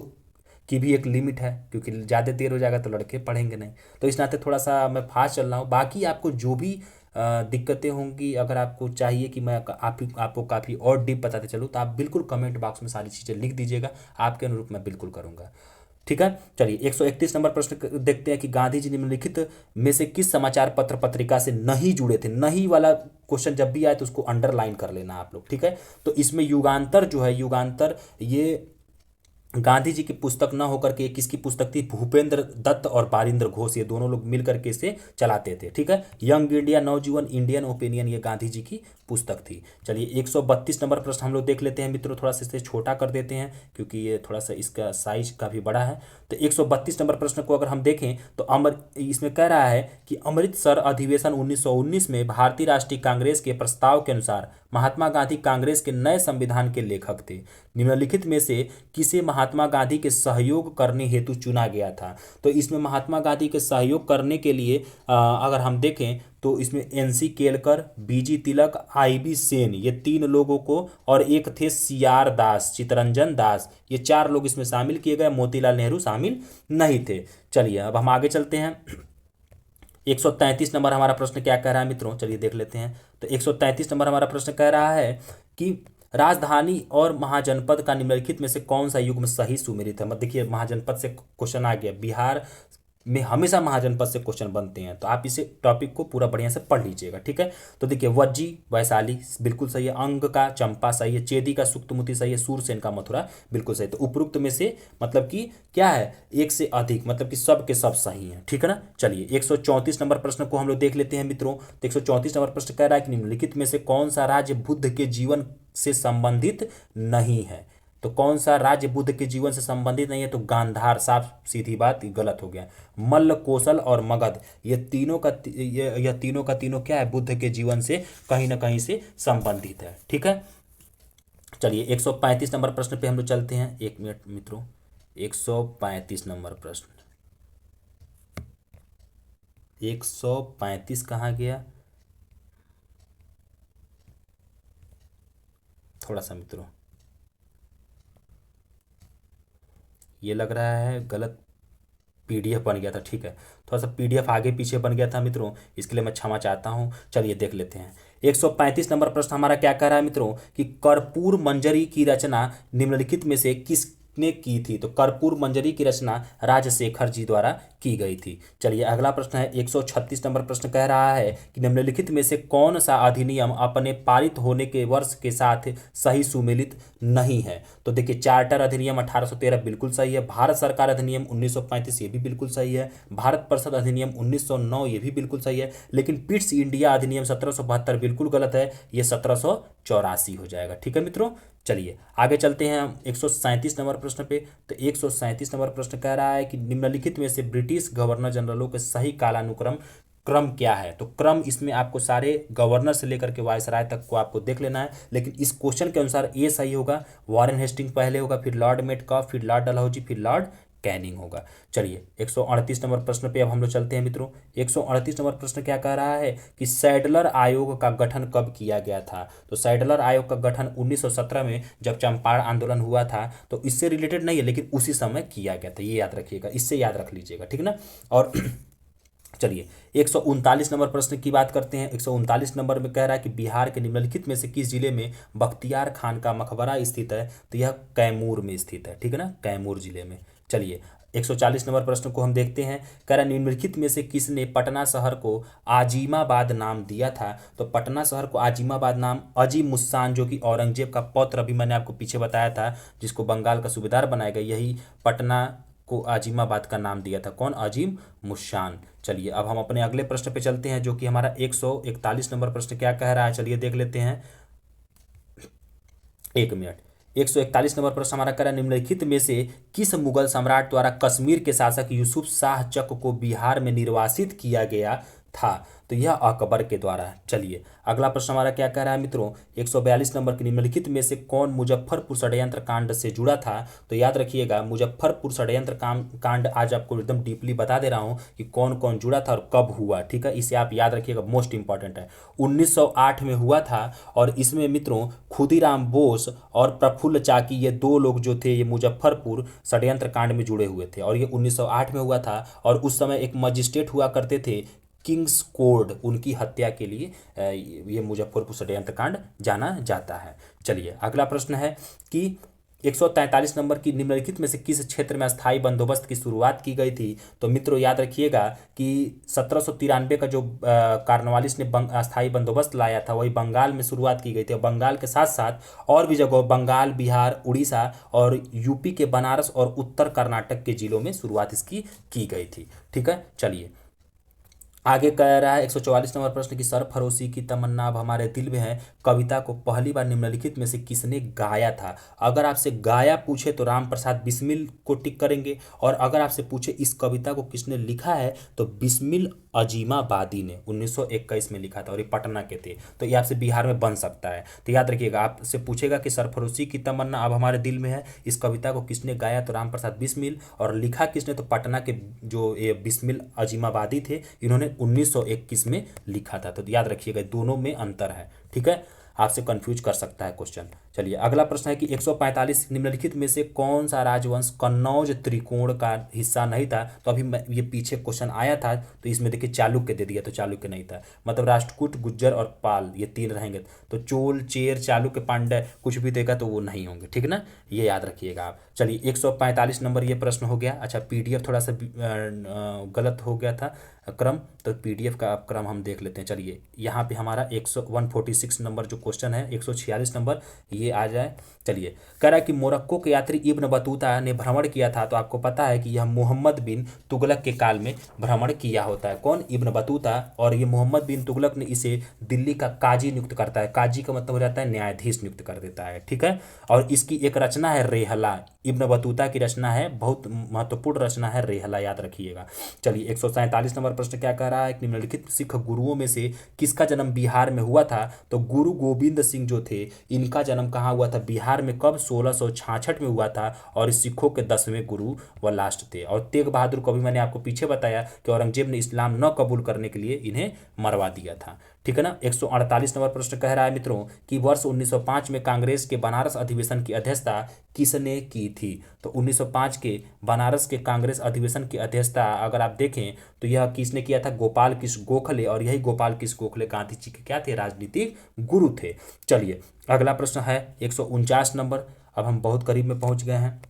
की भी एक लिमिट है, क्योंकि ज़्यादा देर हो जाएगा तो लड़के पढ़ेंगे नहीं, तो इस नाते थोड़ा सा मैं फास्ट चल रहा हूँ। बाकी आपको जो भी दिक्कतें होंगी, अगर आपको चाहिए कि मैं आपको काफ़ी और डीप बताते चलूँ तो आप बिल्कुल कमेंट बॉक्स में सारी चीज़ें लिख दीजिएगा, आपके अनुरूप मैं बिल्कुल करूँगा। ठीक है। चलिए 131 नंबर प्रश्न देखते हैं कि गांधी जी निम्नलिखित में से किस समाचार पत्र पत्रिका से नहीं जुड़े थे। नहीं वाला क्वेश्चन जब भी आए तो उसको अंडरलाइन कर लेना आप लोग। ठीक है, तो इसमें युगांतर जो है, युगांतर ये गांधी जी की पुस्तक न होकर के किसकी पुस्तक थी? भूपेंद्र दत्त और बारिंद्र घोष, ये दोनों लोग मिल करके इसे चलाते थे। ठीक है, यंग इंडिया, नवजीवन, इंडियन ओपिनियन, ये गांधी जी की पुस्तक थी। चलिए 132 नंबर प्रश्न हम लोग देख लेते हैं मित्रों, थोड़ा सा इसे छोटा कर देते हैं क्योंकि ये थोड़ा सा इसका साइज काफ़ी बड़ा है। तो 132 नंबर प्रश्न को अगर हम देखें तो इसमें कह रहा है कि अमृतसर अधिवेशन 1919 में भारतीय राष्ट्रीय कांग्रेस के प्रस्ताव के अनुसार महात्मा गांधी कांग्रेस के नए संविधान के लेखक थे। निम्नलिखित में से किसे महात्मा गांधी के सहयोग करने हेतु चुना गया था। तो इसमें महात्मा गांधी के सहयोग करने के लिए अगर हम देखें तो इसमें एनसी केलकर, बीजी तिलक, आईबी सेन, ये तीन लोगों को, और एक थे सीआर दास, चितरंजन दास, ये चार लोग इसमें शामिल किए गए। मोतीलाल नेहरू शामिल नहीं थे। चलिए अब हम आगे चलते हैं। 133 नंबर हमारा प्रश्न क्या कह रहा है मित्रों, चलिए देख लेते हैं। तो 133 नंबर हमारा प्रश्न कह रहा है कि राजधानी और महाजनपद का निम्नलिखित में से कौन सा युग्म सही सुमेलित है। मतलब देखिए महाजनपद से क्वेश्चन आ गया, बिहार में हमेशा महाजनपद से क्वेश्चन बनते हैं, तो आप इसे टॉपिक को पूरा बढ़िया से पढ़ लीजिएगा। ठीक है, तो देखिए वज्जी वैशाली बिल्कुल सही है, अंग का चंपा सही है, चेदी का सुक्तमुती सही है, सूरसेन का मथुरा बिल्कुल सही। तो उपरोक्त में से मतलब कि क्या है, एक से अधिक, मतलब कि सब के सब सही हैं। ठीक है ना। चलिए 134 नंबर प्रश्न को हम लोग देख लेते हैं मित्रों। तो 134 नंबर प्रश्न कह रहा है कि निम्नलिखित में से कौन सा राज्य बुद्ध के जीवन से संबंधित नहीं है। तो कौन सा राज्य बुद्ध के जीवन से संबंधित नहीं है? तो गांधार, साफ सीधी बात, गलत हो गया। मल्ल, कौशल और मगध, ये तीनों का तीनों क्या है? बुद्ध के जीवन से कहीं ना कहीं से संबंधित है। ठीक है। चलिए 135 नंबर प्रश्न पे हम लोग चलते हैं। एक मिनट मित्रों, 135 नंबर प्रश्न, 135 कहाँ गया? थोड़ा सा मित्रों, ये लग रहा है गलत पीडीएफ बन गया था। ठीक है, थोड़ा सा पीडीएफ आगे पीछे बन गया था मित्रों, इसके लिए मैं क्षमा चाहता हूँ। चलिए देख लेते हैं। 135 नंबर प्रश्न हमारा क्या कह रहा है मित्रों कि कर्पूर मंजरी की रचना निम्नलिखित में से किस किसने की थी? तो कर्पूर मंजरी की रचना राजशेखर जी द्वारा की गई थी। चलिए अगला प्रश्न है 136 नंबर प्रश्न कह रहा है कि निम्नलिखित में से कौन सा अधिनियम अपने पारित होने के वर्ष के साथ सही सुमेलित नहीं है? तो देखिए, चार्टर अधिनियम 1813 बिल्कुल सही है, भारत सरकार अधिनियम 1935 ये भी बिल्कुल सही है, भारत परिषद अधिनियम 1909 ये भी बिल्कुल सही है, लेकिन पिट्स इंडिया अधिनियम 1772 बिल्कुल गलत है, ये 1784 हो जाएगा। ठीक है मित्रों, चलिए आगे चलते हैं हम 137 नंबर प्रश्न पे। तो 137 नंबर प्रश्न कह रहा है कि निम्नलिखित में से ब्रिटिश गवर्नर जनरलों के सही कालानुक्रम क्रम क्या है? तो क्रम इसमें आपको सारे गवर्नर से लेकर के वायसराय तक को आपको देख लेना है, लेकिन इस क्वेश्चन के अनुसार ये सही होगा, वॉरेन हेस्टिंग पहले होगा, फिर लॉर्ड मेटकॉफ, फिर लॉर्ड डलहौजी, फिर लॉर्ड कैनिंग होगा। चलिए 138 नंबर प्रश्न पे अब हम लोग चलते हैं मित्रों। 138 नंबर प्रश्न क्या कह रहा है कि सैडलर आयोग का गठन कब किया गया था? तो सैडलर आयोग का गठन 1917 में जब चंपारण आंदोलन हुआ था, तो इससे रिलेटेड नहीं है लेकिन उसी समय किया गया था, ये याद रखिएगा, इससे याद रख लीजिएगा, ठीक ना। और चलिए 139 नंबर प्रश्न की बात करते हैं। 139 नंबर में कह रहा है कि बिहार के निम्नलिखित में से किस जिले में बख्तियार खान का मकबरा स्थित है? तो यह कैमूर में स्थित है, ठीक है ना, कैमूर जिले में। चलिए 140 नंबर प्रश्न को हम देखते हैं। कह रहा है निम्नलिखित में से किसने पटना शहर को आजिमाबाद नाम दिया था? तो पटना शहर को आजिमाबाद नाम अजीम मुस्सान, जो कि औरंगजेब का पौत्र, अभी मैंने आपको पीछे बताया था, जिसको बंगाल का सूबेदार बनाया गया, यही पटना को आजिमाबाद का नाम दिया था। कौन? अजीम मुस्सान। चलिए अब हम अपने अगले प्रश्न पे चलते हैं, जो कि हमारा 141 नंबर प्रश्न क्या कह रहा है, चलिए देख लेते हैं। एक मिनट। 141 नंबर प्रश्न हमारा कह रहा है निम्नलिखित में से किस मुगल सम्राट द्वारा कश्मीर के शासक यूसुफ शाह चक को बिहार में निर्वासित किया गया था? तो यह अकबर के द्वारा है। चलिए अगला प्रश्न हमारा क्या कह रहा है मित्रों, 142 नंबर के निम्नलिखित में से कौन मुजफ्फरपुर षड्यंत्र कांड से जुड़ा था? तो याद रखिएगा, मुजफ्फरपुर षड्यंत्र कांड आज आपको एकदम डीपली बता दे रहा हूं कि कौन कौन जुड़ा था और कब हुआ, ठीक है, इसे आप याद रखिएगा, मोस्ट इंपॉर्टेंट है। 1908 में हुआ था, और इसमें मित्रों खुदीराम बोस और प्रफुल्ल चाकी, ये दो लोग जो थे, ये मुजफ्फरपुर षड्यंत्र कांड में जुड़े हुए थे, और ये 1908 में हुआ था। और उस समय एक मजिस्ट्रेट हुआ करते थे किंग्स कोर्ट, उनकी हत्या के लिए ये मुजफ्फरपुर षड्यंत्र कांड जाना जाता है। चलिए अगला प्रश्न है कि 143 नंबर की निम्नलिखित में से किस क्षेत्र में अस्थाई बंदोबस्त की शुरुआत की गई थी? तो मित्रों याद रखिएगा कि 1793 का जो कार्नवालिस ने अस्थाई बंदोबस्त लाया था, वही बंगाल में शुरुआत की गई थी। बंगाल के साथ साथ और भी जगह, बंगाल, बिहार, उड़ीसा और यूपी के बनारस और उत्तर कर्नाटक के जिलों में शुरुआत इसकी की गई थी, ठीक है। चलिए आगे कह रहा है 144 नंबर प्रश्न की सरफरोशी की तमन्ना अब हमारे दिल में है कविता को पहली बार निम्नलिखित में से किसने गाया था? अगर आपसे गाया पूछे तो राम प्रसाद बिस्मिल को टिक करेंगे, और अगर आपसे पूछे इस कविता को किसने लिखा है, तो बिस्मिल अजीमाबादी ने 1921 में लिखा था, और ये पटना के थे, तो ये आपसे बिहार में बन सकता है। तो याद रखिएगा, आपसे पूछेगा कि सरफरोशी की तमन्ना अब हमारे दिल में है, इस कविता को किसने गाया? तो राम प्रसाद बिस्मिल। और लिखा किसने? तो पटना के जो ये बिस्मिल अजीमाबादी थे, इन्होंने 1921 में लिखा था। तो याद रखिएगा दोनों में अंतर है, ठीक है, आपसे कंफ्यूज कर सकता है क्वेश्चन। चलिए अगला प्रश्न है कि 145 निम्नलिखित में से कौन सा राजवंश कन्नौज त्रिकोण का हिस्सा नहीं था? तो अभी ये पीछे क्वेश्चन आया था, तो इसमें देखिए चालुक्य दे दिया, तो चालुक्य नहीं था, मतलब राष्ट्रकूट, गुज्जर और पाल, ये तीन रहेंगे। तो चोल, चेर, चालुक्य, पांड्य कुछ भी देगा तो वो नहीं होंगे, ठीक ना, ये याद रखिएगा आप। चलिए 145 नंबर ये प्रश्न हो गया। अच्छा, पीडीएफ थोड़ा सा गलत हो गया था क्रम, तो पीडीएफ का क्रम हम देख लेते हैं। चलिए यहाँ पे हमारा 146 नंबर जो क्वेश्चन है, 146 नंबर ये आ जाए। चलिए कह रहा है कि मोरक्को के यात्री इब्न बतूता ने भ्रमण किया था, तो आपको पता है कि यह मोहम्मद बिन तुगलक के काल में भ्रमण किया होता है। कौन? Ibn Battuta. और ये मोहम्मद बिन तुगलक ने इसे दिल्ली का काजी नियुक्त करता है। काजी का मतलब हो जाता है न्यायाधीश, नियुक्त कर देता है, ठीक है। और इसकी एक रचना है रेहला, इब्न बतूता की रचना है, बहुत महत्वपूर्ण रचना है रेहला, याद रखिएगा। चलिए 147 नंबर प्रश्न क्या कह रहा है, निम्नलिखित सिख गुरुओं में से किसका जन्म बिहार में हुआ था? तो गुरु गोविंद सिंह जो थे, इनका जन्म कहाँ हुआ था? बिहार में। कब? 1666 में हुआ था, और सिखों के 10वें गुरु व लास्ट थे। और तेग बहादुर को भी मैंने आपको पीछे बताया कि औरंगजेब ने इस्लाम न कबूल करने के लिए इन्हें मरवा दिया था, ठीक है ना। 148 नंबर प्रश्न कह रहा है मित्रों कि वर्ष 1905 में कांग्रेस के बनारस अधिवेशन की अध्यक्षता किसने की थी? तो 1905 के बनारस के कांग्रेस अधिवेशन की अध्यक्षता अगर आप देखें तो यह किसने किया था? गोपाल कृष्ण गोखले। और यही गोपाल कृष्ण गोखले गांधी जी के क्या थे? राजनीतिक गुरु थे। चलिए अगला प्रश्न है 149 नंबर। अब हम बहुत करीब में पहुंच गए हैं।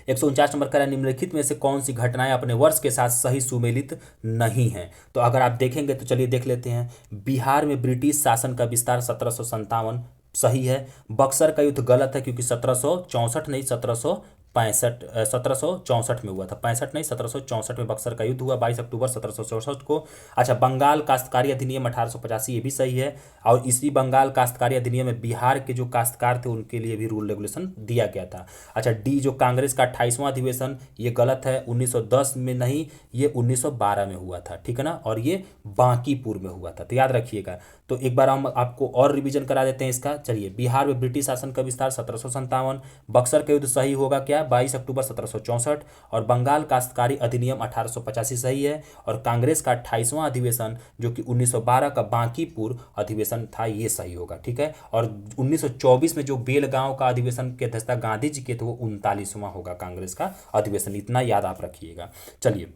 149 नंबर कह रहा है निम्नलिखित में से कौन सी घटनाएं अपने वर्ष के साथ सही सुमेलित नहीं हैं। तो अगर आप देखेंगे तो चलिए देख लेते हैं। बिहार में ब्रिटिश शासन का विस्तार 1757 सही है। बक्सर का युद्ध गलत है क्योंकि 1764 नहीं 1764 में हुआ था। 65 नहीं 1764 में बक्सर का युद्ध हुआ 22 अक्टूबर 1764 को। अच्छा, बंगाल काश्तकारी अधिनियम 1885 ये भी सही है। और इसी बंगाल काश्तकारी अधिनियम में बिहार के जो काश्तकार थे उनके लिए भी रूल रेगुलेशन दिया गया था। अच्छा, डी जो कांग्रेस का 28वां अधिवेशन ये गलत है, 1910 में नहीं ये 1912 में हुआ था, ठीक है ना। और ये बांकीपुर में हुआ था, तो याद रखिएगा। तो एक बार हम आपको और रिवीजन करा देते हैं इसका। चलिए, बिहार में ब्रिटिश शासन का विस्तार 1757, बक्सर का युद्ध सही होगा क्या 22 अक्टूबर 1764, और बंगाल काश्तकारी अधिनियम 1885 सही है, और कांग्रेस का 28वां अधिवेशन जो कि 1912 का बांकीपुर अधिवेशन था ये सही होगा, ठीक है। और 1924 में जो बेलगांव का अधिवेशन की अध्यक्षता गांधी जी के थे वो 39वां होगा कांग्रेस का अधिवेशन, इतना याद आप रखिएगा। चलिए,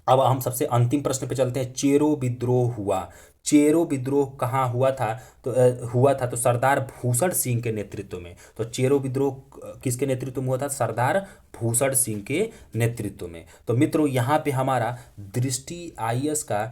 अब हम सबसे अंतिम प्रश्न पे चलते हैं। चेरो विद्रोह हुआ, चेरो विद्रोह कहाँ हुआ था? तो सरदार भूषण सिंह के नेतृत्व में। तो चेरो विद्रोह किसके नेतृत्व में हुआ था? सरदार भूषण सिंह के नेतृत्व में। तो मित्रों, यहाँ पे हमारा दृष्टि आईएएस का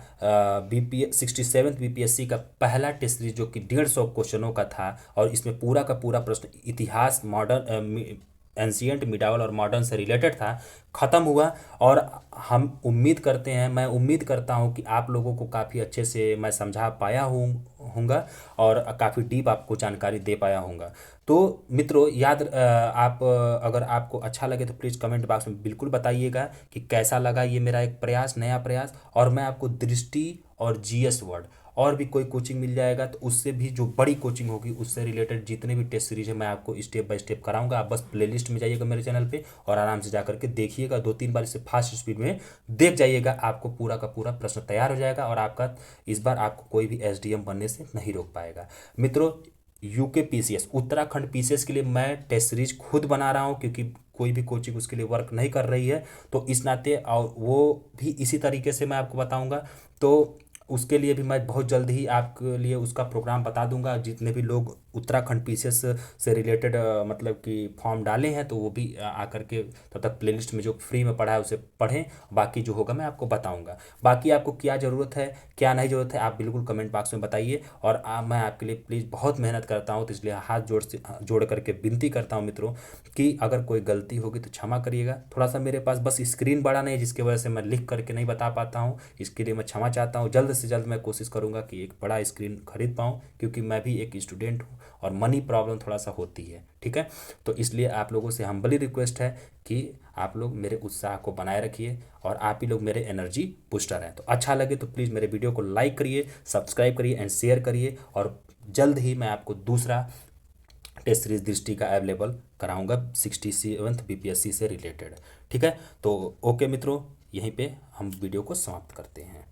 बीपीएस 67 बीपीएससी का पहला टेस्ट सीरीज जो कि 150 क्वेश्चनों का था, और इसमें पूरा का पूरा प्रश्न इतिहास, मॉडर्न, एंशियंट, मिडावल और मॉडर्न से रिलेटेड था, ख़त्म हुआ। और हम उम्मीद करते हैं, मैं उम्मीद करता हूं कि आप लोगों को काफ़ी अच्छे से मैं समझा पाया हूँगा और काफ़ी डीप आपको जानकारी दे पाया हूँगा। तो मित्रों याद आप अगर आपको अच्छा लगे तो प्लीज़ कमेंट बॉक्स में बिल्कुल बताइएगा कि कैसा लगा ये मेरा एक प्रयास, नया प्रयास। और मैं आपको दृष्टि और जीएस वर्ड और भी कोई कोचिंग मिल जाएगा तो उससे भी जो बड़ी कोचिंग होगी उससे रिलेटेड जितने भी टेस्ट सीरीज है मैं आपको स्टेप बाय स्टेप कराऊंगा। आप बस प्लेलिस्ट में जाइएगा मेरे चैनल पे और आराम से जा करके देखिएगा, 2-3 बार इसे फास्ट स्पीड में देख जाइएगा, आपको पूरा का पूरा प्रश्न तैयार हो जाएगा और आपका इस बार आपको कोई भी एसडीएम बनने से नहीं रोक पाएगा। मित्रों, यूके पीसीएस, उत्तराखंड पीसीएस के लिए मैं टेस्ट सीरीज खुद बना रहा हूँ क्योंकि कोई भी कोचिंग उसके लिए वर्क नहीं कर रही है, तो इस नाते और वो भी इसी तरीके से मैं आपको बताऊंगा। तो उसके लिए भी मैं बहुत जल्द ही आपके लिए उसका प्रोग्राम बता दूंगा। जितने भी लोग उत्तराखंड पीसीएस से रिलेटेड मतलब कि फॉर्म डाले हैं तो वो भी आकर के तब तक प्लेलिस्ट में जो फ्री में पढ़ा है उसे पढ़ें, बाकी जो होगा मैं आपको बताऊंगा। बाकी आपको क्या ज़रूरत है क्या नहीं ज़रूरत है आप बिल्कुल कमेंट बॉक्स में बताइए, और मैं आपके लिए प्लीज़ बहुत मेहनत करता हूँ, तो इसलिए हाथ जोड़ करके विनती करता हूँ मित्रों कि अगर कोई गलती होगी तो क्षमा करिएगा। थोड़ा सा मेरे पास बस स्क्रीन बड़ा नहीं है जिसकी वजह से मैं लिख करके नहीं बता पाता हूँ, इसके लिए मैं क्षमा चाहता हूँ। जल्द से जल्द मैं कोशिश करूँगा कि एक बड़ा स्क्रीन खरीद पाऊँ, क्योंकि मैं भी एक स्टूडेंट हूँ और मनी प्रॉब्लम थोड़ा सा होती है, ठीक है। तो इसलिए आप लोगों से हम्बली रिक्वेस्ट है कि आप लोग मेरे उत्साह को बनाए रखिए और आप ही लोग मेरे एनर्जी बूस्टर हैं। तो अच्छा लगे तो प्लीज़ मेरे वीडियो को लाइक करिए, सब्सक्राइब करिए एंड शेयर करिए, और जल्द ही मैं आपको दूसरा टेस्ट सीरीज दृष्टि का अवेलेबल कराऊंगा 67 बीपीएससी से रिलेटेड, ठीक है। तो ओके मित्रों, यहीं पे हम वीडियो को समाप्त करते हैं।